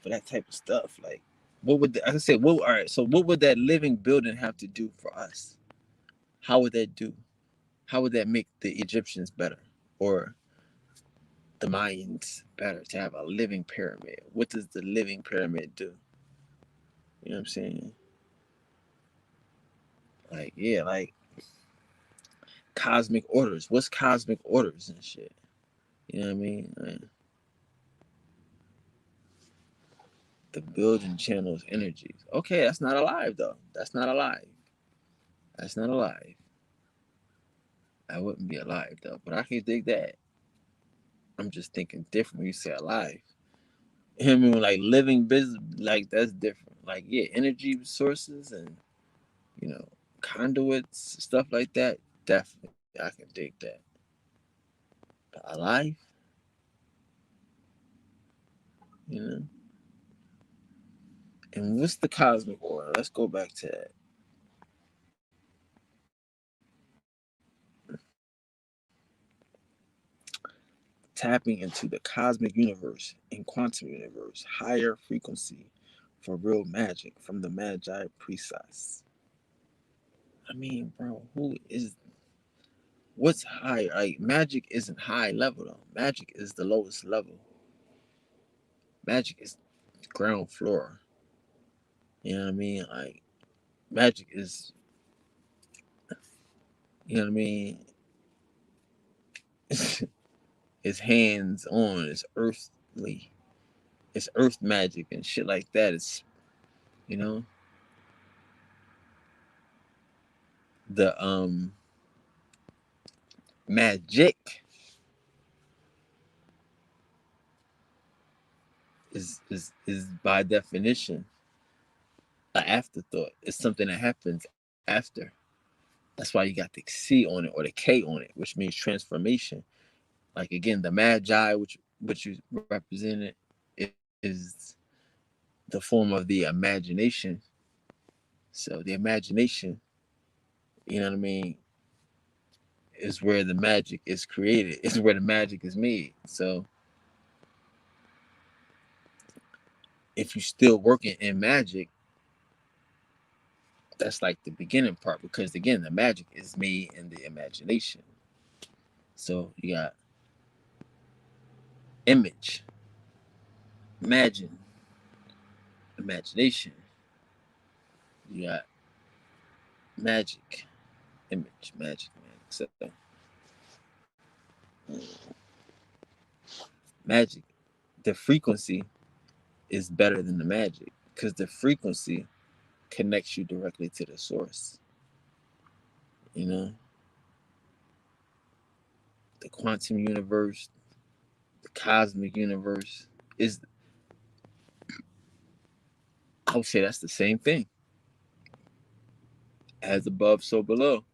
for that type of stuff? Like, what would I say? What all right? So, what would that living building have to do for us? How would that do? How would that make the Egyptians better or the Mayans better to have a living pyramid? What does the living pyramid do? You know what I'm saying? Like, yeah, like cosmic orders. What's cosmic orders and shit? You know what I mean? Like, the building channels energies. Okay, that's not alive though. That's not alive. That's not alive. I wouldn't be alive though, but I can dig that. I'm just thinking different when you say alive. I mean, like living business, like that's different. Like yeah, energy sources and you know conduits, stuff like that. Definitely, I can dig that. But alive, you know. And what's the cosmic order? Let's go back to that. Tapping into the cosmic universe and quantum universe, higher frequency for real magic from the Magi precise. I mean, bro, who is what's high? Like magic isn't high level though. Magic is the lowest level. Magic is ground floor. You know what I mean? Like magic is you know what I mean? It's hands on, it's earthly. It's earth magic and shit like that. It's you know the magic is by definition an afterthought. It's something that happens after. That's why you got the C on it or the K on it, which means transformation. Like again, the magi, which you represented, is the form of the imagination. So the imagination, you know what I mean, is where the magic is created. Is where the magic is made. So if you're still working in magic, that's like the beginning part because again, the magic is made in the imagination. So you got image, imagine, imagination. You got magic, image, magic, man. So magic, the frequency. is better than the magic because the frequency connects you directly to the source. You know, the quantum universe, the cosmic universe is, I would say that's the same thing. As above, so below.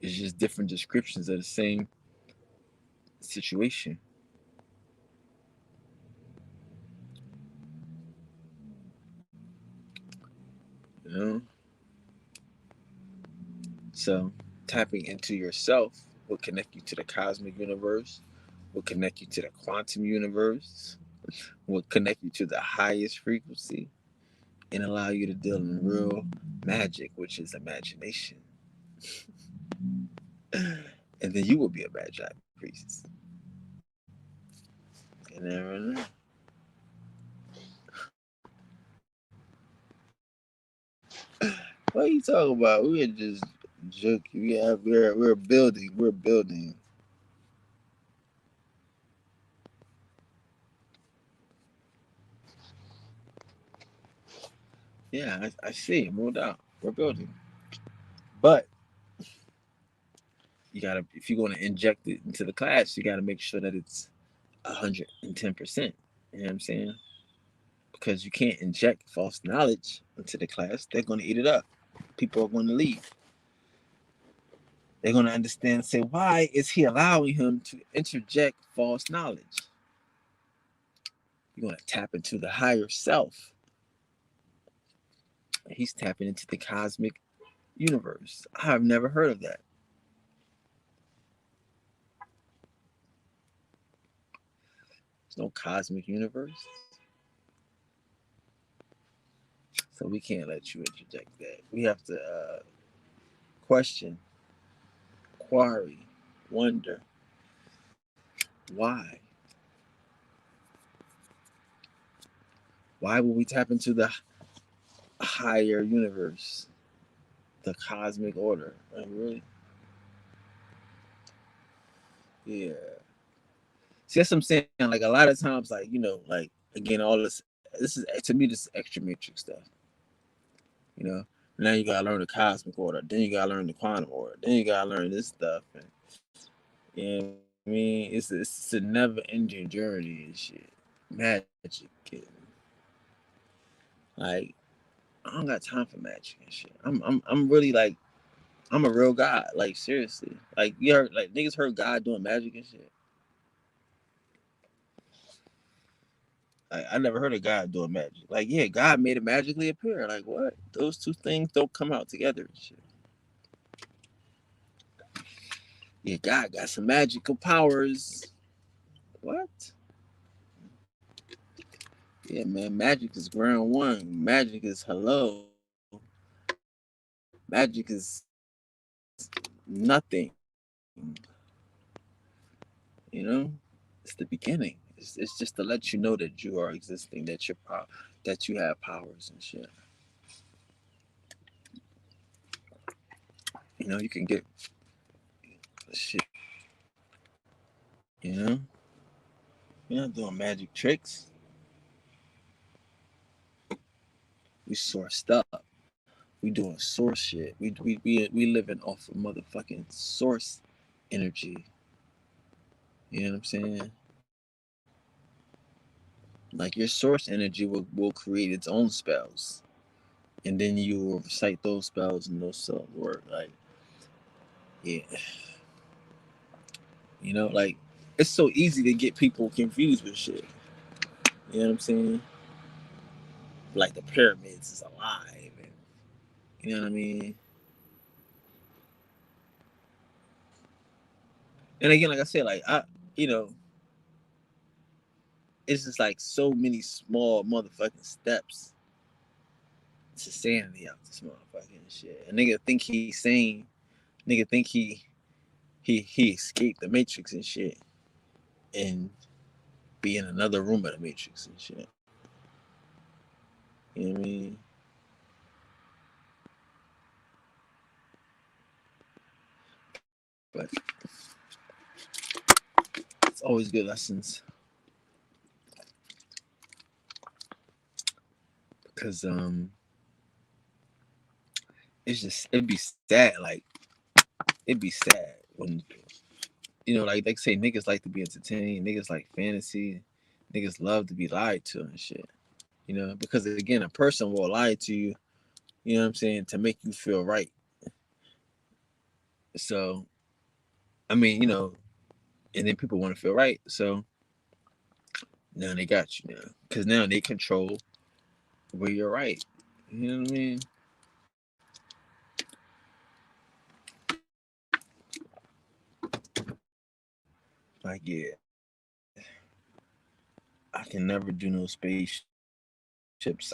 It's just different descriptions of the same situation. You know? So tapping into yourself will connect you to the cosmic universe, will connect you to the quantum universe, will connect you to the highest frequency, and allow you to deal in real magic, which is imagination. And then you will be a magi priest. You never know. What are you talking about? We're just joking. We're building. We're building. Yeah, I see. No doubt. We're building. But you gotta, if you're gonna inject it into the class, you gotta make sure that it's 110%. You know what I'm saying? Because you can't inject false knowledge into the class. They're gonna eat it up. People are gonna leave. They're gonna understand. Say, why is he allowing him to interject false knowledge? You're gonna tap into the higher self. He's tapping into the cosmic universe. I've never heard of that. There's no cosmic universe. So we can't let you interject that. We have to question, query, wonder why. Why would we tap into the higher universe, the cosmic order? Like, really? Yeah. See, that's what I'm saying. Like a lot of times, like, like again, all this. This is, to me, this is extra matrix stuff. You know. Now you gotta learn the cosmic order. Then you gotta learn the quantum order. Then you gotta learn this stuff. And, you know, I mean, it's a never ending journey and shit. Magic. And, like, I don't got time for magic and shit. I'm really like, I'm a real god. Like, seriously. Like, you heard, like, niggas heard God doing magic and shit. I never heard of God doing magic. Like, yeah, God made it magically appear. Like, what? Those two things don't come out together and shit. Yeah, God got some magical powers. What? Yeah, man, magic is ground one. Magic is hello. Magic is nothing. You know, it's the beginning. It's just to let you know that you are existing, that you're that you have powers and shit. You know, you can get shit. You know, you're not doing magic tricks. We sourced up. We doing source shit. We living off of motherfucking source energy. You know what I'm saying? Like your source energy will create its own spells, and then you will recite those spells and those spells work. Like, yeah, like it's so easy to get people confused with shit. You know what I'm saying? Like the pyramids is alive, and you know what I mean. And again, like I said, like you know, it's just like so many small motherfucking steps to sanity out this motherfucking shit. A nigga think he's sane. Nigga think he escaped the matrix and shit, and be in another room of the matrix and shit. You know what I mean? But it's always good lessons. Cause it'd be sad, like it'd be sad when like say niggas like to be entertained, niggas like fantasy, niggas love to be lied to and shit. Because again, a person will lie to you, you know what I'm saying, to make you feel right. So I mean, and then people want to feel right. So now they got you now. Cause now they control where you're right. You know what I mean? Like yeah, I can never do no spaceships.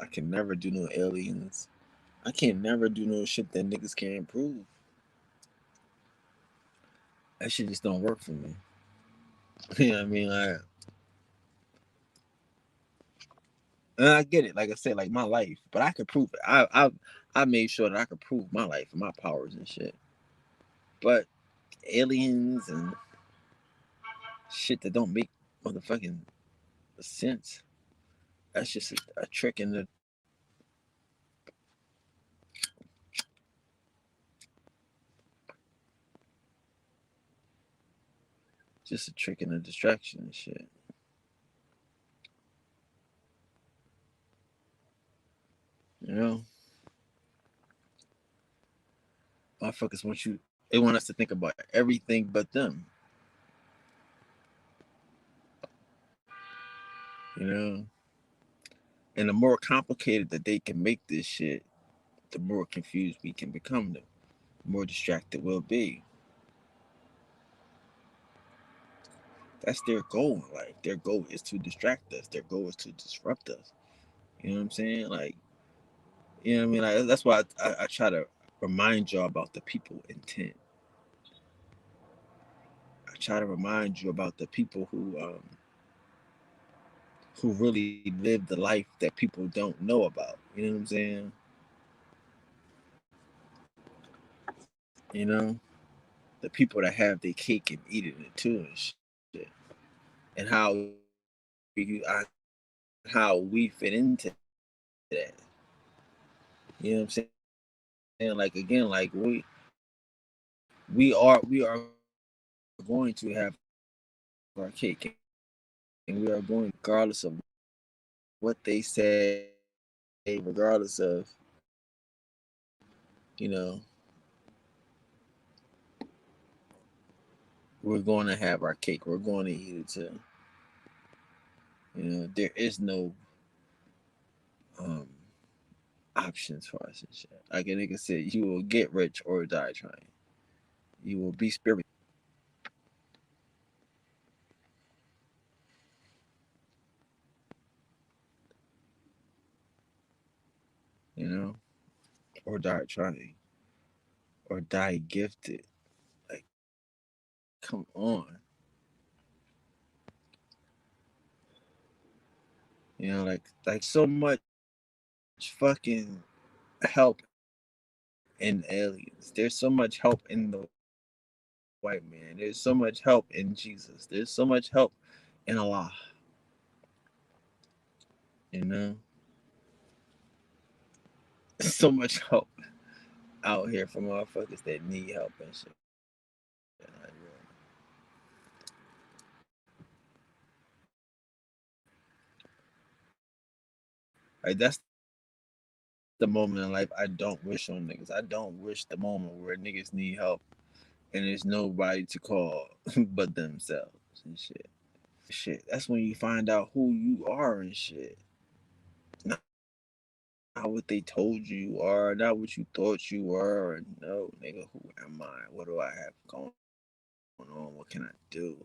I can never do no aliens. I can't never do no shit that niggas can't prove. That shit just don't work for me. You know what I mean? And I get it. Like I said, like my life, but I could prove it. I made sure that I could prove my life and my powers and shit. But aliens and shit that don't make motherfucking sense. That's just a trick in the just a trick and a distraction and shit. You know, motherfuckers want you. They want us to think about everything but them. You know, and the more complicated that they can make this shit, the more confused we can become. The more distracted we'll be. That's their goal in life. Their goal is to distract us. Their goal is to disrupt us. You know what I'm saying? Like, you know what I mean? Like, that's why I try to remind y'all about the people intent. I try to remind you about the people who really live the life that people don't know about. You know what I'm saying? You know, the people that have their cake and eat it too and shit, and how we fit into that. You know what I'm saying? Like again, like we are going to have our cake, and we are going regardless of what they say, regardless of you know, we're going to have our cake. We're going to eat it too. There is no um options for us and shit. Like a nigga said, you will get rich or die trying. You will be spiritual, you know, or die trying, or die gifted. Like, come on. Like so much fucking help in aliens. There's so much help in the white man. There's so much help in Jesus. There's so much help in Allah. You know, so much help out here for motherfuckers that need help and shit. Like that's the moment in life I don't wish on niggas. I don't wish the moment where niggas need help and there's nobody to call but themselves and shit. That's when you find out who you are and shit. Not what they told you are, not what you thought you were. No, nigga, who am I? What do I have going on? What can I do?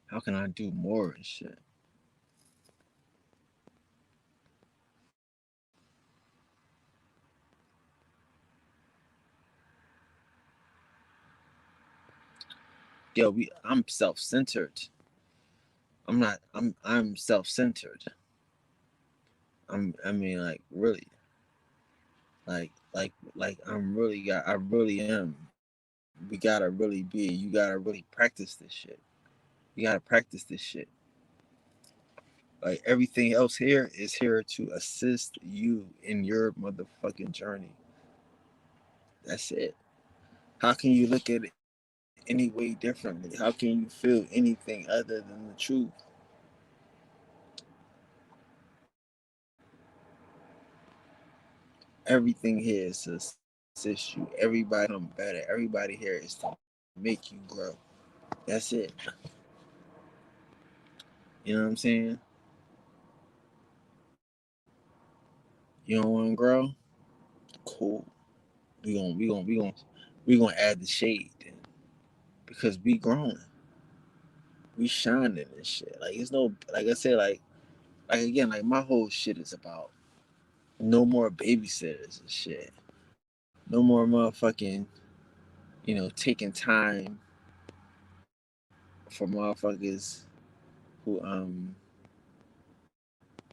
How can I do more and shit? Yo, I'm self-centered. I'm not. I'm self-centered. I mean, like really, like I really am. We gotta really be. You gotta really practice this shit. You gotta practice this shit. Like everything else here is here to assist you in your motherfucking journey. That's it. How can you look at it any way differently? How can you feel anything other than the truth? Everything here is to assist you. Everybody come better. Everybody here is to make you grow. That's it. You know what I'm saying? You don't want to grow? Cool. We gonna add the shade then. Because we growing. We shining and shit. Like it's no, like I said, like again, like my whole shit is about no more babysitters and shit. No more motherfucking, taking time for motherfuckers who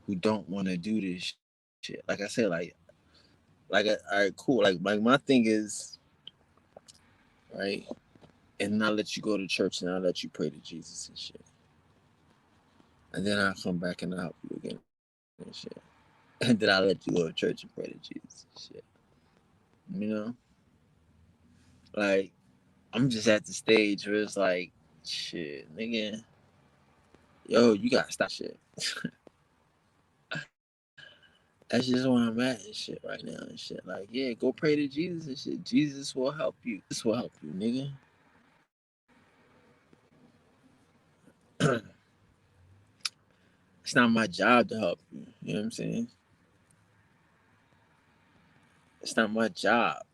who don't want to do this shit. Like I said, all right, cool. Like my thing is right, and I let you go to church and I let you pray to Jesus and shit, and then I'll come back and I'll help you again and shit, and then I'll let you go to church and pray to Jesus and shit. You know, like I'm just at the stage where it's like, shit, nigga, yo, you gotta stop shit. That's just where I'm at and shit right now and shit. Like, yeah, go pray to Jesus and shit. Jesus will help you. Jesus will help you, nigga. It's not my job to help you. You know what I'm saying? It's not my job.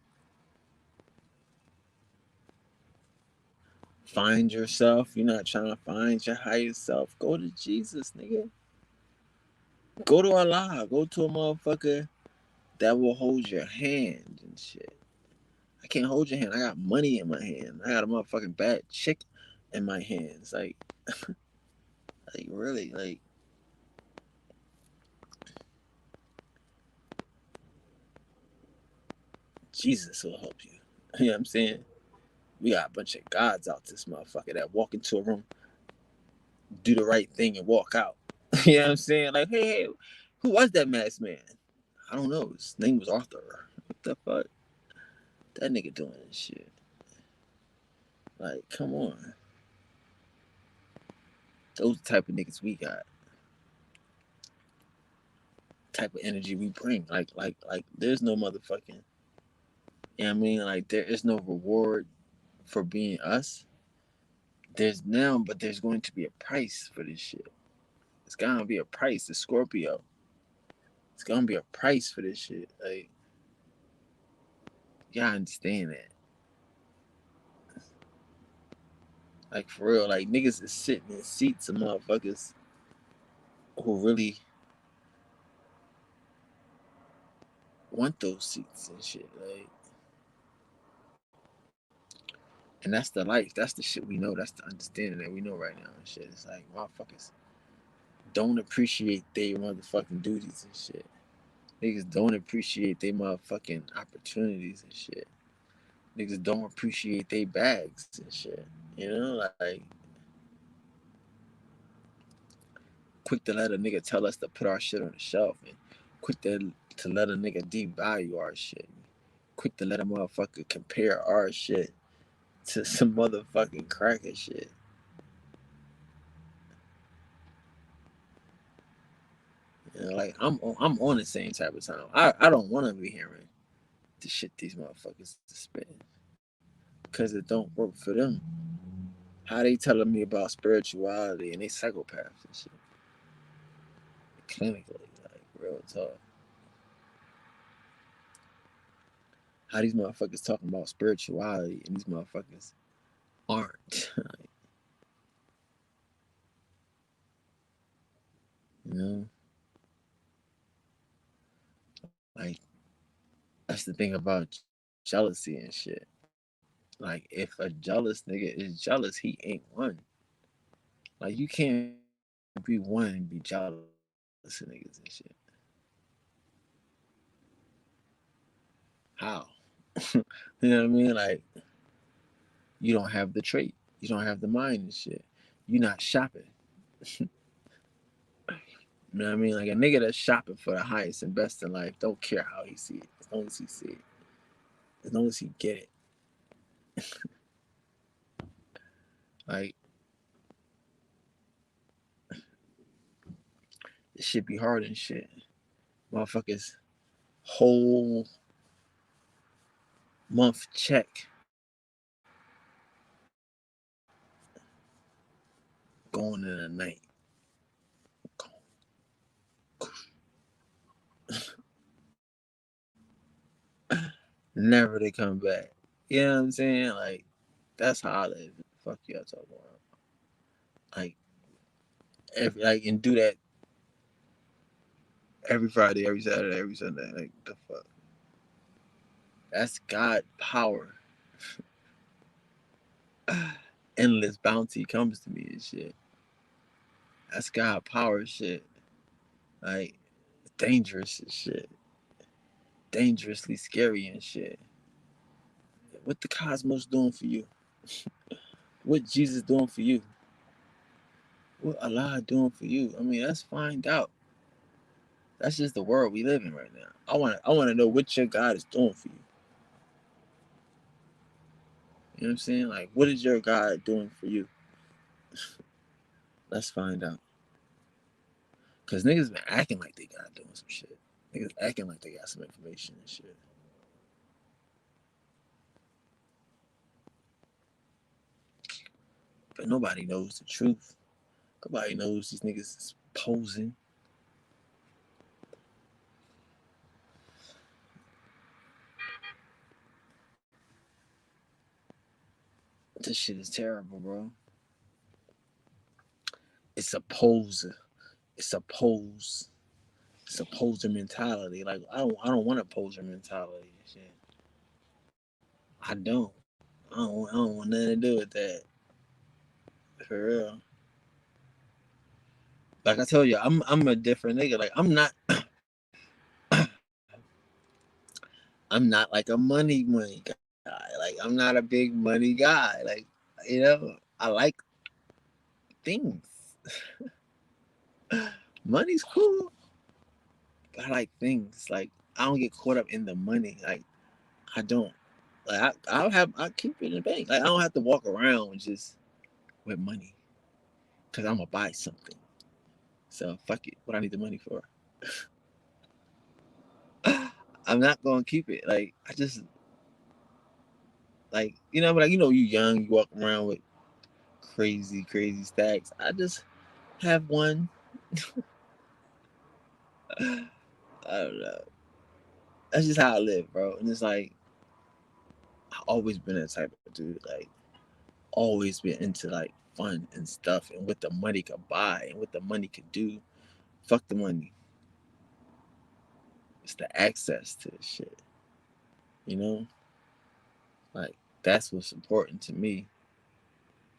Find yourself. You're not trying to find your higher self. Go to Jesus, nigga. Go to Allah. Go to a motherfucker that will hold your hand and shit. I can't hold your hand. I got money in my hand. I got a motherfucking bad chick in my hands. Like really, like Jesus will help you. You know what I'm saying? We got a bunch of gods out this motherfucker that walk into a room, do the right thing, and walk out. You know what I'm saying? Like, hey, who was that masked man? I don't know. His name was Arthur. What the fuck? That nigga doing this shit. Like, come on. Those the type of niggas we got. Type of energy we bring. Like, there's no motherfucking. You know what I mean? Like, there is no reward for being us. There's now, but there's going to be a price for this shit. It's gonna be a price. The Scorpio. It's gonna be a price for this shit. Like, y'all understand that? Like for real. Like niggas is sitting in seats of motherfuckers who really want those seats and shit. Like, and that's the life. That's the shit we know. That's the understanding that we know right now and shit. It's like motherfuckers don't appreciate their motherfucking duties and shit. Niggas don't appreciate their motherfucking opportunities and shit. Niggas don't appreciate their bags and shit. You know, like quick to let a nigga tell us to put our shit on the shelf and quick to let a nigga devalue our shit. Quick to let a motherfucker compare our shit to some motherfucking cracker shit. You know, like I'm on the same type of time. I don't want to be hearing the shit these motherfuckers spit because it don't work for them. How they telling me about spirituality and they psychopaths and shit clinically, like real talk. How these motherfuckers talking about spirituality and these motherfuckers aren't. You know, like that's the thing about jealousy and shit. Like if a jealous nigga is jealous, he ain't one. Like you can't be one and be jealous of niggas and shit. How? You know what I mean? Like you don't have the trait. You don't have the mind and shit. You're not shopping. You know what I mean? Like a nigga that's shopping for the highest and best in life don't care how he see it, as long as he see it, as long as he get it. Like this shit be hard and shit. Motherfuckers whole month check going in the night. Never to come back. You know what I'm saying? Like that's how I live. Fuck y'all talking about. Like and do that every Friday, every Saturday, every Sunday. Like the fuck. That's God power. Endless bounty comes to me and shit. That's God power shit. Like dangerous and shit. Dangerously scary and shit. What the cosmos doing for you? What Jesus doing for you? What Allah doing for you? I mean, let's find out. That's just the world we live in right now. I wanna know what your God is doing for you. You know what I'm saying? Like, what is your God doing for you? Let's find out. Cause niggas been acting like they got doing some shit. Niggas acting like they got some information and shit. But nobody knows the truth. Nobody knows these niggas is posing. This shit is terrible, bro. It's a pose. It's a pose. It's a poser mentality. Like I don't want a poser mentality and shit. I don't. I don't want nothing to do with that. For real. Like I told you, I'm a different nigga. Like I'm not like a money guy. Like I'm not a big money guy. Like I like things. Money's cool, but I like things. Like I don't get caught up in the money. Like I don't. Like I keep it in the bank. Like I don't have to walk around just with money because I'm gonna buy something. So fuck it. What I need the money for? I'm not gonna keep it. Like I just you young, you walk around with crazy stacks. I just have one. I don't know. That's just how I live, bro. And it's like I've always been that type of dude. Like always been into like fun and stuff and what the money could buy and what the money could do. Fuck the money. It's the access to the shit. You know? Like that's what's important to me.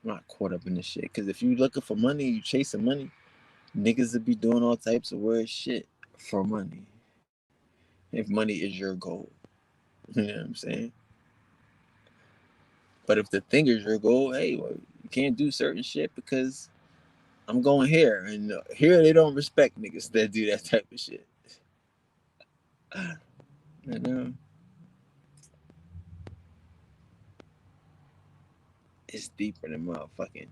I'm not caught up in this shit. Cause if you looking for money, you chasing money, niggas would be doing all types of weird shit for money. If money is your goal. You know what I'm saying? But if the thing is your goal, hey, well, you can't do certain shit because I'm going here. And here they don't respect niggas that do that type of shit. You know? It's deeper than motherfucking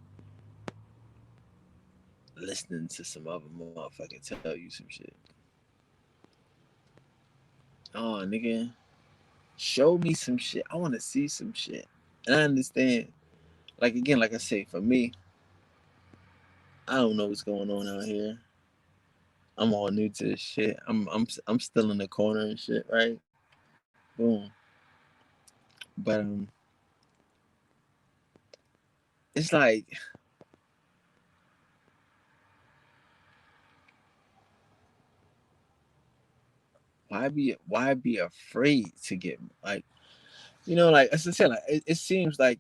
listening to some other motherfucker tell you some shit. Oh, nigga, show me some shit. I want to see some shit. And I understand. Like again, like I say, for me, I don't know what's going on out here. I'm all new to this shit. I'm still in the corner and shit, right? Boom. But it's like why be afraid to get like like as I said, like it seems like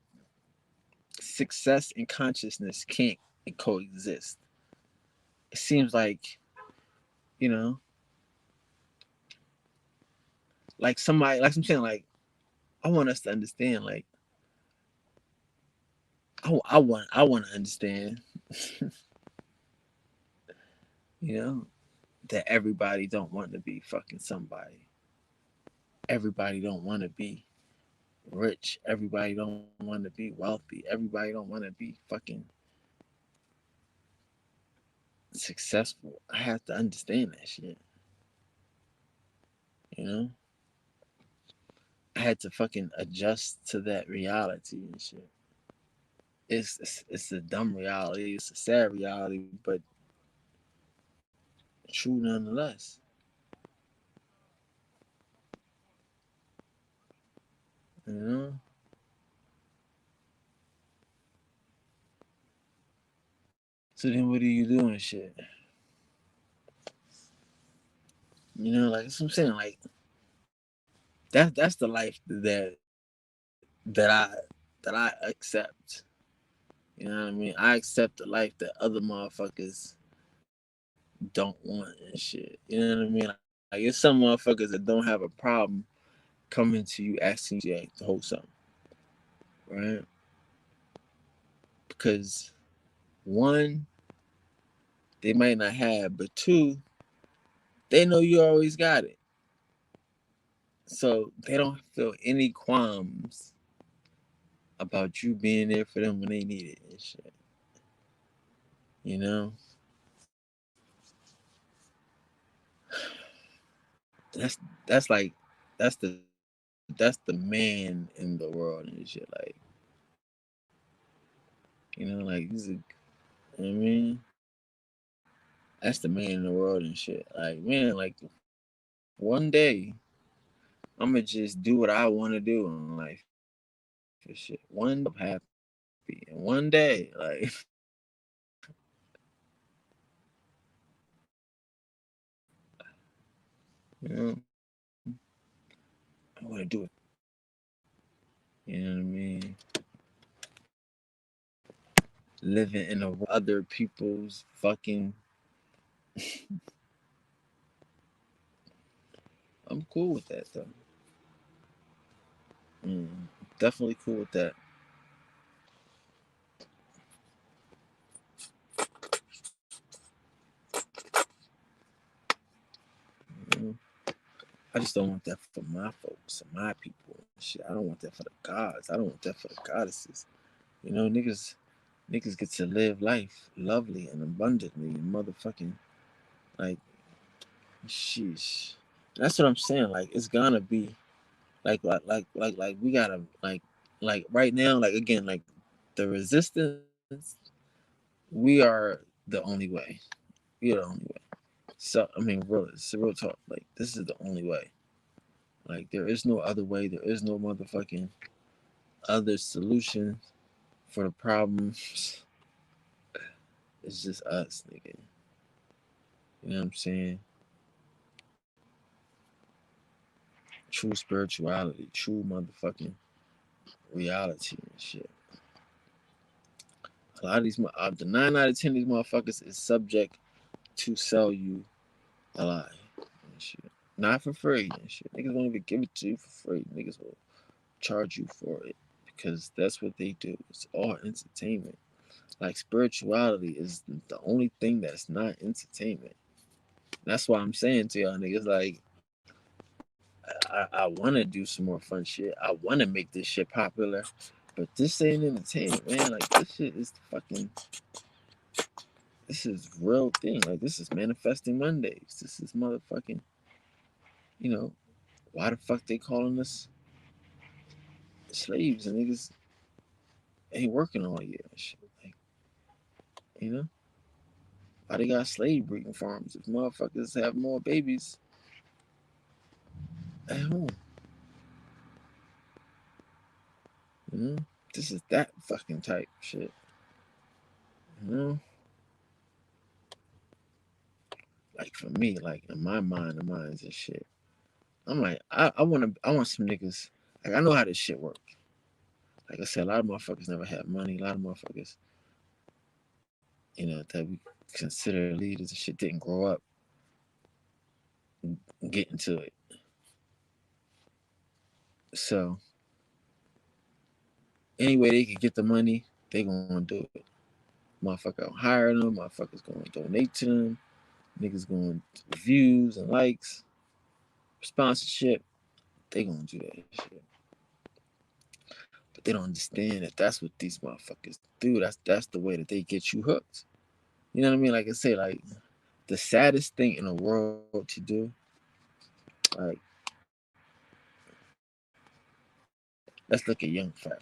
success and consciousness can't coexist. It seems like you know like somebody like I'm saying like I want us to understand like I want to understand you know that everybody don't want to be fucking somebody. Everybody don't want to be rich. Everybody don't want to be wealthy. Everybody don't want to be fucking successful. I have to understand that shit. You know? I had to fucking adjust to that reality and shit. It's a dumb reality. It's a sad reality, but true nonetheless. You know? So then what do you do and shit? You know, like that's what I'm saying. Like that's the life that I accept. You know what I mean? I accept the life that other motherfuckers don't want and shit. You know what I mean? Like it's some motherfuckers that don't have a problem coming to you asking you to hold something, right? Because one, they might not have, but two, they know you always got it. So they don't feel any qualms about you being there for them when they need it and shit. You know? That's that's like that's the man in the world and shit. Like, you know, like this is, you know what I mean? That's the man in the world and shit. Like, man, like one day I'ma just do what I wanna do in life and shit. One day I'm happy. And one day, like you know, I wanna do it. You know what I mean? Living in a other people's fucking I'm cool with that though. Mm, definitely cool with that. You know? I just don't want that for my folks and my people. Shit, I don't want that for the gods. I don't want that for the goddesses. You know, niggas get to live life lovely and abundantly and motherfucking like sheesh. That's what I'm saying. Like it's gonna be like we gotta like right now, like again, like the resistance, we are the only way. We are the only way. So I mean real it's a real talk. Like this is the only way. Like there is no other way. There is no motherfucking other solution for the problems. It's just us, nigga. You know what I'm saying? True spirituality, true motherfucking reality and shit. A lot of these, the 9 out of 10 of these motherfuckers is subject to sell you a lie and shit. Not for free and shit. Niggas won't even give it to you for free. Niggas will charge you for it because that's what they do. It's all entertainment. Like spirituality is the only thing that's not entertainment. That's why I'm saying to y'all niggas, like, I want to do some more fun shit. I want to make this shit popular, but this ain't entertainment, man. Like this shit is fucking. This is real thing. Like this is manifesting Mondays. This is motherfucking. You know why the fuck they calling us slaves and niggas ain't working all year and shit. Like you know why they got slave breeding farms if motherfuckers have more babies at home. You know this is that fucking type shit. You know like for me, like in my mind, the minds and shit. I'm like, I want some niggas. Like, I know how this shit work. Like I said, a lot of motherfuckers never had money. A lot of motherfuckers, that we consider leaders and shit didn't grow up getting to it. So, any way they could get the money, they gonna do it. Motherfucker gonna hire them. Motherfuckers gonna donate to them. Niggas going views and likes, sponsorship. They gonna do that shit. But they don't understand that that's what these motherfuckers do. That's the way that they get you hooked. You know what I mean? Like I say, like the saddest thing in the world to do, like let's look at Young Pharaoh.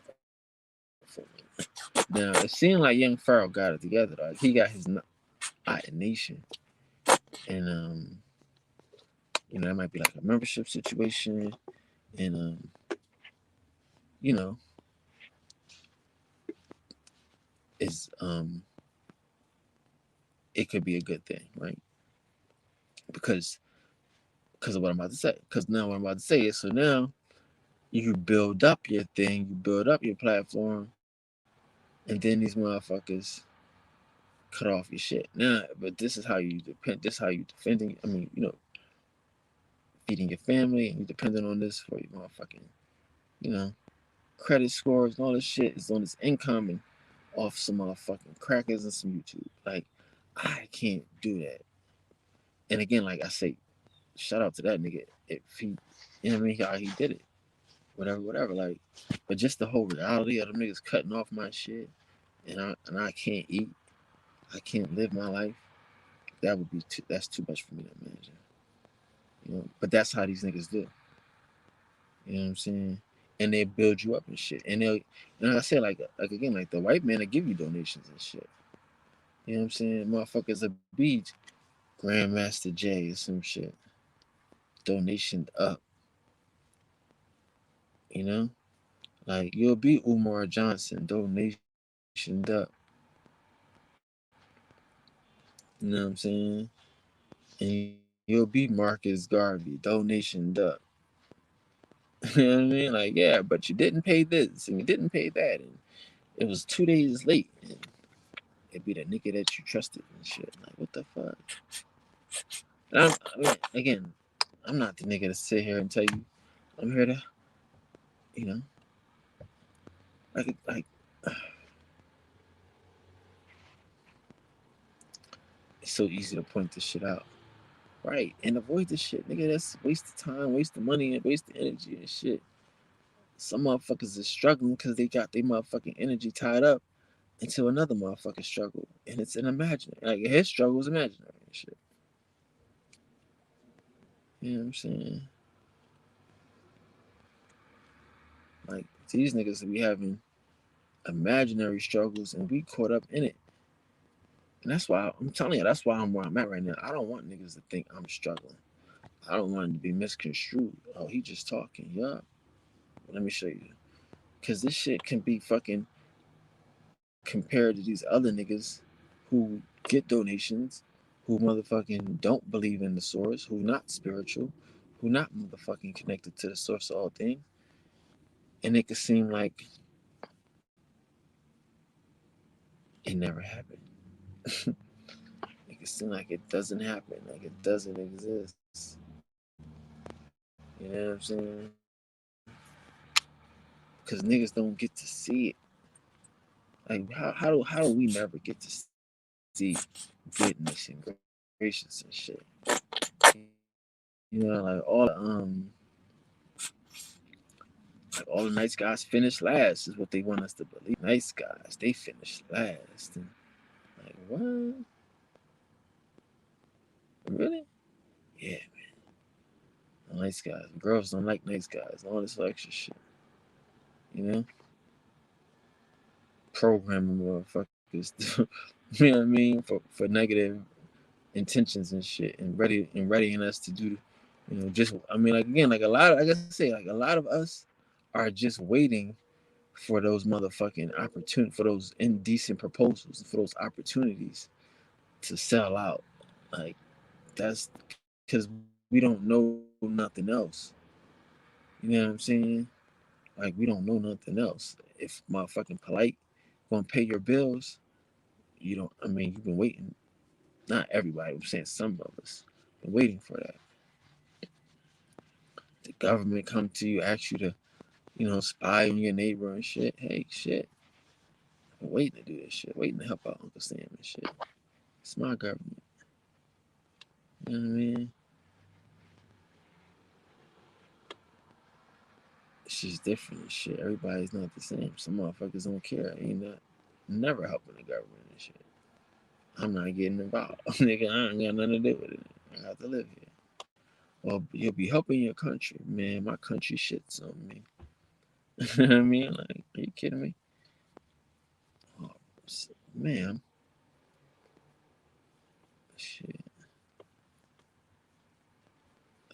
Now it seemed like Young Pharaoh got it together. Like he got his nation, and that might be like a membership situation, and you know, is it could be a good thing, right? Because of what I'm about to say. Because now what I'm about to say is so now you build up your thing, you build up your platform, and then these motherfuckers cut off your shit. Now, but this is how you depend. This is how you defending. I mean, feeding your family, and you depending on this for your motherfucking, you know, credit scores and all this shit is on this income and off some motherfucking crackers and some YouTube. Like, I can't do that. And again, like I say, shout out to that nigga if he, you know what I mean, how he did it. Whatever. Like, but just the whole reality of them niggas cutting off my shit, and I can't eat, I can't live my life. That would be that's too much for me to imagine. But that's how these niggas do. You know what I'm saying? And they build you up and shit. And like I said, like again, like the white man will give you donations and shit. You know what I'm saying? Motherfuckers a beat Grandmaster J or some shit. Donation up. You know? Like you'll be Umar Johnson, donation up. You know what I'm saying? And you'll be Marcus Garvey, donation up. You know what I mean? Like, yeah, but you didn't pay this and you didn't pay that. And it was 2 days late. And it'd be the nigga that you trusted and shit. Like, what the fuck? Again, I'm not the nigga to sit here and tell you. I'm here to, you know, like it's so easy to point this shit out. Right. And avoid this shit, nigga. That's waste of time, waste of money, and waste of energy and shit. Some motherfuckers is struggling because they got their motherfucking energy tied up into another motherfucking struggle. And it's an imaginary. Like, his struggle is imaginary and shit. You know what I'm saying? Like, these niggas be having imaginary struggles and we caught up in it. And that's why I'm telling you, that's why I'm where I'm at right now. I don't want niggas to think I'm struggling. I don't want it to be misconstrued. Oh, he just talking. Yeah. Let me show you. Because this shit can be fucking compared to these other niggas who get donations, who motherfucking don't believe in the source, who not spiritual, who not motherfucking connected to the source of all things. And it could seem like it never happened. It could seem like it doesn't happen, like it doesn't exist. You know what I'm saying? Because niggas don't get to see it. Like how do we never get to see goodness and gracious and shit? Like all the nice guys finish last is what they want us to believe. Nice guys, they finish last. And like what? Really? Yeah, man. Nice guys. Girls don't like nice guys. All this extra shit. You know? Programming motherfuckers. You know what I mean? For negative intentions and shit, and readying us to do, just I mean, like again, like a lot of, like I say, like a lot of us are just waiting for those motherfucking opportunity, for those indecent proposals, for those opportunities to sell out. Like that's because we don't know nothing else. You know what I'm saying? Like we don't know nothing else. If motherfucking polite gonna pay your bills, you don't. I mean, you've been waiting. Not everybody. I'm saying some of us been waiting for that. The government come to you, ask you to, spy on your neighbor and shit. Hey, shit. I'm waiting to do this shit. Waiting to help out Uncle Sam and shit. It's my government. You know what I mean? Shit's different and shit. Everybody's not the same. Some motherfuckers don't care. Ain't not never helping the government and shit. I'm not getting involved. Nigga, I ain't got nothing to do with it. I got to live here. Well, you'll be helping your country. Man, my country shits on me. You know what I mean? Like, are you kidding me? Oh, man, shit.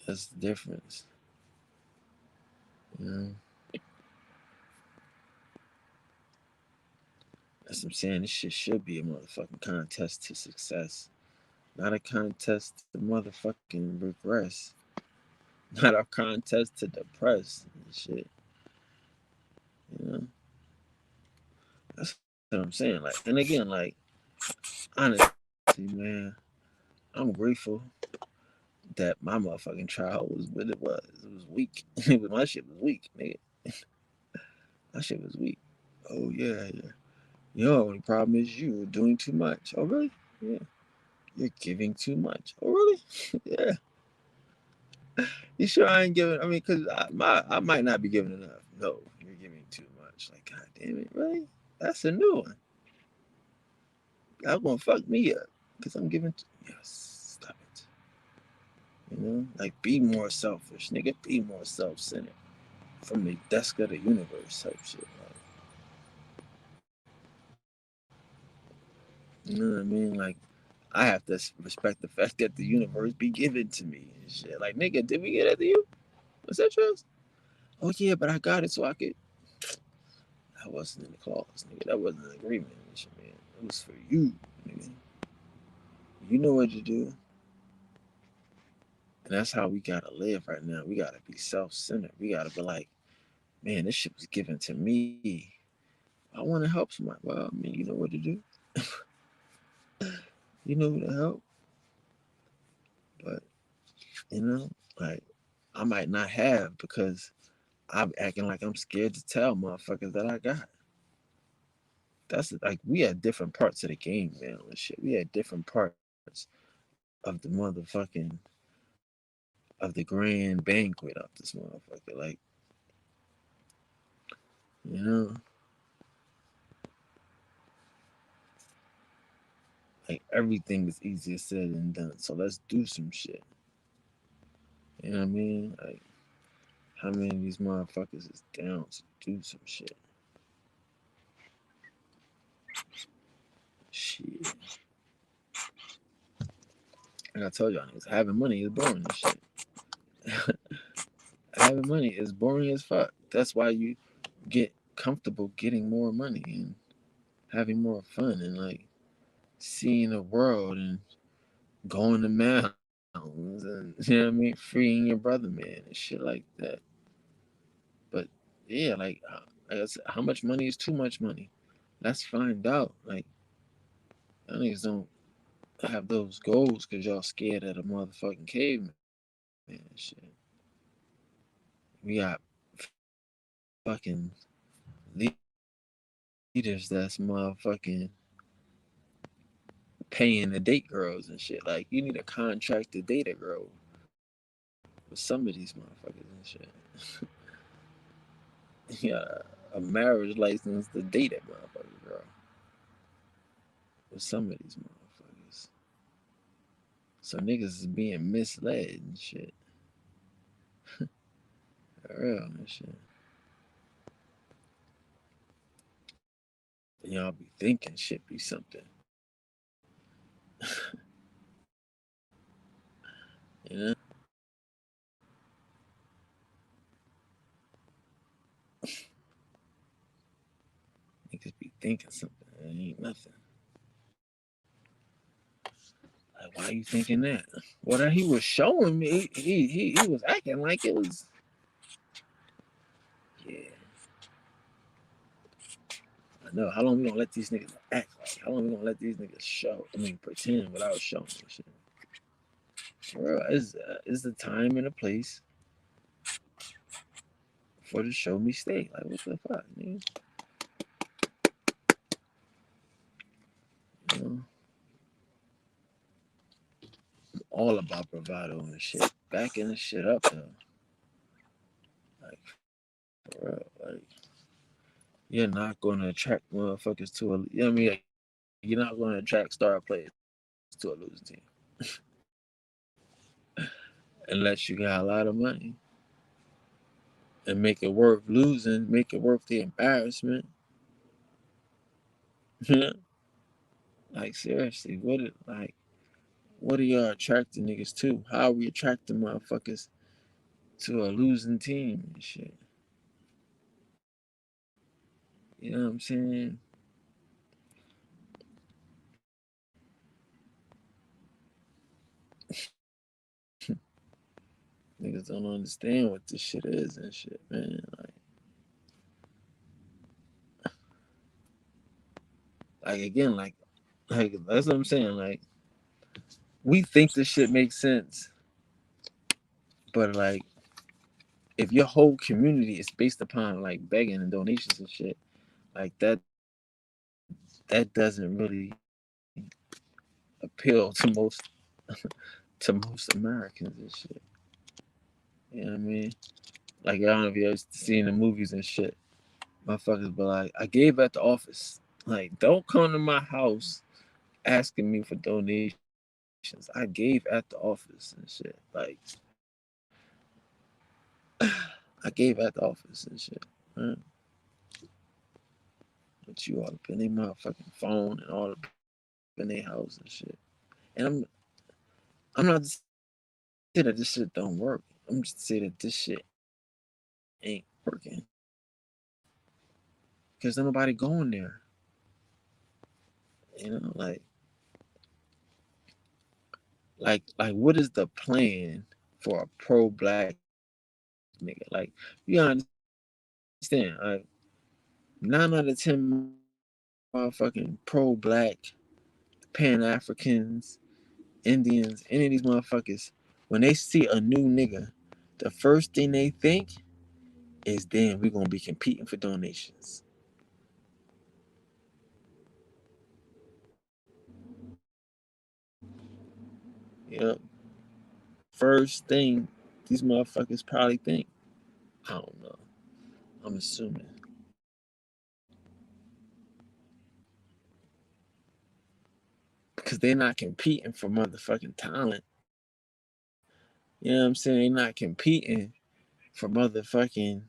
That's the difference. You know? That's what I'm saying. This shit should be a motherfucking contest to success. Not a contest to motherfucking regress. Not a contest to depress and shit. You know? That's what I'm saying. Like, and again, like, honestly, man, I'm grateful that my motherfucking child was what it was. It was weak. My shit was weak, nigga. My shit was weak. Oh yeah, yeah. Your only problem is you are doing too much. Oh really? Yeah. You're giving too much. Oh really? Yeah. You sure I ain't giving? I mean, cause I might not be giving enough. No, you're giving too much. Like, god damn it, really? That's a new one. That's gonna fuck me up. Cause I'm giving. Yes, stop it. You know, like be more selfish, nigga. Be more self-centered. From the desk of the universe type shit. Like, you know what I mean? Like, I have to respect the fact that the universe be given to me and shit. Like, nigga, did we get it to you? Was that yours? Oh yeah, but I got it so I could. That wasn't in the clause, nigga. That wasn't an agreement with you, man. It was for you, nigga. You know what to do. And that's how we gotta live right now. We gotta be self-centered. We gotta be like, man, this shit was given to me. I want to help somebody. Well, I mean, you know what to do. You know who to help. But you know, like I might not have because I'm acting like I'm scared to tell motherfuckers that I got. That's like we had different parts of the game, man. And shit. We had different parts of the motherfucking of the grand banquet of this motherfucker. Like, you know, like everything is easier said than done. So let's do some shit. You know what I mean? Like, how many of these motherfuckers is down to do some shit? Shit. Like I told y'all niggas, having money is boring and shit. Having money is boring as fuck. That's why you get comfortable getting more money and having more fun and like seeing the world and going to mountains and you know what I mean, freeing your brother man and shit like that. But yeah, like I said, how much money is too much money? Let's find out. Like y'all niggas don't have those goals because y'all scared of the motherfucking caveman and shit. We got fucking leaders that's motherfucking paying the date girls and shit. Like you need a contract to date a girl with some of these motherfuckers and shit. You got a marriage license to date that motherfucker girl with some of these motherfuckers. So niggas is being misled and shit. For real and shit. And y'all be thinking shit be something. You know? Niggas be thinking something. It ain't nothing. Like, why you thinking that? Well, that he was showing me, he was acting like it was. Yeah, I know. How long we gonna let these niggas act like? How long we gonna let these niggas show? I mean, pretend without showing shit. For real, it's the time and the place for the show me state. Like, what the fuck, nigga? You know? all about bravado and shit. Backing the shit up though. Like for real. Like you're not gonna attract motherfuckers to a, you know what I mean? Like, you're not gonna attract star players to a losing team. Unless you got a lot of money. And make it worth losing, make it worth the embarrassment. Like seriously, what are y'all attracting niggas to? How are we attracting motherfuckers to a losing team and shit? You know what I'm saying? Niggas don't understand what this shit is and shit, man. Like again, like that's what I'm saying. Like we think this shit makes sense, but like if your whole community is based upon like begging and donations and shit, like that doesn't really appeal to most Americans and shit. You know what I mean? Like I don't know if you ever seen the movies and shit. Motherfuckers but like, I gave at the office. Like, don't come to my house asking me for donations. I gave at the office and shit. Like I gave at the office and shit. Man. But you all up in their motherfucking phone and all up in their house and shit. And I'm not just saying that this shit don't work. I'm just saying that this shit ain't working. Cause nobody going there. You know, like what is the plan for a pro black nigga? Like you understand, like 9 out of 10 motherfucking pro black Pan Africans, Indians, any of these motherfuckers, when they see a new nigga, the first thing they think is, damn, we're gonna be competing for donations. You know, first thing these motherfuckers probably think. I don't know. I'm assuming. Because they're not competing for motherfucking talent. You know what I'm saying? They're not competing for motherfucking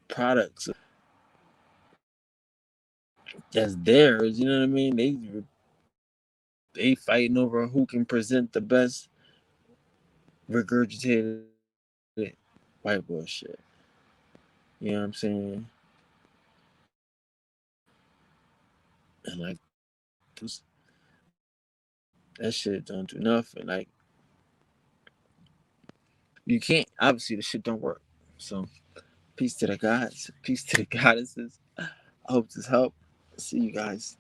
products that's theirs. You know what I mean? They fighting over who can present the best regurgitated white bullshit. You know what I'm saying? And like that shit don't do nothing. Like you can't, obviously the shit don't work. So peace to the gods, peace to the goddesses. I hope this helped. See you guys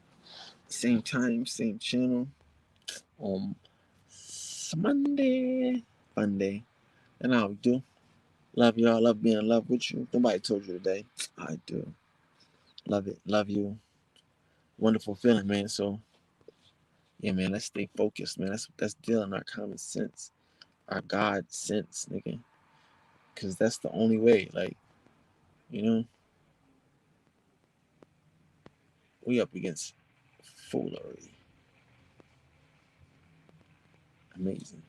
same time, same channel on Monday. Monday. And how we do. Love y'all. Love being in love with you. Nobody told you today. I do. Love it. Love you. Wonderful feeling, man. So yeah, man, let's stay focused, man. That's dealing our common sense, our God sense, nigga. Cause that's the only way. Like, you know, we up against foolery. Amazing.